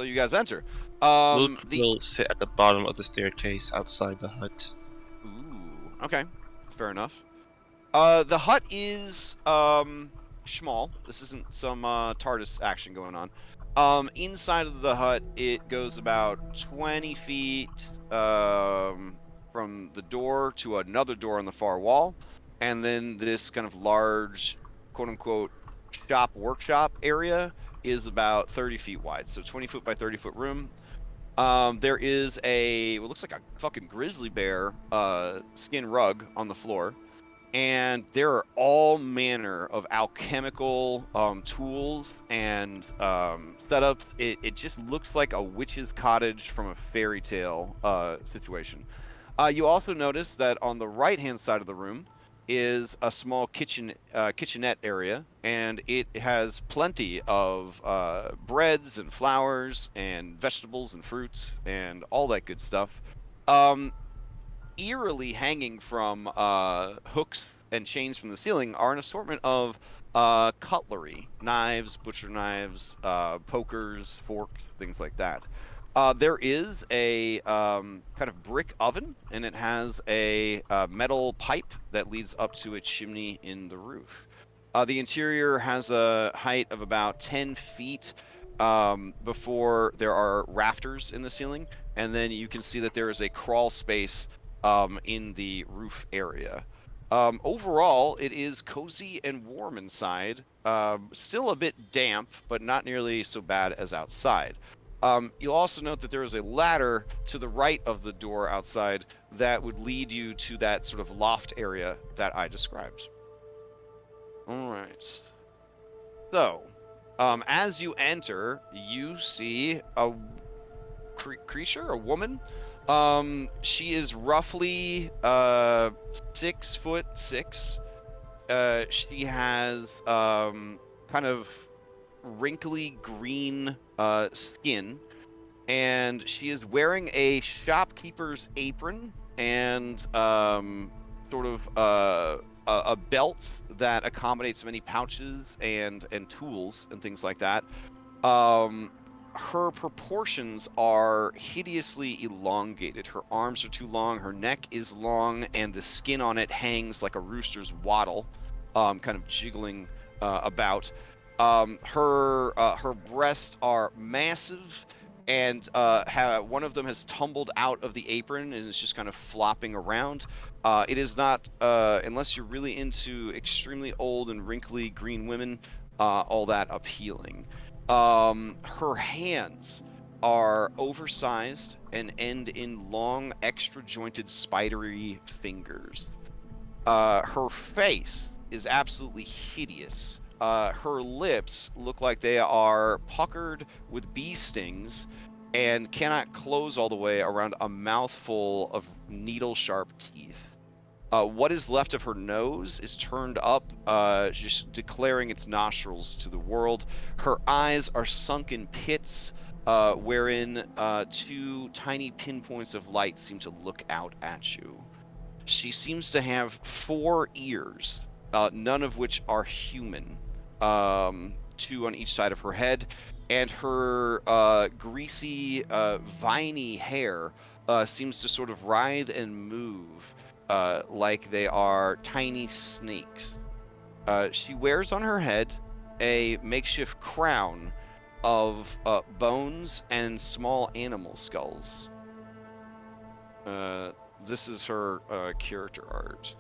A: you guys enter.
D: We'll sit at the bottom of the staircase outside the hut.
A: Ooh, okay, fair enough. The hut is small. This isn't some TARDIS action going on. Inside of the hut, it goes about 20 feet from the door to another door on the far wall, and then this kind of large, quote-unquote, workshop area is about 30 feet wide. So 20 foot by 30 foot room. There is what looks like a fucking grizzly bear skin rug on the floor. And there are all manner of alchemical tools and setups. It just looks like a witch's cottage from a fairy tale situation. You also notice that on the right-hand side of the room is a small kitchenette area, and it has plenty of breads and flours and vegetables and fruits and all that good stuff. Eerily hanging from hooks and chains from the ceiling are an assortment of cutlery, knives, butcher knives, pokers, forks, things like that. There is a kind of brick oven, and it has a metal pipe that leads up to a chimney in the roof. The interior has a height of about 10 feet before there are rafters in the ceiling, and then you can see that there is a crawl space in the roof area. Overall, it is cozy and warm inside. Still a bit damp, but not nearly so bad as outside. You'll also note that there is a ladder to the right of the door outside that would lead you to that sort of loft area that I described. All right. So, as you enter, you see a creature, a woman. She is roughly 6'6". She has kind of wrinkly green skin, and she is wearing a shopkeeper's apron and sort of a belt that accommodates many pouches and tools and things like that. her proportions are hideously elongated. Her arms are too long, her neck is long, and the skin on it hangs like a rooster's wattle, kind of jiggling about. Her breasts are massive, and one of them has tumbled out of the apron and is just kind of flopping around. It is not, unless you're really into extremely old and wrinkly green women, all that appealing. Her hands are oversized and end in long, extra jointed, spidery fingers. Her face is absolutely hideous. Her lips look like they are puckered with bee stings and cannot close all the way around a mouthful of needle-sharp teeth. What is left of her nose is turned up, just declaring its nostrils to the world. Her eyes are sunken pits, wherein two tiny pinpoints of light seem to look out at you. She seems to have 4 ears, none of which are human, 2 on each side of her head, and her greasy, viney hair seems to sort of writhe and move like they are tiny snakes. She wears on her head a makeshift crown of bones and small animal skulls. This is her character art.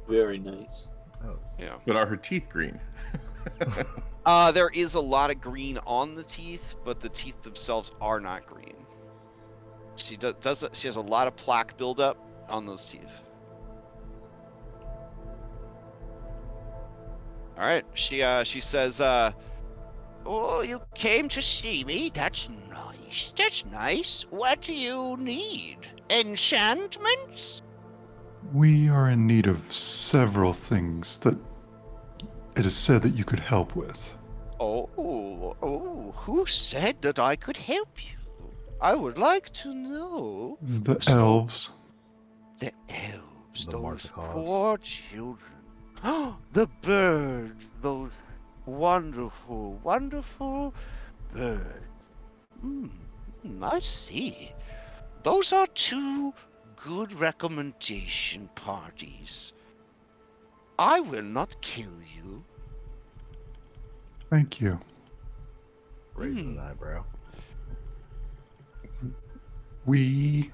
E: Very nice.
B: Oh,
A: Yeah.
C: But are her teeth green?
A: There is a lot of green on the teeth, but the teeth themselves are not green. She she has a lot of plaque buildup on those teeth. All right. She says, "Oh, you came to see me? That's nice. That's nice. What do you need? Enchantments?"
F: We are in need of several things that it is said that you could help with.
A: Oh, who said that I could help you? I would like to know.
F: The elves.
A: The elves,
B: The
A: those
B: Martikovs.
A: poor children. The birds, those wonderful, wonderful birds. I see. Those are 2 good recommendation parties. I will not kill you.
F: Thank you.
B: Raising an eyebrow.
F: We,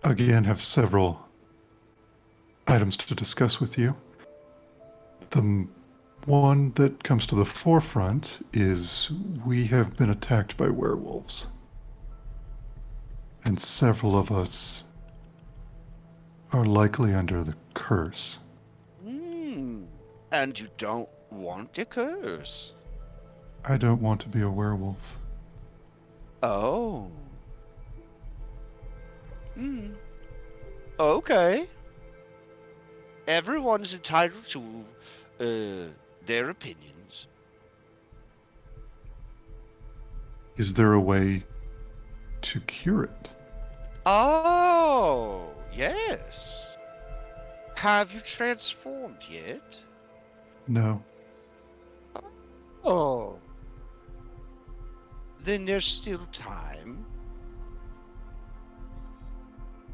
F: again, have several items to discuss with you. The one that comes to the forefront is we have been attacked by werewolves. And several of us are likely under the curse.
A: And you don't want a curse?
F: I don't want to be a werewolf.
A: Oh. Okay. Everyone's entitled to their opinions.
F: Is there a way to cure it?
A: Oh, yes. Have you transformed yet?
F: No.
A: Oh. Then there's still time.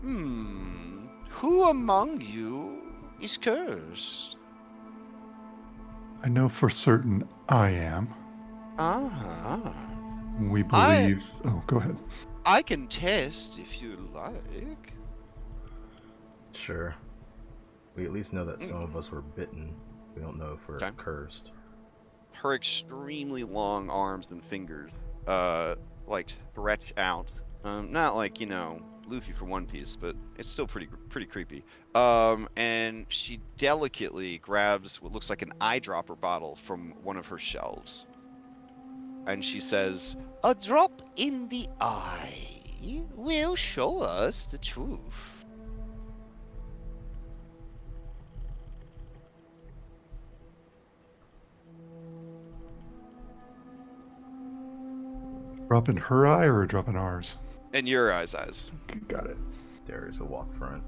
A: Who among you is cursed?
F: I know for certain I am.
A: Uh-huh.
F: We believe... Oh, go ahead.
A: I can test if you like.
B: Sure. We at least know that some of us were bitten. We don't know if we're cursed.
A: Her extremely long arms and fingers, like stretch out. Not like, Luffy for One Piece, but it's still pretty creepy. And she delicately grabs what looks like an eyedropper bottle from one of her shelves. And she says, "A drop in the eye will show us the truth."
F: Drop in her eye or a drop in ours?
A: In your eyes.
F: Got it.
B: Darius will walk front.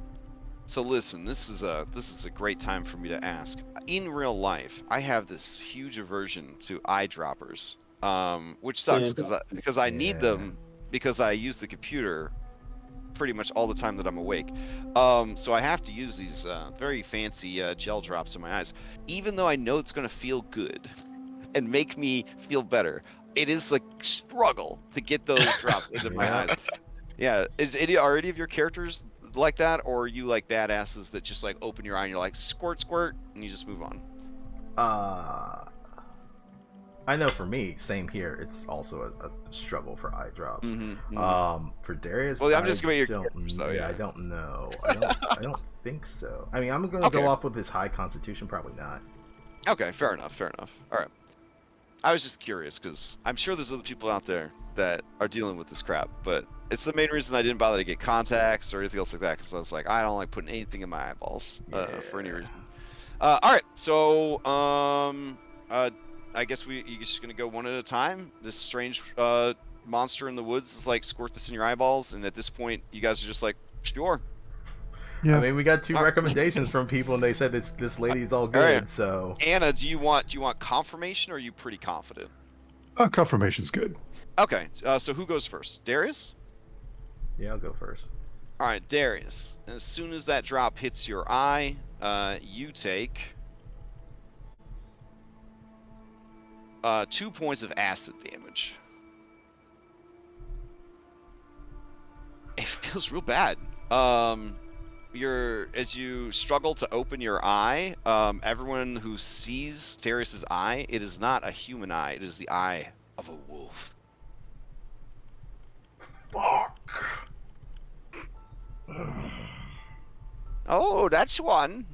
A: So listen, this is a great time for me to ask. In real life, I have this huge aversion to eyedroppers. which sucks because I need them because I use the computer pretty much all the time that I'm awake. So I have to use these very fancy gel drops in my eyes, even though I know it's gonna feel good and make me feel better. It is like struggle to get those drops into my eyes. Yeah, are any of your characters like that, or are you like badasses that just like open your eye and you're like squirt, squirt, and you just move on?
B: I know for me, same here. It's also a struggle for eye drops. For Darius,
A: well, I'm just gonna your characters, though.
B: Yeah, I don't know. I don't think so. I mean, I'm gonna go off with his high constitution. Probably not.
A: Okay, fair enough. Fair enough. All right. I was just curious because I'm sure there's other people out there that are dealing with this crap, but it's the main reason I didn't bother to get contacts or anything else like that because I was like, I don't like putting anything in my eyeballs for any reason. All right, so I guess you're just gonna go one at a time. This strange monster in the woods is like squirt this in your eyeballs, and at this point, you guys are just like, sure.
B: Yeah. I mean, we got 2 recommendations from people, and they said this lady's all good. All right. So
A: Anna, do you want confirmation, or are you pretty confident?
F: Confirmation's good.
A: Okay, so who goes first? Darius?
B: Yeah, I'll go first.
A: All right, Darius. As soon as that drop hits your eye, you take 2 points of acid damage. It feels real bad. As you struggle to open your eye, everyone who sees Darius's eye, it is not a human eye. It is the eye of a wolf.
B: Fuck.
A: Oh, that's one.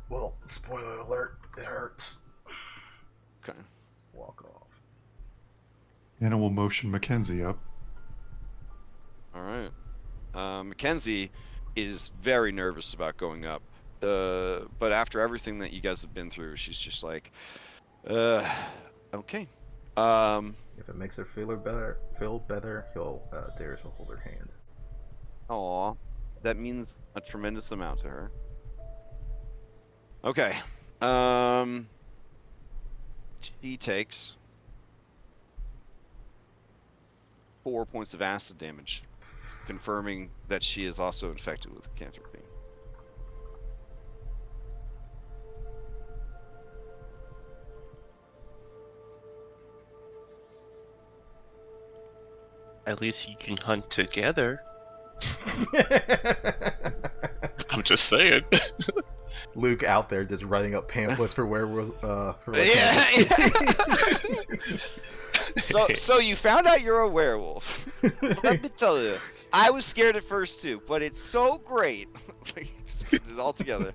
B: Well, spoiler alert, it hurts.
A: Okay.
B: Walk off.
F: And I will motion Mackenzie up.
A: All right. Mackenzie is very nervous about going up. But after everything that you guys have been through, she's just like, okay.
B: If it makes her feel better, Darius will hold her hand.
A: Aw, that means a tremendous amount to her. Okay. She takes 4 points of acid damage, confirming that she is also infected with lycanthropy.
D: At least you can hunt together. I'm just saying.
B: Luke out there just writing up pamphlets for werewolves.
A: So you found out you're a werewolf. Let me tell you, I was scared at first too, but it's so great. Just get this all together.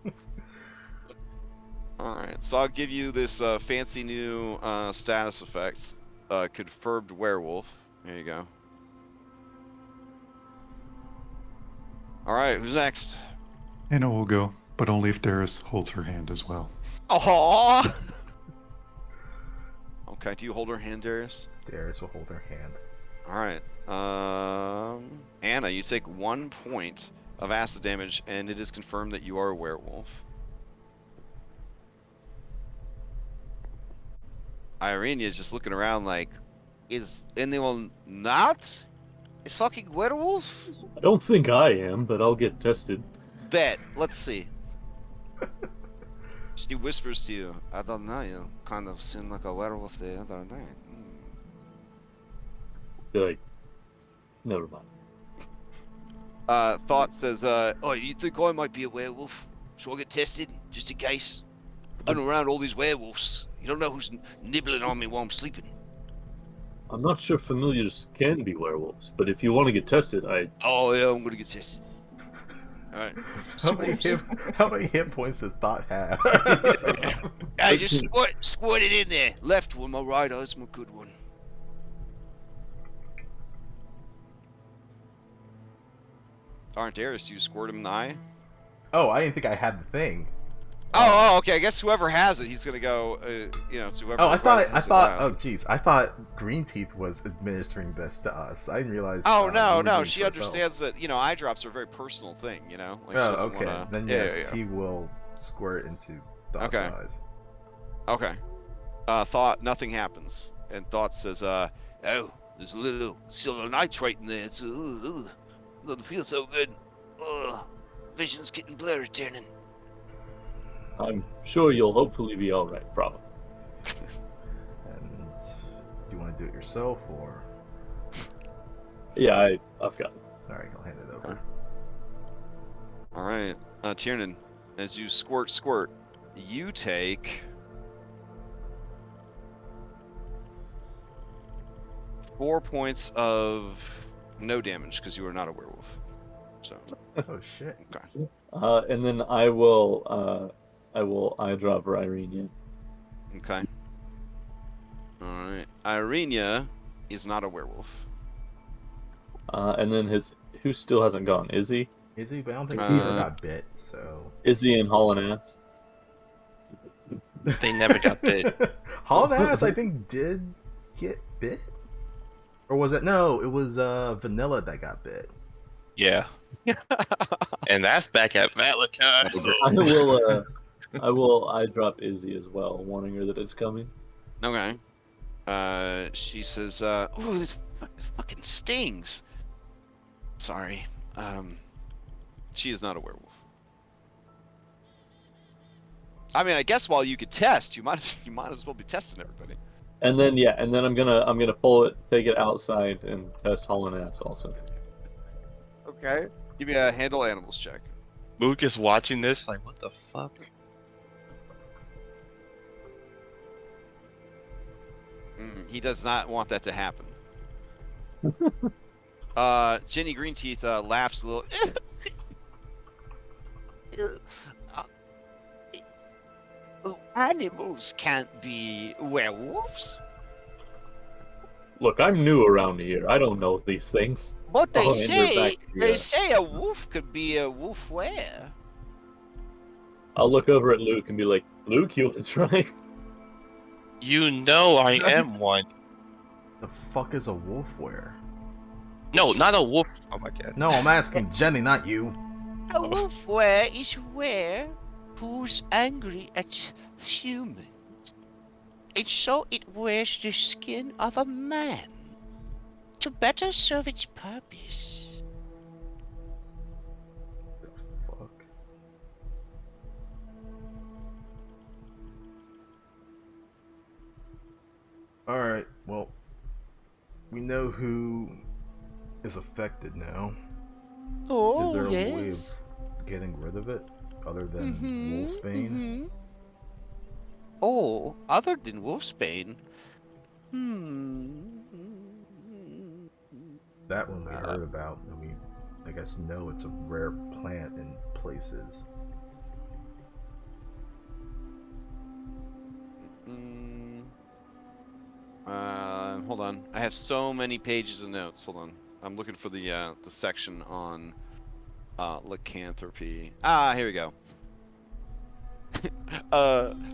A: All right, so I'll give you this fancy new status effect, confirmed werewolf. There you go. All right, who's next?
F: Anna will go, but only if Darius holds her hand as well.
A: Aww. Okay, do you hold her hand, Darius?
B: Darius will hold her hand.
A: All right. Anna, you take 1 point of acid damage, and it is confirmed that you are a werewolf. Irene is just looking around like, is anyone not a fucking werewolf?
E: I don't think I am, but I'll get tested.
A: Bet. Let's see. She whispers to you, I don't know, you kind of seem like a werewolf the other night.
E: Did I? Never mind.
A: Thought says, oh, you think I might be a werewolf? So I get tested, just in case? I've been around all these werewolves. You don't know who's nibbling on me while I'm sleeping.
E: I'm not sure familiars can be werewolves, but if you want to get tested,
A: Oh, yeah, I'm gonna get tested. Alright.
B: How many hit points does Thought have?
A: I just squirt it in there. Left one, my right eye's my good one. Alright, Darius, do you squirt him in the eye?
B: Oh, I didn't think I had the thing.
A: Oh, okay. I guess whoever has it, he's gonna go. It's whoever.
B: Oh, I thought. Oh, jeez. I thought Green Teeth was administering this to us. I didn't realize.
A: Oh no. She understands that eye drops are a very personal thing. Like
B: oh, okay. Then yes, he will squirt into Thought's eyes.
A: Okay. Thought, nothing happens. And Thought says,
G: oh, there's a little silver nitrate in there. It's, doesn't feel so good. Vision's getting blurry, turning.
E: I'm sure you'll hopefully be all right, probably.
B: And do you want to do it yourself or?
E: Yeah, I've got it.
B: All right, I'll hand it over.
A: all right, Tiernan, as you squirt, you take 4 points of no damage because you are not a werewolf. So.
B: Oh shit.
A: Okay.
E: And then I will eye drop Irene.
A: Okay. All right. Irenia is not a werewolf.
E: And then who still hasn't gone? Izzy?
B: Izzy, but I don't think she ever got bit, so.
E: Izzy and Hauling Ass.
D: They never got bit.
B: Hauling Ass, I think, did get bit? Or was it? No, it was Vanilla that got bit.
D: Yeah. And that's back at Vallaki. So.
E: I will eye drop Izzy as well, warning her that it's coming.
A: Okay. She says, "Ooh, this fucking stings." Sorry. She is not a werewolf. I mean, I guess while you could test, you might as well be testing everybody.
E: And then I'm gonna pull it, take it outside, and test Hauling Ass also.
G: Okay. Give me a handle animals check.
D: Luke is watching this like, what the fuck?
A: He does not want that to happen. Jenny Greenteeth laughs a little. Animals can't be werewolves.
E: Look, I'm new around here. I don't know these things.
A: But they
E: they
A: say a wolf could be a wolf were.
E: I'll look over at Luke and be like, Luke, you want to try?
D: You know I am one.
B: The fuck is a wolf were?
D: No, not a wolf. Oh my god.
B: No, I'm asking Jenny, not you.
A: A wolf were is where who's angry at humans. And so it wears the skin of a man to better serve its purpose.
B: The fuck? Alright, well, we know who is affected now.
A: Oh,
B: is there a
A: yes.
B: way of getting rid of it other than wolfsbane?
A: Oh, other than wolfsbane?
B: That one we heard about, and we, I guess, know it's a rare plant in places.
A: Hold on. I have so many pages of notes. Hold on. I'm looking for the section on lycanthropy. Ah, here we go.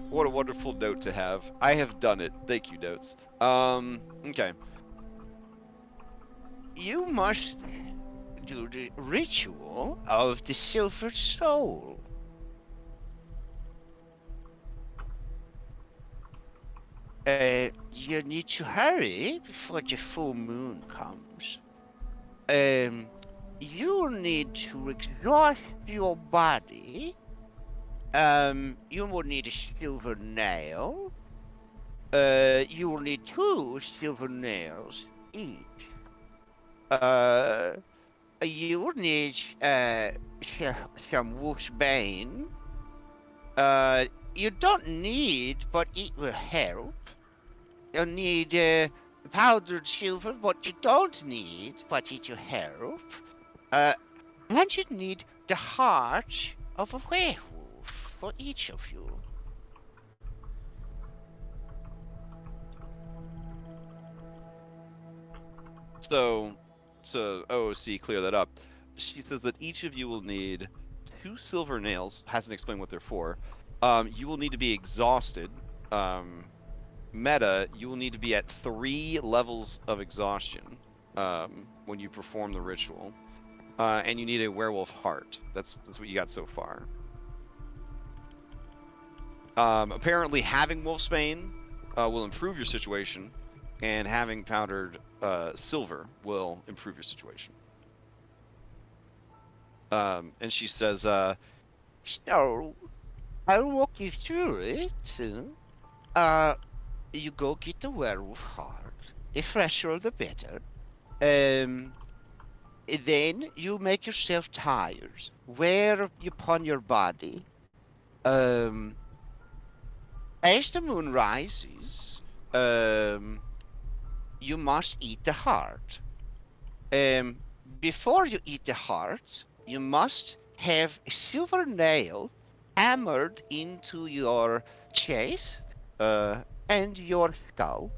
A: What a wonderful note to have. I have done it. Thank you, notes. Okay. You must do the ritual of the silver soul. You need to hurry before the full moon comes. You need to exhaust your body. You will need a silver nail. You will need 2 silver nails each. You will need some wolfsbane. You don't need, but it will help. You'll need powdered silver, but you don't need, but it will help. And you need the heart of a werewolf for each of you. So, to OOC clear that up, she says that each of you will need 2 silver nails. Hasn't explained what they're for. You will need to be exhausted. Meta, you will need to be at 3 levels of exhaustion when you perform the ritual. And you need a werewolf heart. That's what you got so far. Apparently having wolfsbane will improve your situation, and having powdered silver will improve your situation. And she says,
G: so I'll walk you through it soon. You go get the werewolf heart. The fresher the better. Then you make yourself tired. Wear upon your body. As the moon rises, you must eat the heart. Before you eat the heart, you must have a silver nail hammered into your chest and your skull.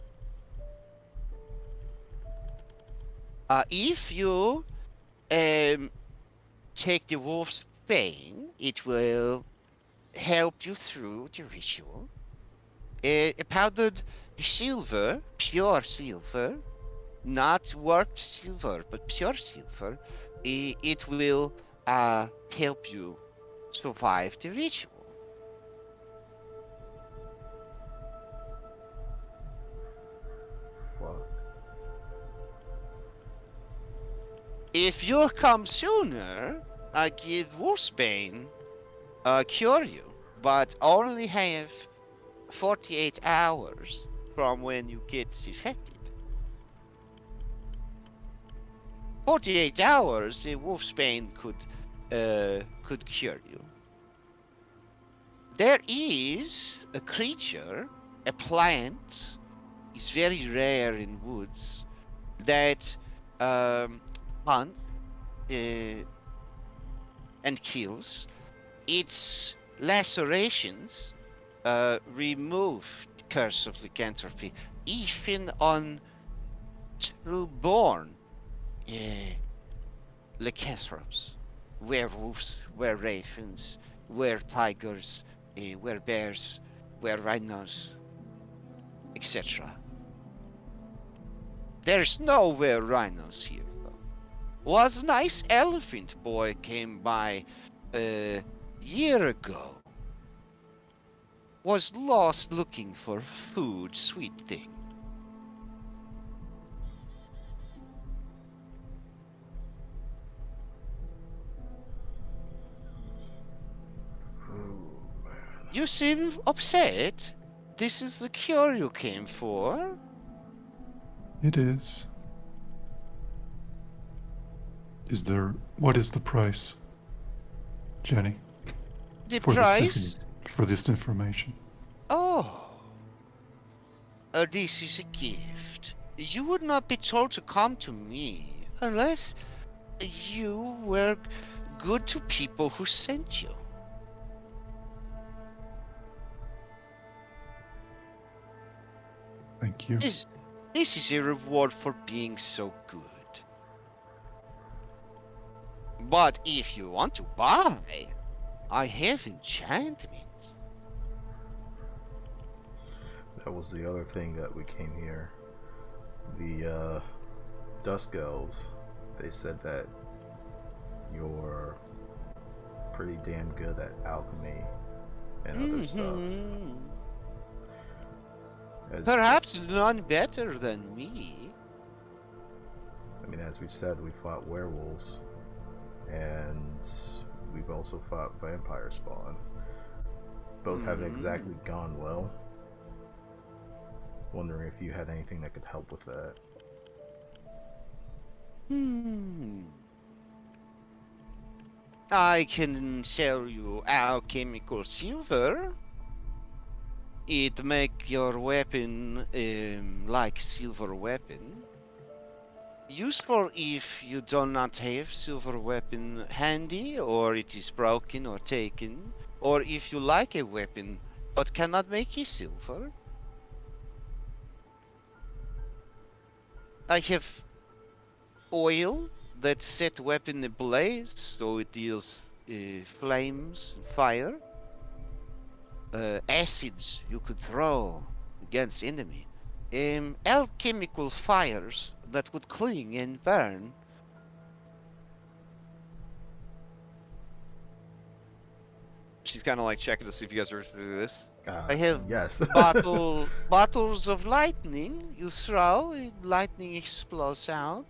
G: If you take the wolf's bane, it will help you through the ritual. Powdered silver, pure silver, not worked silver, but pure silver, it will help you survive the ritual.
B: Fuck.
G: If you come sooner, I give Wolfsbane cure you, but only have 48 hours from when you get infected. 48 hours, a Wolfsbane could cure you. There is a creature, a plant, is very rare in woods, that hunts and kills. Its lacerations remove the curse of lycanthropy, even on true-born lycanthropes, werewolves, were-ravens, were-tigers, were-bears, were-rhinos, etc. There's no were-rhinos here, though. Was a nice elephant boy came by a year ago. Was lost looking for food, sweet thing. You seem upset. This is the cure you came for.
F: It is. What is the price, Jenny?
G: The
F: for
G: price?
F: For this information.
G: Oh. This is a gift. You would not be told to come to me unless you were good to people who sent you.
F: Thank you.
G: This is a reward for being so good. But if you want to buy, I have enchantments.
B: That was the other thing that we came here. The Dusk Elves, they said that you're pretty damn good at alchemy and other stuff.
G: Perhaps none better than me.
B: I mean, as we said, we fought werewolves, and we've also fought vampire spawn. Both haven't exactly gone well. Wondering if you had anything that could help with that.
G: I can sell you alchemical silver. It make your weapon like silver weapon. Useful if you do not have silver weapon handy, or it is broken or taken, or if you like a weapon but cannot make a silver. I have oil that set weapon ablaze, so it deals flames, fire. Acids you could throw against enemy. Alchemical fires that would cling and burn. She's kind of like checking to see if you guys are to do this.
H: I have
B: yes.
H: bottles of lightning. You throw, lightning explodes out.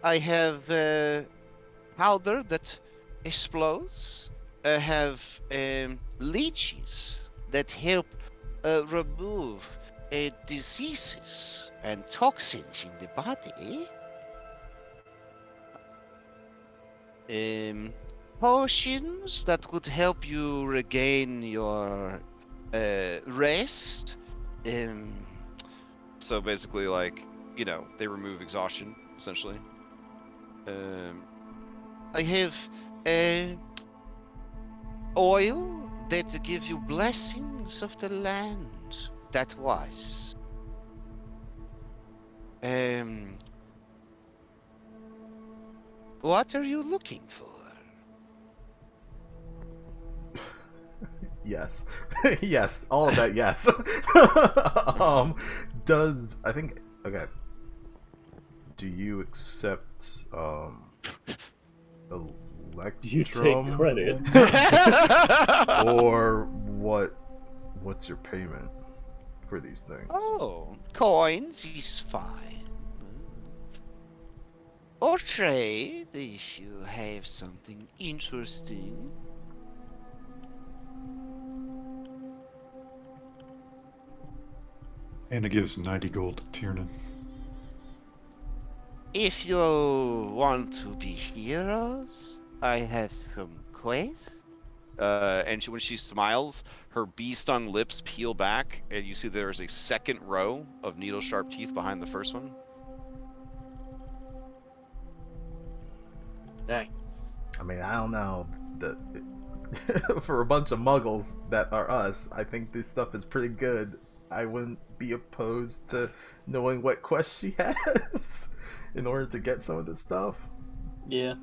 H: I have powder that explodes. I have leeches that help remove diseases and toxins in the body. Potions that could help you regain your rest.
A: So basically, like, you know, they remove exhaustion, essentially.
H: I have oil that give you blessings of the land that was. What are you looking for?
B: Yes. Yes, all of that, yes. Okay. Do you accept Electrum?
E: You take credit.
B: Or what's your payment for these things?
H: Oh, coins is fine. Or trade if you have something interesting.
F: Anna gives 90 gold to Tiernan.
H: If you want to be heroes, I have some quests.
A: And when she smiles, her bee-stung lips peel back, and you see there's a second row of needle-sharp teeth behind the first one.
E: Nice.
B: I mean, I don't know. For a bunch of muggles that are us, I think this stuff is pretty good. I wouldn't be opposed to knowing what quest she has in order to get some of this stuff.
E: Yeah.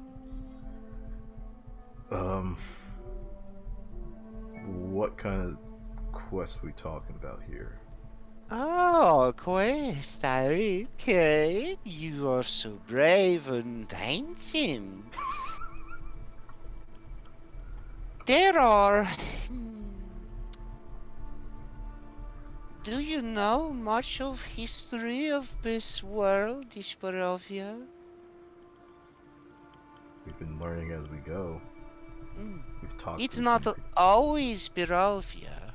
B: What kind of quest we talking about here?
H: Oh, quest, okay. You are so brave and handsome. There are... Do you know much of history of this world, this Barovia?
B: We've been learning as we go. We've talked.
H: It's not always Barovia.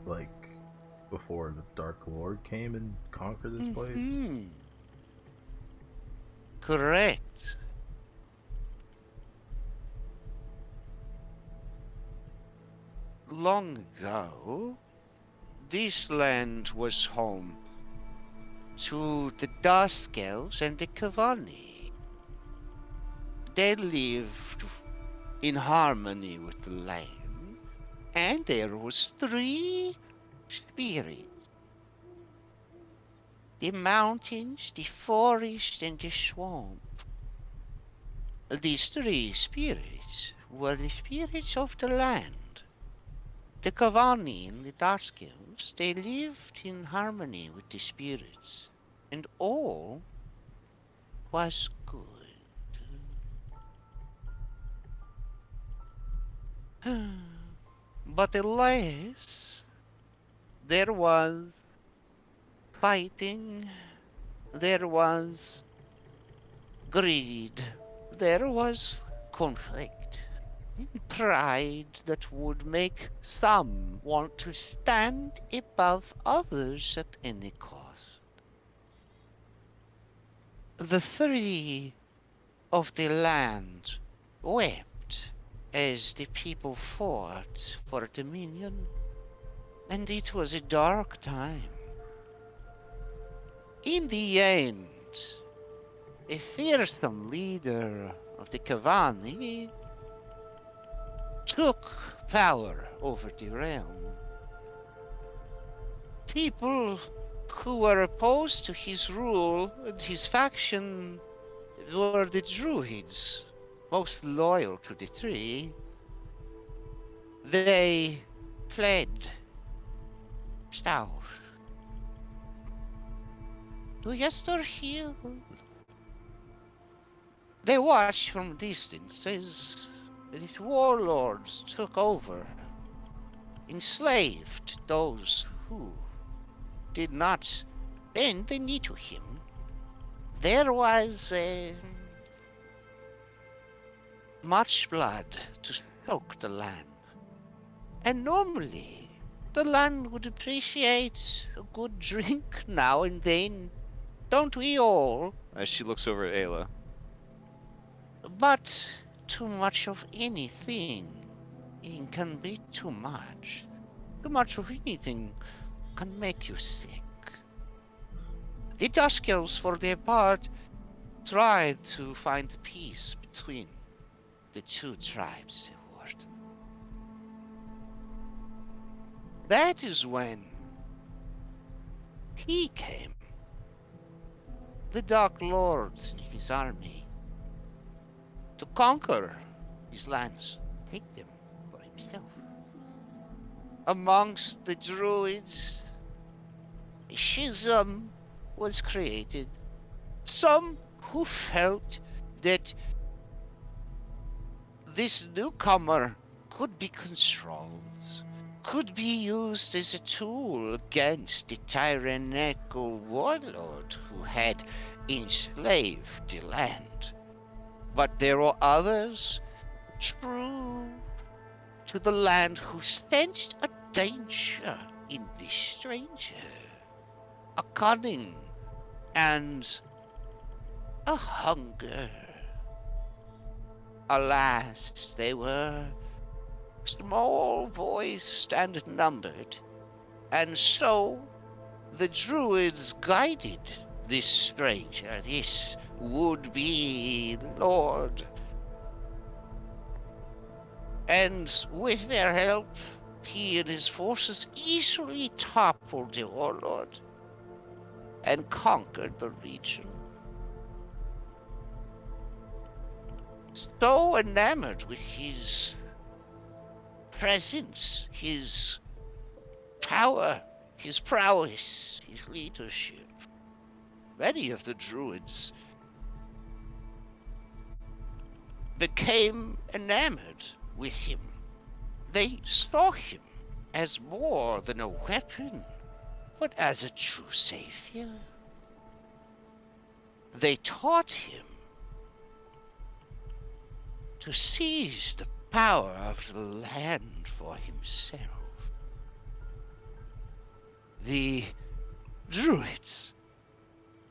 B: Like before the Dark Lord came and conquered this place?
H: Correct. Long ago, this land was home to the Dusk Elves and the Kavani. They lived in harmony with the land, and there was 3 spirits. The mountains, the forest, and the swamp. These 3 spirits were the spirits of the land. The Kavani and the Dusk Elves, they lived in harmony with the spirits, and all was good. But alas, there was fighting, there was greed, there was conflict, and pride that would make some want to stand above others at any cost. The 3 of the land wept as the people fought for dominion, and it was a dark time. In the end, a fearsome leader of the Kavani took power over the realm. People who were opposed to his rule and his faction were the Druids, most loyal to the tree. They fled south to Yester Hill. They watched from a distance as these warlords took over, enslaved those who did not bend the knee to him. There was much blood to soak the land. And normally, the land would appreciate a good drink now and then. Don't we all?
A: As she looks over at Ayla.
H: But too much of anything can be too much. Too much of anything can make you sick. The Dusk Elves, for their part, tried to find peace between the two tribes they warred. That is when he came, the Dark Lord and his army, to conquer these lands, take them for himself. Amongst the druids, a schism was created. Some who felt that this newcomer could be controlled, could be used as a tool against the tyrannical warlord who had enslaved the land. But there were others true to the land who sensed a danger in this stranger, a cunning and a hunger. Alas, they were small-voiced and numbered, and so the druids guided this stranger, this would-be lord. And with their help, he and his forces easily toppled the warlord and conquered the region. So enamored with his presence, his power, his prowess, his leadership, many of the druids became enamored with him. They saw him as more than a weapon, but as a true savior. They taught him to seize the power of the land for himself. The druids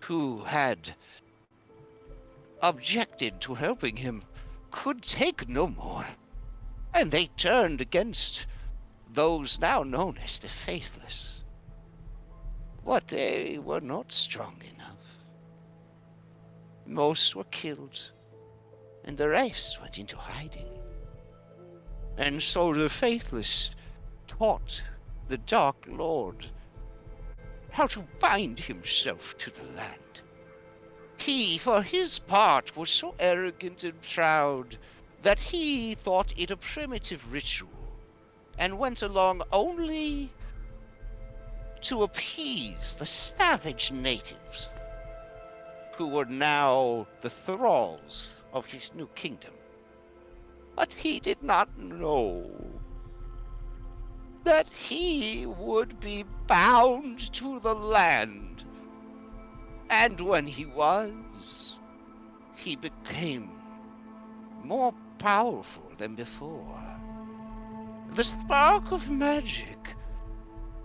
H: who had objected to helping him could take no more, and they turned against those now known as the Faithless. But they were not strong enough. Most were killed, and the rest went into hiding. And so the Faithless taught the Dark Lord how to bind himself to the land. He, for his part, was so arrogant and proud that he thought it a primitive ritual, and went along only to appease the savage natives who were now the thralls of his new kingdom. But he did not know that he would be bound to the land. And when he was, he became more powerful than before. The spark of magic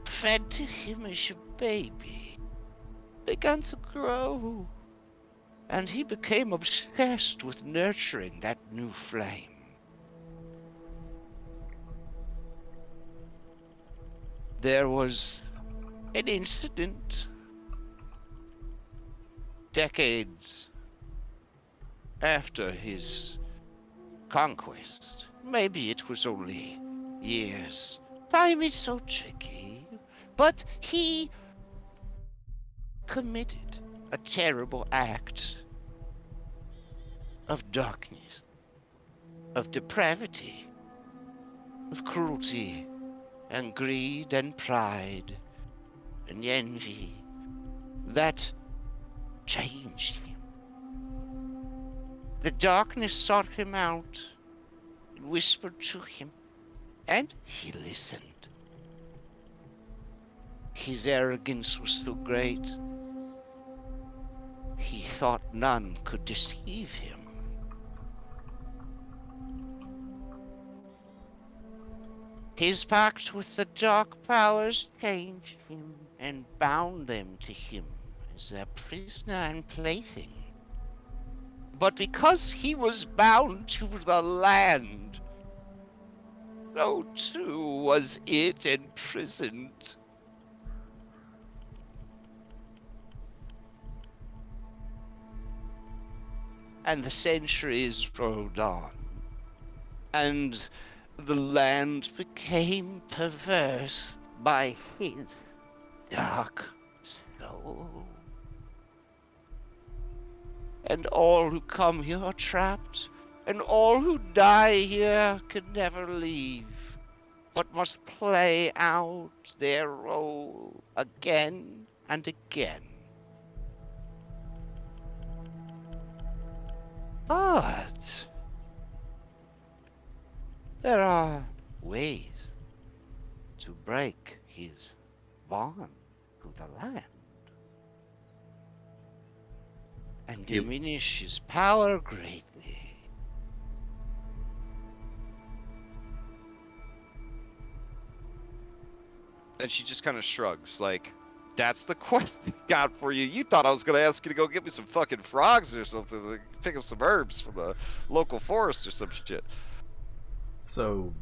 H: fed to him as a baby began to grow, and he became obsessed with nurturing that new flame. There was an incident decades after his conquest. Maybe it was only years. Time is so tricky. But he committed a terrible act of darkness, of depravity, of cruelty and greed and pride. and envy that changed him. The darkness sought him out and whispered to him, and he listened. His arrogance was so great, he thought none could deceive him. His pact with the dark powers changed him and bound them to him as their prisoner and plaything. But because he was bound to the land, so too was it imprisoned. And the centuries rolled on, and the land became perverse by his dark soul. And all who come here are trapped, and all who die here can never leave, but must play out their role again and again. But there are ways to break his bond to the land and diminish his power greatly.
A: And she just kind of shrugs, like, that's the question I got for you. You thought I was going to ask you to go get me some fucking frogs or something, like pick up some herbs from the local forest or some shit.
B: So,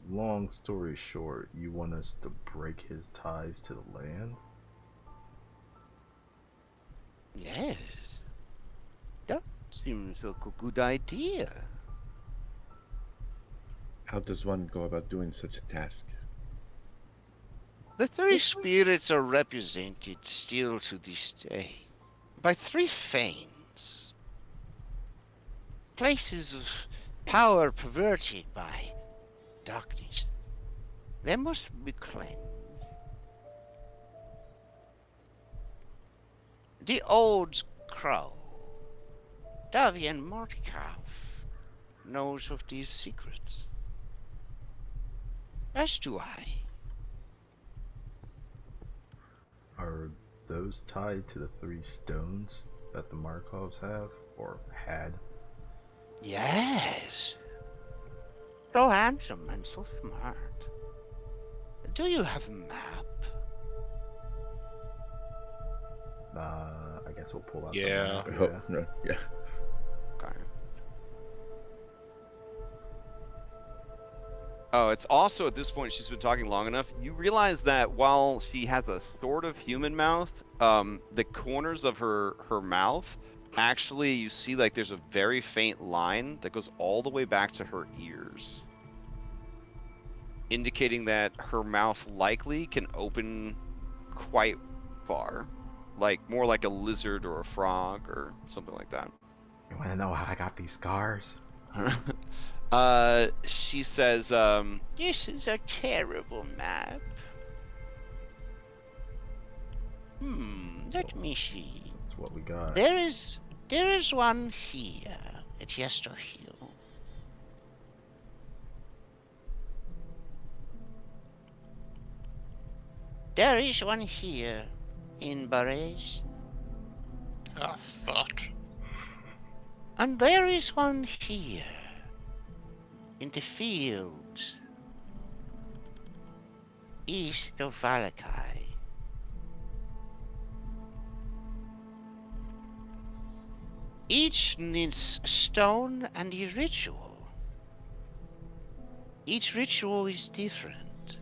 B: long story short, you want us to break his ties to the land?
H: Yes, that seems like a good idea.
C: How does one go about doing such a task?
H: The three spirits are represented still to this day by three fanes, places of power perverted by darkness. They must be cleansed. The old crow, Davian Mordekov, knows of these secrets, as do I.
B: Are those tied to the 3 stones that the Markovs have, or had?
H: Yes. So handsome and so smart. Do you have a map?
B: I guess we'll pull out
D: Yeah.
B: the map.
C: Oh, no, yeah.
A: Okay. Oh, it's also at this point, she's been talking long enough. You realize that while she has a sort of human mouth, the corners of her mouth, actually, you see like there's a very faint line that goes all the way back to her ears, indicating that her mouth likely can open quite far, like more like a lizard or a frog or something like that.
B: You want to know how I got these scars?
A: She says,
H: This is a terrible map. Let me see.
B: That's what we got.
H: There is one here at Yester Hill. There is one here in Barres.
D: Ah, fuck.
H: And there is one here in the fields east of Vallaki. Each needs a stone and a ritual. Each ritual is different.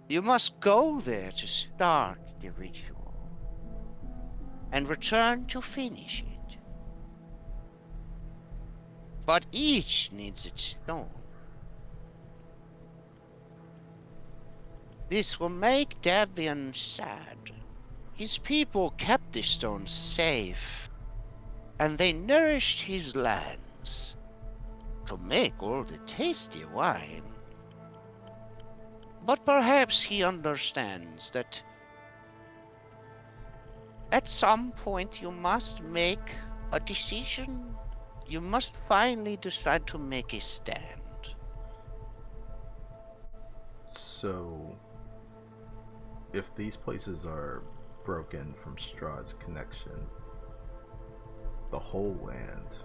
H: You must go there to start the ritual and return to finish it. But each needs its stone. This will make Davian sad. His people kept the stones safe, and they nourished his lands to make all the tasty wine. But perhaps he understands that at some point you must make a decision. You must finally decide to make a stand.
B: So, if these places are broken from Strahd's connection, the whole land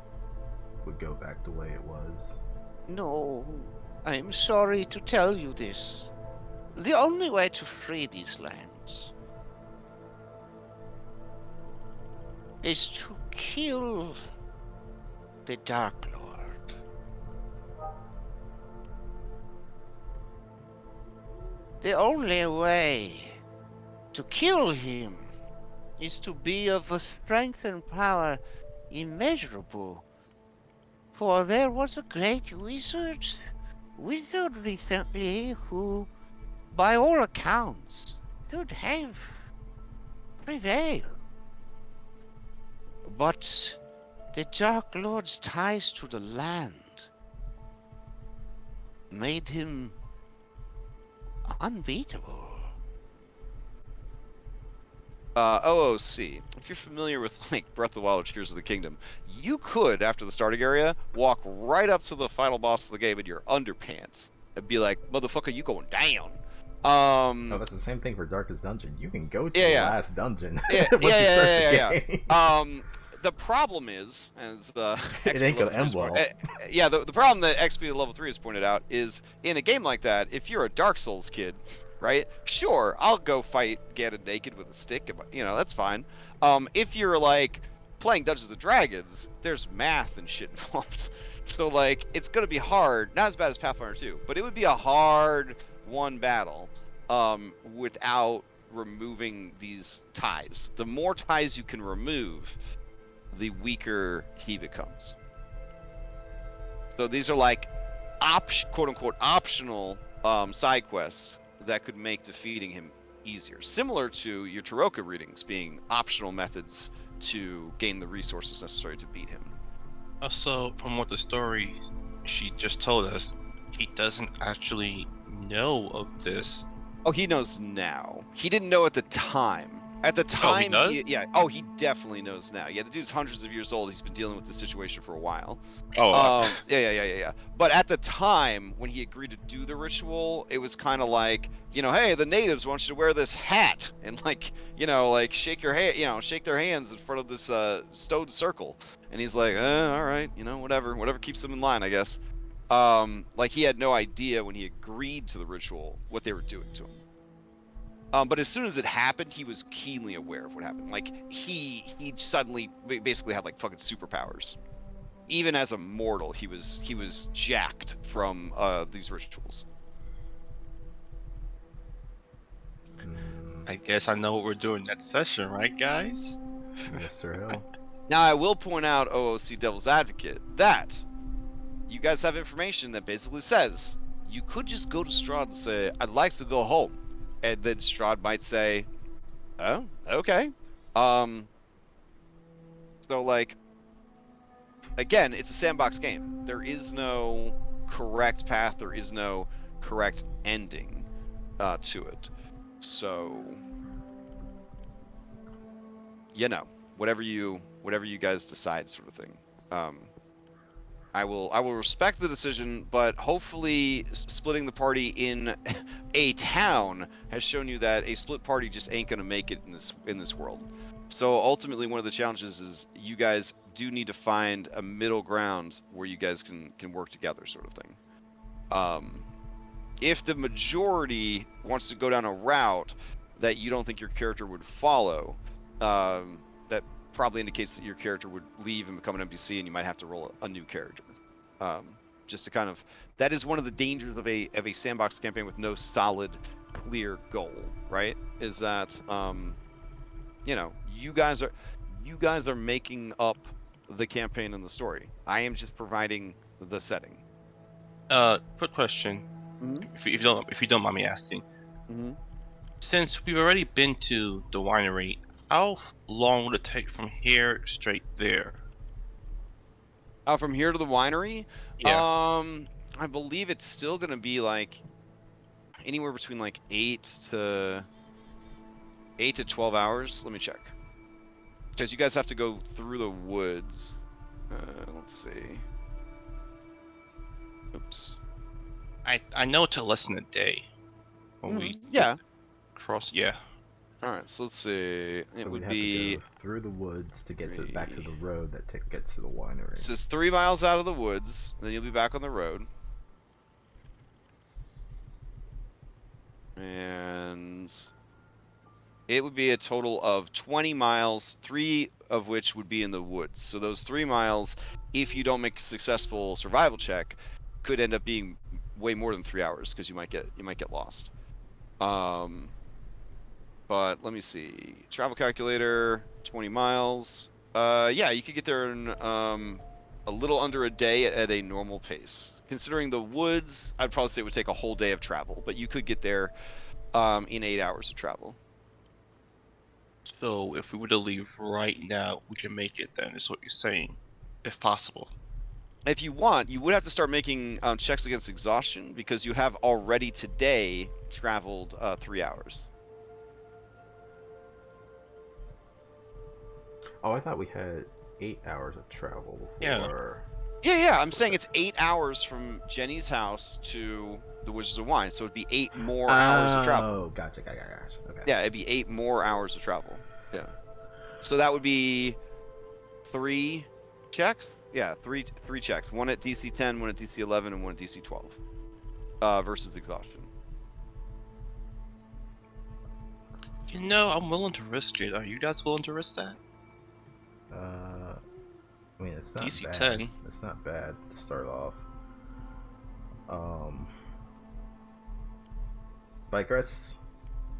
B: would go back the way it was?
H: No, I'm sorry to tell you this. The only way to free these lands is to kill the Dark Lord. The only way to kill him is to be of a strength and power immeasurable. For there was a great wizard recently who, by all accounts, should have prevailed. But the Dark Lord's ties to the land made him unbeatable.
A: OOC, if you're familiar with like Breath of the Wild or Tears of the Kingdom, you could, after the starting area, walk right up to the final boss of the game in your underpants and be like, "Motherfucker, you going down?"
B: Oh, that's the same thing for Darkest Dungeon. You can go to the last dungeon once you start the game.
A: The problem is, as
B: it ain't gonna end well.
A: The problem that XP level 3 has pointed out is, in a game like that, if you're a Dark Souls kid, right? Sure, I'll go fight Ganon naked with a stick. You know, that's fine. If you're like playing Dungeons and Dragons, there's math and shit involved. So like, it's gonna be hard. Not as bad as Pathfinder 2, but it would be a hard one battle without removing these ties. The more ties you can remove, the weaker he becomes. So these are like quote-unquote optional side quests that could make defeating him easier, similar to your Taroka readings being optional methods to gain the resources necessary to beat him.
D: Also, from what the story she just told us, he doesn't actually know of this.
A: Oh, he knows now. He didn't know at the time. At the time, he definitely knows now. Yeah, the dude's hundreds of years old. He's been dealing with this situation for a while. Yeah. But at the time, when he agreed to do the ritual, it was kind of like, you know, hey, the natives want you to wear this hat and like, you know, like shake their hands in front of this stone circle. And he's like, all right, you know, whatever keeps them in line, I guess. Like he had no idea when he agreed to the ritual what they were doing to him. But as soon as it happened, he was keenly aware of what happened. Like he suddenly basically had like fucking superpowers. Even as a mortal, he was jacked from these rituals.
D: I guess I know what we're doing next session, right, guys?
B: Mr. Hill.
A: Now I will point out, OOC Devil's Advocate, that you guys have information that basically says you could just go to Strahd and say, "I'd like to go home." And then Strahd might say, "Oh, okay." So like, again, it's a sandbox game. There is no correct path. There is no correct ending to it. So, you know, whatever you guys decide, sort of thing. I will respect the decision, but hopefully splitting the party in a town has shown you that a split party just ain't gonna make it in this world. So ultimately, one of the challenges is you guys do need to find a middle ground where you guys can work together, sort of thing. If the majority wants to go down a route that you don't think your character would follow, that probably indicates that your character would leave and become an NPC, and you might have to roll a new character. Just to kind of, that is one of the dangers of a sandbox campaign with no solid, clear goal, right? Is that you know, you guys are making up the campaign and the story. I am just providing the setting.
D: Quick question,
A: Mm-hmm.
D: if you don't mind me asking.
A: Mm-hmm.
D: Since we've already been to the winery, how long would it take from here straight there?
A: From here to the winery?
D: Yeah.
A: I believe it's still gonna be like, anywhere between like 8 to 12 hours. Let me check. Because you guys have to go through the woods. Let's see. Oops.
D: I know it's less than a day when we
A: yeah.
D: cross. Yeah.
A: All right, so let's see. It
B: So
A: would
B: we'd have
A: be
B: to go through the woods to get back to the road that gets to the winery.
A: So it's 3 miles out of the woods, then you'll be back on the road. And it would be a total of 20 miles, 3 of which would be in the woods. So those 3 miles, if you don't make a successful survival check, could end up being way more than 3 hours because you might get lost. But let me see. Travel calculator, 20 miles. Yeah, you could get there in a little under a day at a normal pace. Considering the woods, I'd probably say it would take a whole day of travel, but you could get there in 8 hours of travel.
D: So if we were to leave right now, we can make it then, is what you're saying, if possible.
A: If you want, you would have to start making checks against exhaustion because you have already today traveled 3 hours.
B: Oh, I thought we had 8 hours of travel before.
A: Yeah. I'm saying it's 8 hours from Jenny's house to the Wizards of Wine, so it'd be 8 more hours of travel.
B: Oh, gotcha. Okay.
A: Yeah, it'd be 8 more hours of travel. Yeah. So that would be 3 checks. Yeah, three checks. One at DC 10, one at DC 11, and one at DC 12. Versus exhaustion.
D: You know, I'm willing to risk it. Are you guys willing to risk that?
B: I mean, it's not
D: DC
B: bad.
D: 10.
B: It's not bad to start off. But I guess,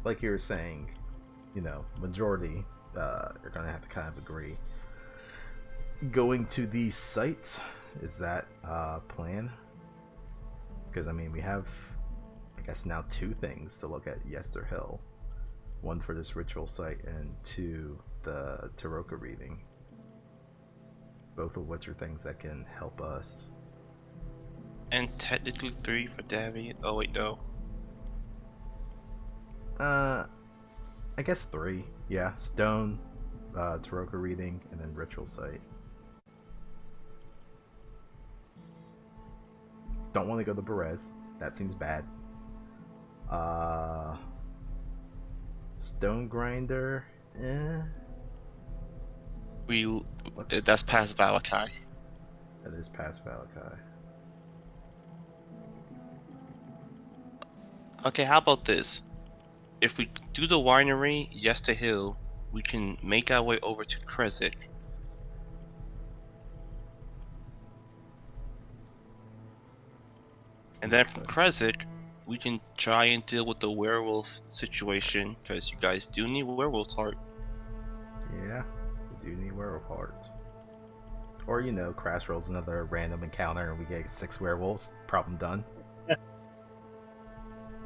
B: like you were saying, you know, majority are gonna have to kind of agree. Going to these sites, is that plan? Because I mean, we have, I guess now 2 things to look at Yester Hill. 1 for this ritual site, and 2 the Taroka reading. Both of which are things that can help us.
D: And technically 3 for Davy. Oh wait, no.
B: I guess 3. Yeah, Stone, Taroka reading, and then ritual site. Don't want to go to Berez. That seems bad. Stone grinder.
D: That's past Vallaki.
B: That is past Vallaki.
D: Okay, how about this? If we do the winery, Yester Hill, we can make our way over to Krezik. And then from Krezik, we can try and deal with the werewolf situation, because you guys do need werewolf heart.
B: Yeah, we do need werewolf hearts. Or, you know, Crash rolls another random encounter and we get 6 werewolves. Problem done.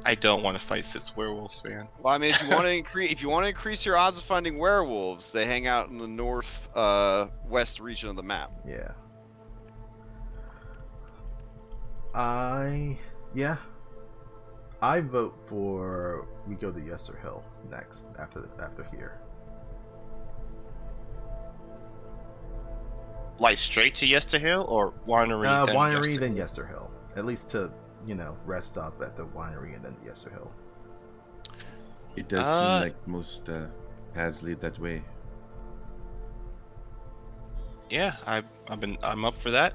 D: I don't want to fight 6 werewolves, man.
A: Well, I mean, if you want to increase your odds of finding werewolves, they hang out in the north west region of the map.
B: Yeah. I vote for we go to Yester Hill next after here.
D: Like straight to Yester Hill or winery?
B: Winery then Yester Hill. At least to, you know, rest up at the winery and then Yester Hill.
C: It does seem like most paths lead that way.
D: Yeah, I'm up for that.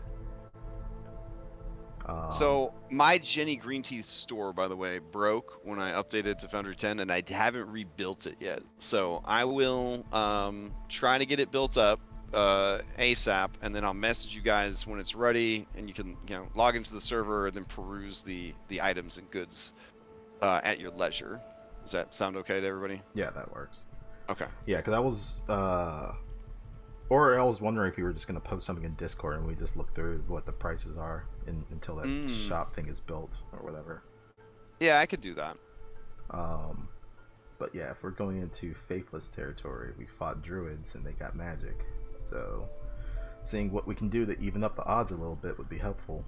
A: So my Jenny Green Teeth store, by the way, broke when I updated to Foundry 10, and I haven't rebuilt it yet. So I will try to get it built up ASAP, and then I'll message you guys when it's ready, and you can, you know, log into the server and then peruse the items and goods at your leisure. Does that sound okay to everybody?
B: Yeah, that works.
A: Okay.
B: Yeah, because I was or I was wondering if you were just gonna post something in Discord and we just look through what the prices are until that shop thing is built or whatever.
A: Yeah, I could do that.
B: But yeah, if we're going into faithless territory, we fought druids and they got magic. So seeing what we can do to even up the odds a little bit would be helpful.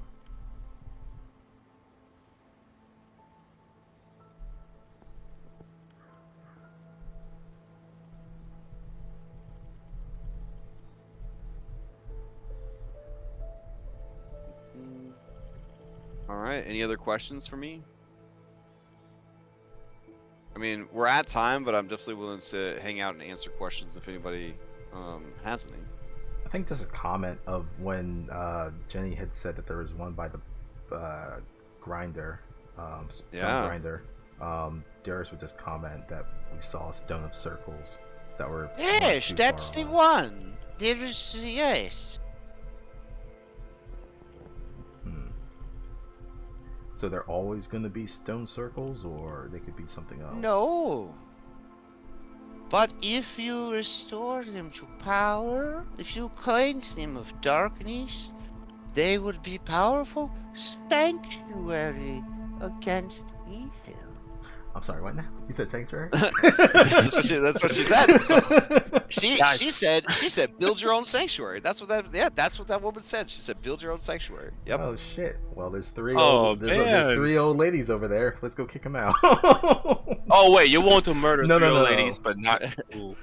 A: All right. Any other questions for me? I mean, we're at time, but I'm definitely willing to hang out and answer questions if anybody has any.
B: I think just a comment of when Jenny had said that there was one by the grinder, stone grinder. Darius would just comment that we saw a stone of circles that were
H: yes, that's the one. There is yes.
B: So they're always going to be stone circles, or they could be something else?
H: No. But if you restore them to power, if you cleanse them of darkness, they would be powerful sanctuary against evil.
B: I'm sorry, what now? You said sanctuary?
A: that's what she said. She said build your own sanctuary. That's what that woman said. She said build your own sanctuary. Yep.
B: Oh shit. Well, there's three
D: there's
B: 3 old ladies over there. Let's go kick them out.
D: Oh wait, you want to murder three old ladies, but not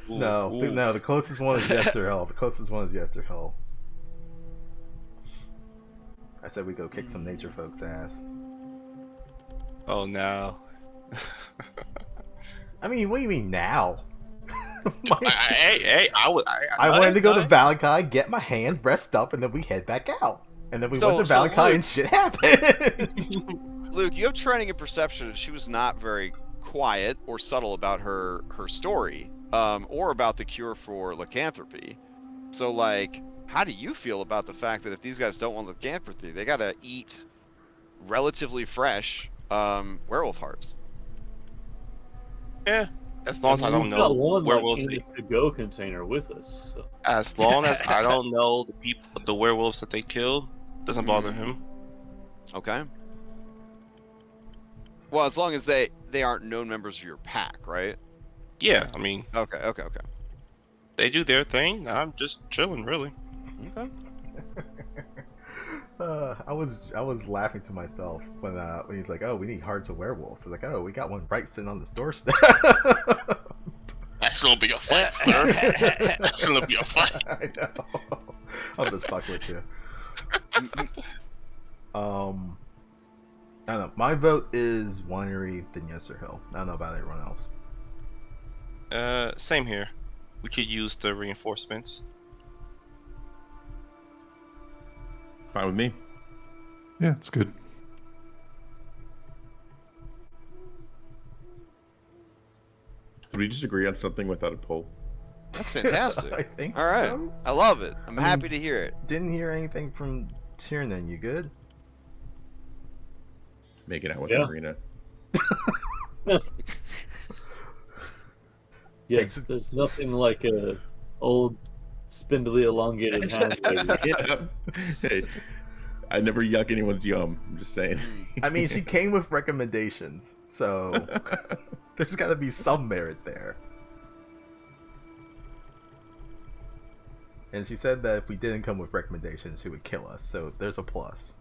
B: No, the closest one is Yesterhill. The closest one is Yesterhill. I said we go kick some nature folks' ass.
D: Oh no.
B: I mean, what do you mean now?
D: I
B: wanted to go to Vallaki, get my hand, rest up, and then we head back out. And then we went to Vallaki and shit happened.
A: Luke, you have training and perception, and she was not very quiet or subtle about her story, or about the cure for lycanthropy. So, like, how do you feel about the fact that if these guys don't want lycanthropy, they gotta eat relatively fresh werewolf hearts?
D: Yeah, as long as I don't know werewolves
E: in the to-go container with us. So.
D: As long as I don't know the werewolves that they kill, doesn't bother him.
A: Okay. Well, as long as they aren't known members of your pack, right?
D: Yeah, I mean.
A: Okay.
D: They do their thing. I'm just chilling, really.
A: Okay.
B: I was laughing to myself when he's like, "Oh, we need hearts of werewolves." I was like, "Oh, we got one right sitting on this doorstep."
D: That's gonna be a fight, sir. That's gonna be a fight.
B: I know. I'll just fuck with you. I don't know. My vote is Winery, then Yesterhill. I don't know about everyone else.
D: Same here. We could use the reinforcements.
C: Fine with me.
F: Yeah, it's good.
C: Did we just agree on something without a poll?
A: That's fantastic.
B: I think
A: All right.
B: so.
A: I love it. I'm happy to hear it.
B: Didn't hear anything from Tiernan. You good?
C: Making out with Arena.
E: Yes, there's nothing like a old spindly elongated hand.
C: Hey, I never yuck anyone's yum. I'm just saying.
B: I mean, she came with recommendations, so there's got to be some merit there. And she said that if we didn't come with recommendations, she would kill us, so there's a plus.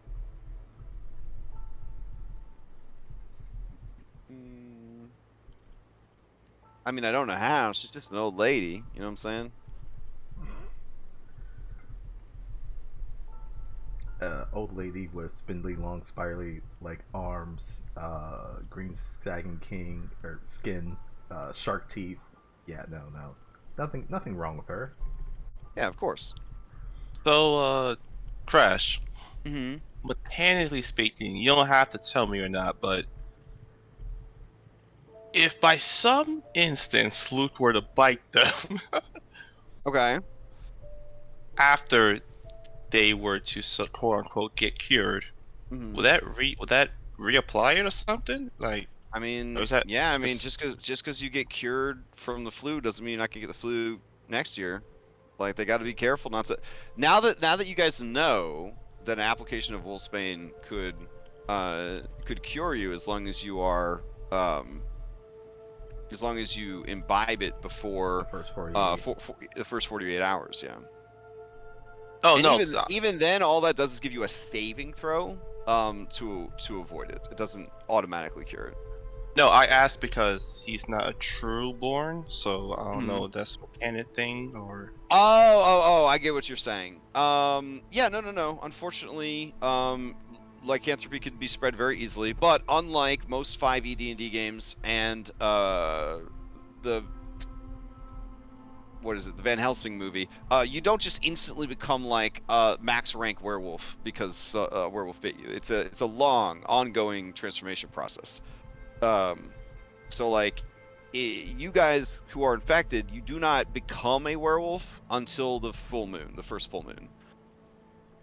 A: I mean, I don't know how. She's just an old lady. You know what I'm saying?
B: Old lady with spindly, long, spirally like arms, green sagging skin, shark teeth. Yeah, no, nothing wrong with her.
A: Yeah, of course.
D: So, Crash.
A: Mm-hmm.
D: Mechanically speaking, you don't have to tell me or not, but if by some instance Luke were to bite them,
A: okay,
D: after they were to quote unquote get cured, would that reapply it or something? Like,
A: I mean,
D: that,
A: yeah, I mean, just because you get cured from the flu doesn't mean you're not gonna get the flu next year. Like, they got to be careful not to. Now that you guys know that an application of wolfsbane could cure you as long as you are as long as you imbibe it before the first 48 hours. Yeah.
D: Oh,
A: and
D: no.
A: Even then, all that does is give you a saving throw to avoid it. It doesn't automatically cure it.
D: No, I asked because he's not a true born, so I don't know if that's a mechanic thing or.
A: Oh! I get what you're saying. Yeah, no. Unfortunately, lycanthropy can be spread very easily, but unlike most 5e D&D games and the Van Helsing movie, you don't just instantly become like max rank werewolf because a werewolf bit you. It's a long, ongoing transformation process. So like, you guys who are infected, you do not become a werewolf until the first full moon.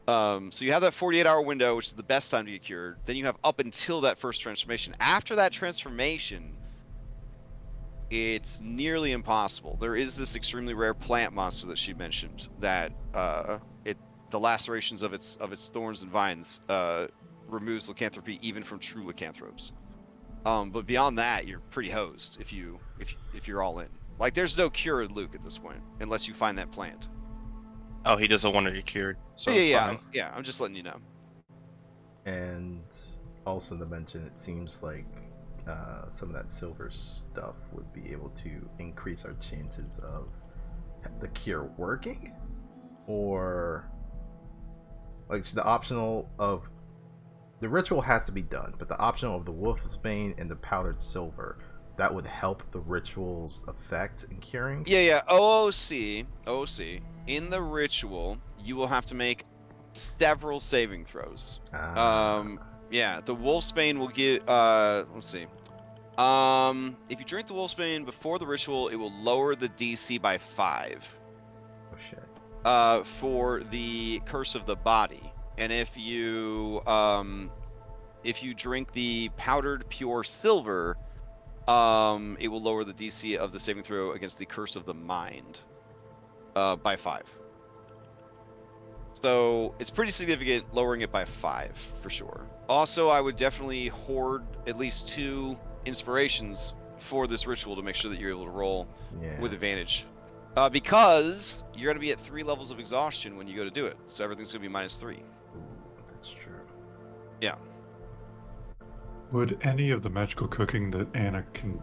A: So you have that 48-hour window, which is the best time to get cured. Then you have up until that first transformation. After that transformation, it's nearly impossible. There is this extremely rare plant monster that she mentioned that the lacerations of its thorns and vines removes lycanthropy even from true lycanthropes. But beyond that, you're pretty hosed if you're all in. Like, there's no cure in Luke at this point unless you find that plant.
D: Oh, he doesn't want to get cured. So
A: yeah. I'm just letting you know.
B: And also to mention, it seems like some of that silver stuff would be able to increase our chances of the cure working, or like, so the optional of the ritual has to be done, but the optional of the wolf's bane and the powdered silver, that would help the ritual's effect in curing.
A: Yeah. OOC. In the ritual, you will have to make several saving throws. Yeah, the Wolfsbane will give. Let's see. If you drink the Wolfsbane before the ritual, it will lower the DC by 5.
B: Oh shit.
A: For the Curse of the Body, and if you drink the powdered pure silver, it will lower the DC of the saving throw against the Curse of the Mind by 5. So it's pretty significant, lowering it by 5 for sure. Also, I would definitely hoard at least 2 inspirations for this ritual to make sure that you're able to roll with advantage. Because you're going to be at 3 levels of exhaustion when you go to do it. So everything's going to be -3.
B: Ooh, that's true.
A: Yeah.
F: Would any of the magical cooking that Anna can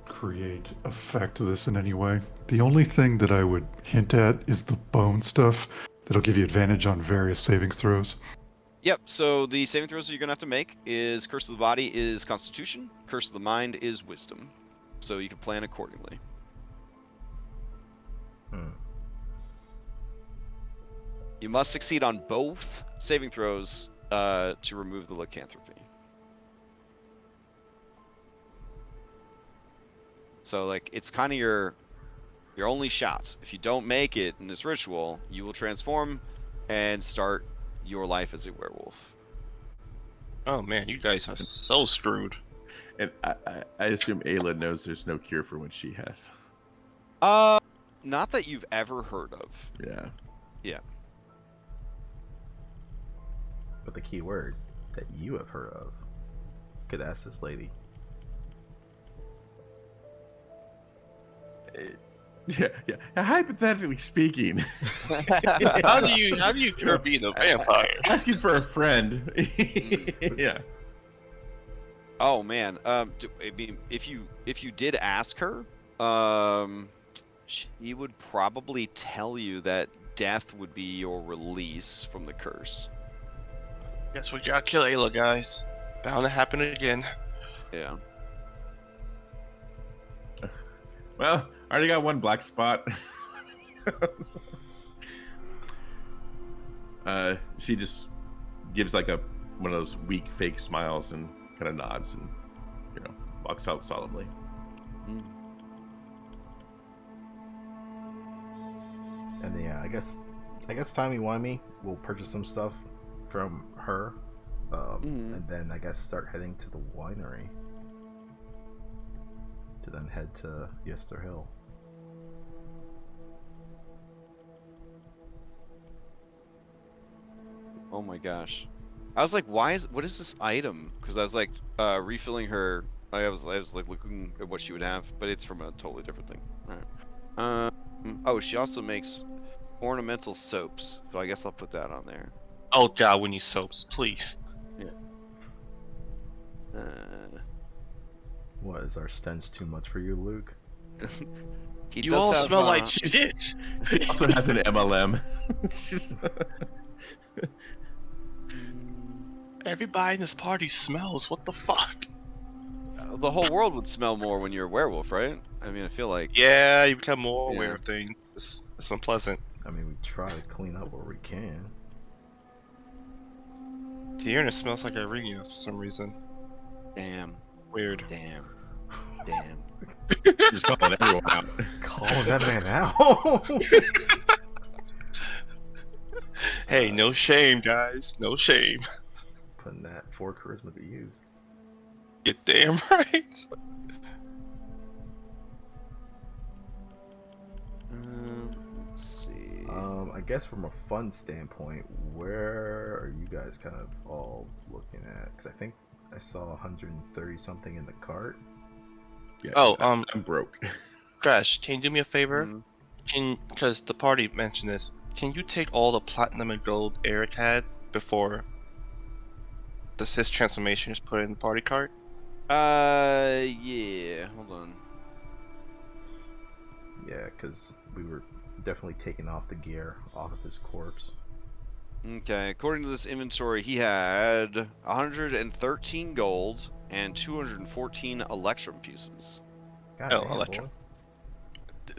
F: create affect this in any way? The only thing that I would hint at is the bone stuff that'll give you advantage on various saving throws.
A: Yep, so the saving throws that you're going to have to make is Curse of the Body is Constitution, Curse of the Mind is Wisdom. So you can plan accordingly. You must succeed on both saving throws to remove the lycanthropy. So, like, it's kind of your only shot. If you don't make it in this ritual, you will transform and start your life as a werewolf.
D: Oh man, you guys are so screwed.
C: And I assume Ayla knows there's no cure for what she has.
A: Not that you've ever heard of.
C: Yeah.
A: Yeah.
B: But the key word that you have heard of. Could ask this lady.
C: Yeah. Hypothetically speaking,
D: how do you cure being a vampire?
C: Asking for a friend. Yeah.
A: Oh man. I mean, if you did ask her, she would probably tell you that death would be your release from the curse.
D: Guess we gotta kill Ayla, guys. Bound to happen again.
A: Yeah.
C: Well, I already got 1 black spot. She just gives like one of those weak fake smiles and kind of nods and walks out solemnly.
B: And then, yeah, I guess timey-wimey, we'll purchase some stuff from her, and then I guess start heading to the winery to then head to Yester Hill.
A: Oh my gosh. I was like, what is this item? Because I was like refilling her. I was like looking at what she would have, but it's from a totally different thing. All right. Oh, she also makes ornamental soaps, so I guess I'll put that on there.
D: Oh god, we need soaps, please.
A: Yeah.
B: What, is our stench too much for you, Luke?
D: You all smell like shit.
C: She also has an MLM.
D: Everybody in this party smells. What the fuck?
A: The whole world would smell more when you're a werewolf, right? I mean, I feel like.
D: Yeah, you become more aware
A: Yeah.
D: of things. It's unpleasant.
B: I mean, we try to clean up where we can.
D: The urinal smells like Irenia for some reason.
A: Damn.
D: Weird.
A: Damn. Damn.
C: Just calling everyone out.
B: Calling that man out.
D: Hey, no shame, guys. No shame.
B: Putting that 4 charisma to use.
D: You're damn right.
A: Let's see.
B: I guess from a fun standpoint, where are you guys kind of all looking at? Because I think I saw 130 something in the cart.
C: Yeah,
D: Oh,
C: I'm broke.
D: Crash, can you do me a favor?
A: Mhm.
D: Because the party mentioned this, can you take all the platinum and gold Eric had before his transformation is put in the party cart?
A: Yeah. Hold on.
B: Yeah, because we were definitely taking off the gear off of his corpse.
A: Okay, according to this inventory, he had 113 gold and 214 electrum pieces.
B: God
D: Oh,
B: damn,
D: Electrum.
B: boy.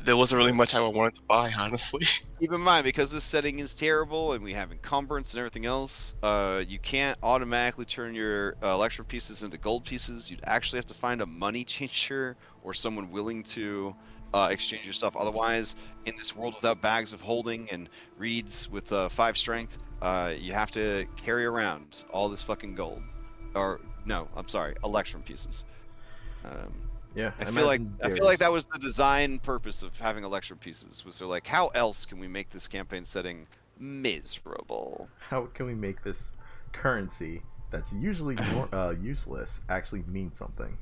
D: There wasn't really much I wanted to buy, honestly.
A: Keep in mind, because this setting is terrible and we have encumbrance and everything else, you can't automatically turn your electrum pieces into gold pieces. You'd actually have to find a money changer or someone willing to exchange your stuff. Otherwise, in this world without bags of holding and reeds with 5 strength, you have to carry around all this fucking gold. Or, no, I'm sorry, electrum pieces.
B: Yeah,
A: I feel like that was the design purpose of having electrum pieces. Was they're like, how else can we make this campaign setting miserable?
B: How can we make this currency that's usually more useless actually mean something?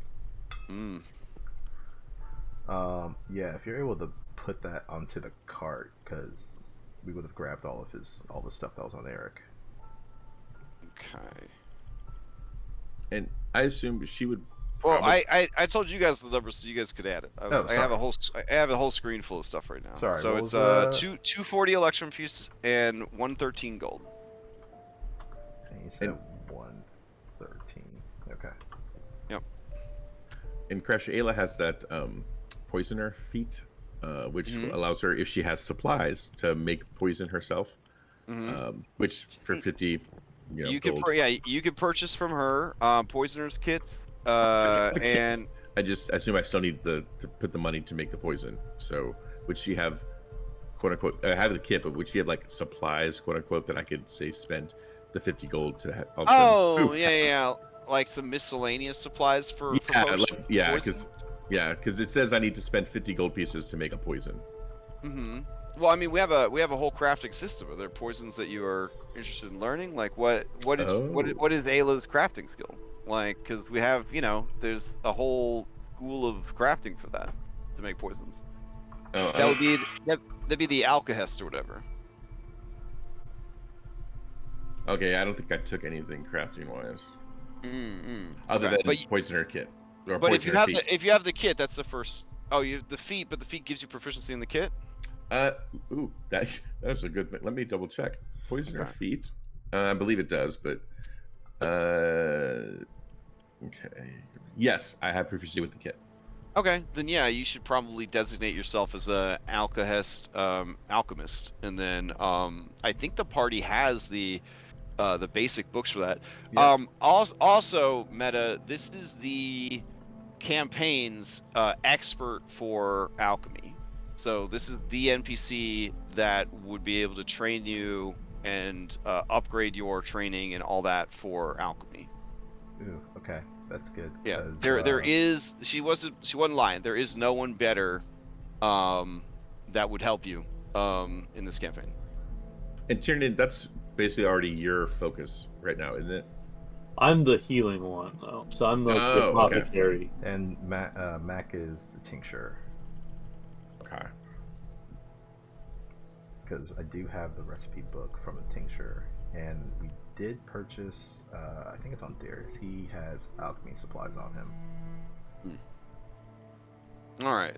B: Yeah, if you're able to put that onto the cart, because we would have grabbed all the stuff that was on Eric.
A: Okay.
C: And I assume she would.
A: Well, I told you guys the numbers so you guys could add it. I have a whole screen full of stuff right now.
B: Sorry.
A: So it's 240 electrum piece and 113 gold.
B: And you said 113. Okay.
A: Yep.
C: And Crash Ayla has that poisoner feat, which allows her, if she has supplies, to make poison herself. Which for 50,
A: you
C: gold.
A: you can purchase from her poisoner's kit. And
C: I just assume I still need to put the money to make the poison. So would she have, quote unquote, I have the kit, but would she have like supplies, quote unquote, that I could say spend the 50 gold to have?
A: Yeah, like some miscellaneous supplies for
C: because it says I need to spend 50 gold pieces to make a poison.
A: Well, I mean, we have a whole crafting system. Are there poisons that you are interested in learning? Like what is Ayla's crafting skill? Like, because we have, there's a whole school of crafting for that to make poisons. That'd be the alkahest or whatever.
C: Okay, I don't think I took anything crafting wise, other than poisoner kit.
A: But if you have the kit, that's the first. Oh, the feat, but the feat gives you proficiency in the kit.
C: That's a good thing. Let me double check. Poisoner feat. I believe it does, but okay. Yes, I have proficiency with the kit.
A: Okay, then yeah, you should probably designate yourself as a alkahest alchemist, and then I think the party has the basic books for that.
B: Yeah.
A: Also, Meta, this is the campaign's expert for alchemy. So this is the NPC that would be able to train you and upgrade your training and all that for alchemy.
B: Ooh, okay, that's good.
A: Yeah, there is. She wasn't lying. There is no one better that would help you in this campaign.
C: And Tiernan, that's basically already your focus right now, isn't it?
E: I'm the healing one, though. So I'm the apothecary.
B: Okay. And Mac is the tincture.
C: Okay.
B: Because I do have the recipe book from the tincture, and we did purchase. I think it's on Darius. He has alchemy supplies on him.
A: All right.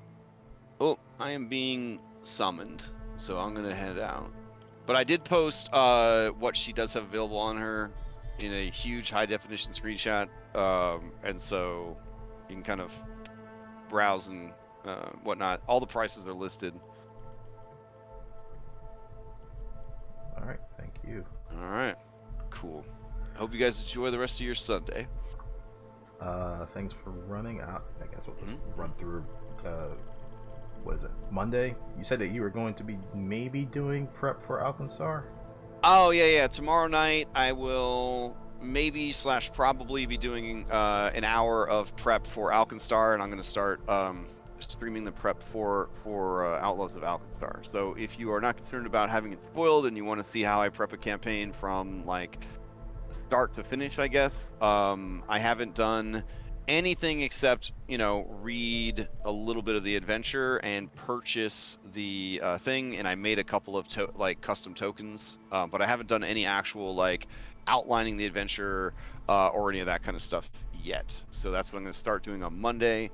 A: Oh, I am being summoned, so I'm gonna head out. But I did post what she does have available on her in a huge high definition screenshot, and so you can kind of browse and whatnot. All the prices are listed.
B: All right, thank you.
A: All right, cool. Hope you guys enjoy the rest of your Sunday.
B: Thanks for running out. I guess we'll just run through. What is it? Monday? You said that you were going to be maybe doing prep for Alkenstar?
A: Oh yeah. Tomorrow night I will maybe / probably be doing an hour of prep for Alkenstar, and I'm going to start streaming the prep for Outlaws of Alkenstar. So if you are not concerned about having it spoiled and you want to see how I prep a campaign from like start to finish, I guess I haven't done anything except read a little bit of the adventure and purchase the thing, and I made a couple of custom tokens, but I haven't done any actual like outlining the adventure or any of that kind of stuff yet. So that's what I'm going to start doing on Monday.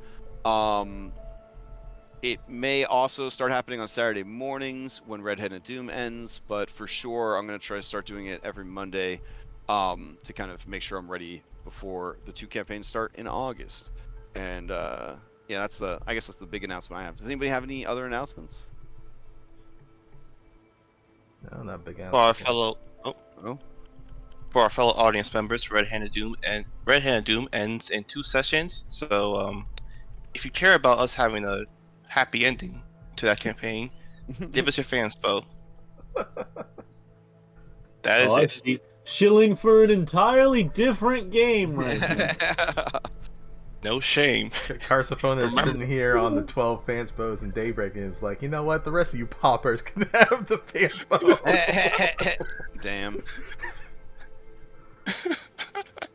A: It may also start happening on Saturday mornings when Red Hand of Doom ends, but for sure I'm going to try to start doing it every Monday to kind of make sure I'm ready before the 2 campaigns start in August. And yeah, I guess that's the big announcement I have. Does anybody have any other announcements?
B: No, not big
D: For our
B: announcement.
D: for our fellow audience members, Red Hand of Doom ends in 2 sessions. So if you care about us having a happy ending to that campaign, give us your fanspo. That is it.
E: See. Shilling for an entirely different game right now.
D: No shame.
B: Carsophone is sitting here on the 12 fanspos and Daybreak, and is like, you know what? The rest of you poppers can have the fanspo.
A: Damn.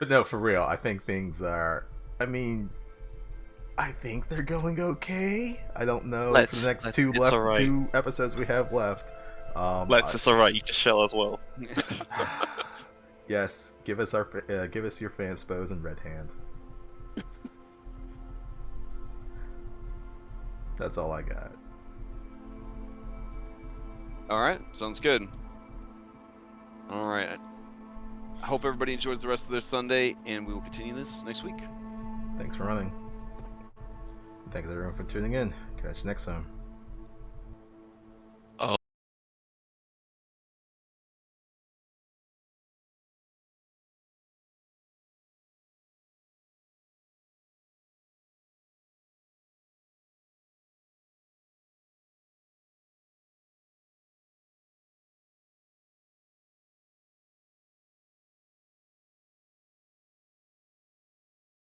B: But no, for real, I think things are. I mean, I think they're going okay. I don't know for the next 2 episodes we have left.
D: It's alright. You can shell as well.
B: Yes, give us your fanspos and Red Hand. That's all I got.
A: All right, sounds good. All right. I hope everybody enjoys the rest of their Sunday, and we will continue this next week.
B: Thanks for running. Thanks everyone for tuning in. Catch you next time.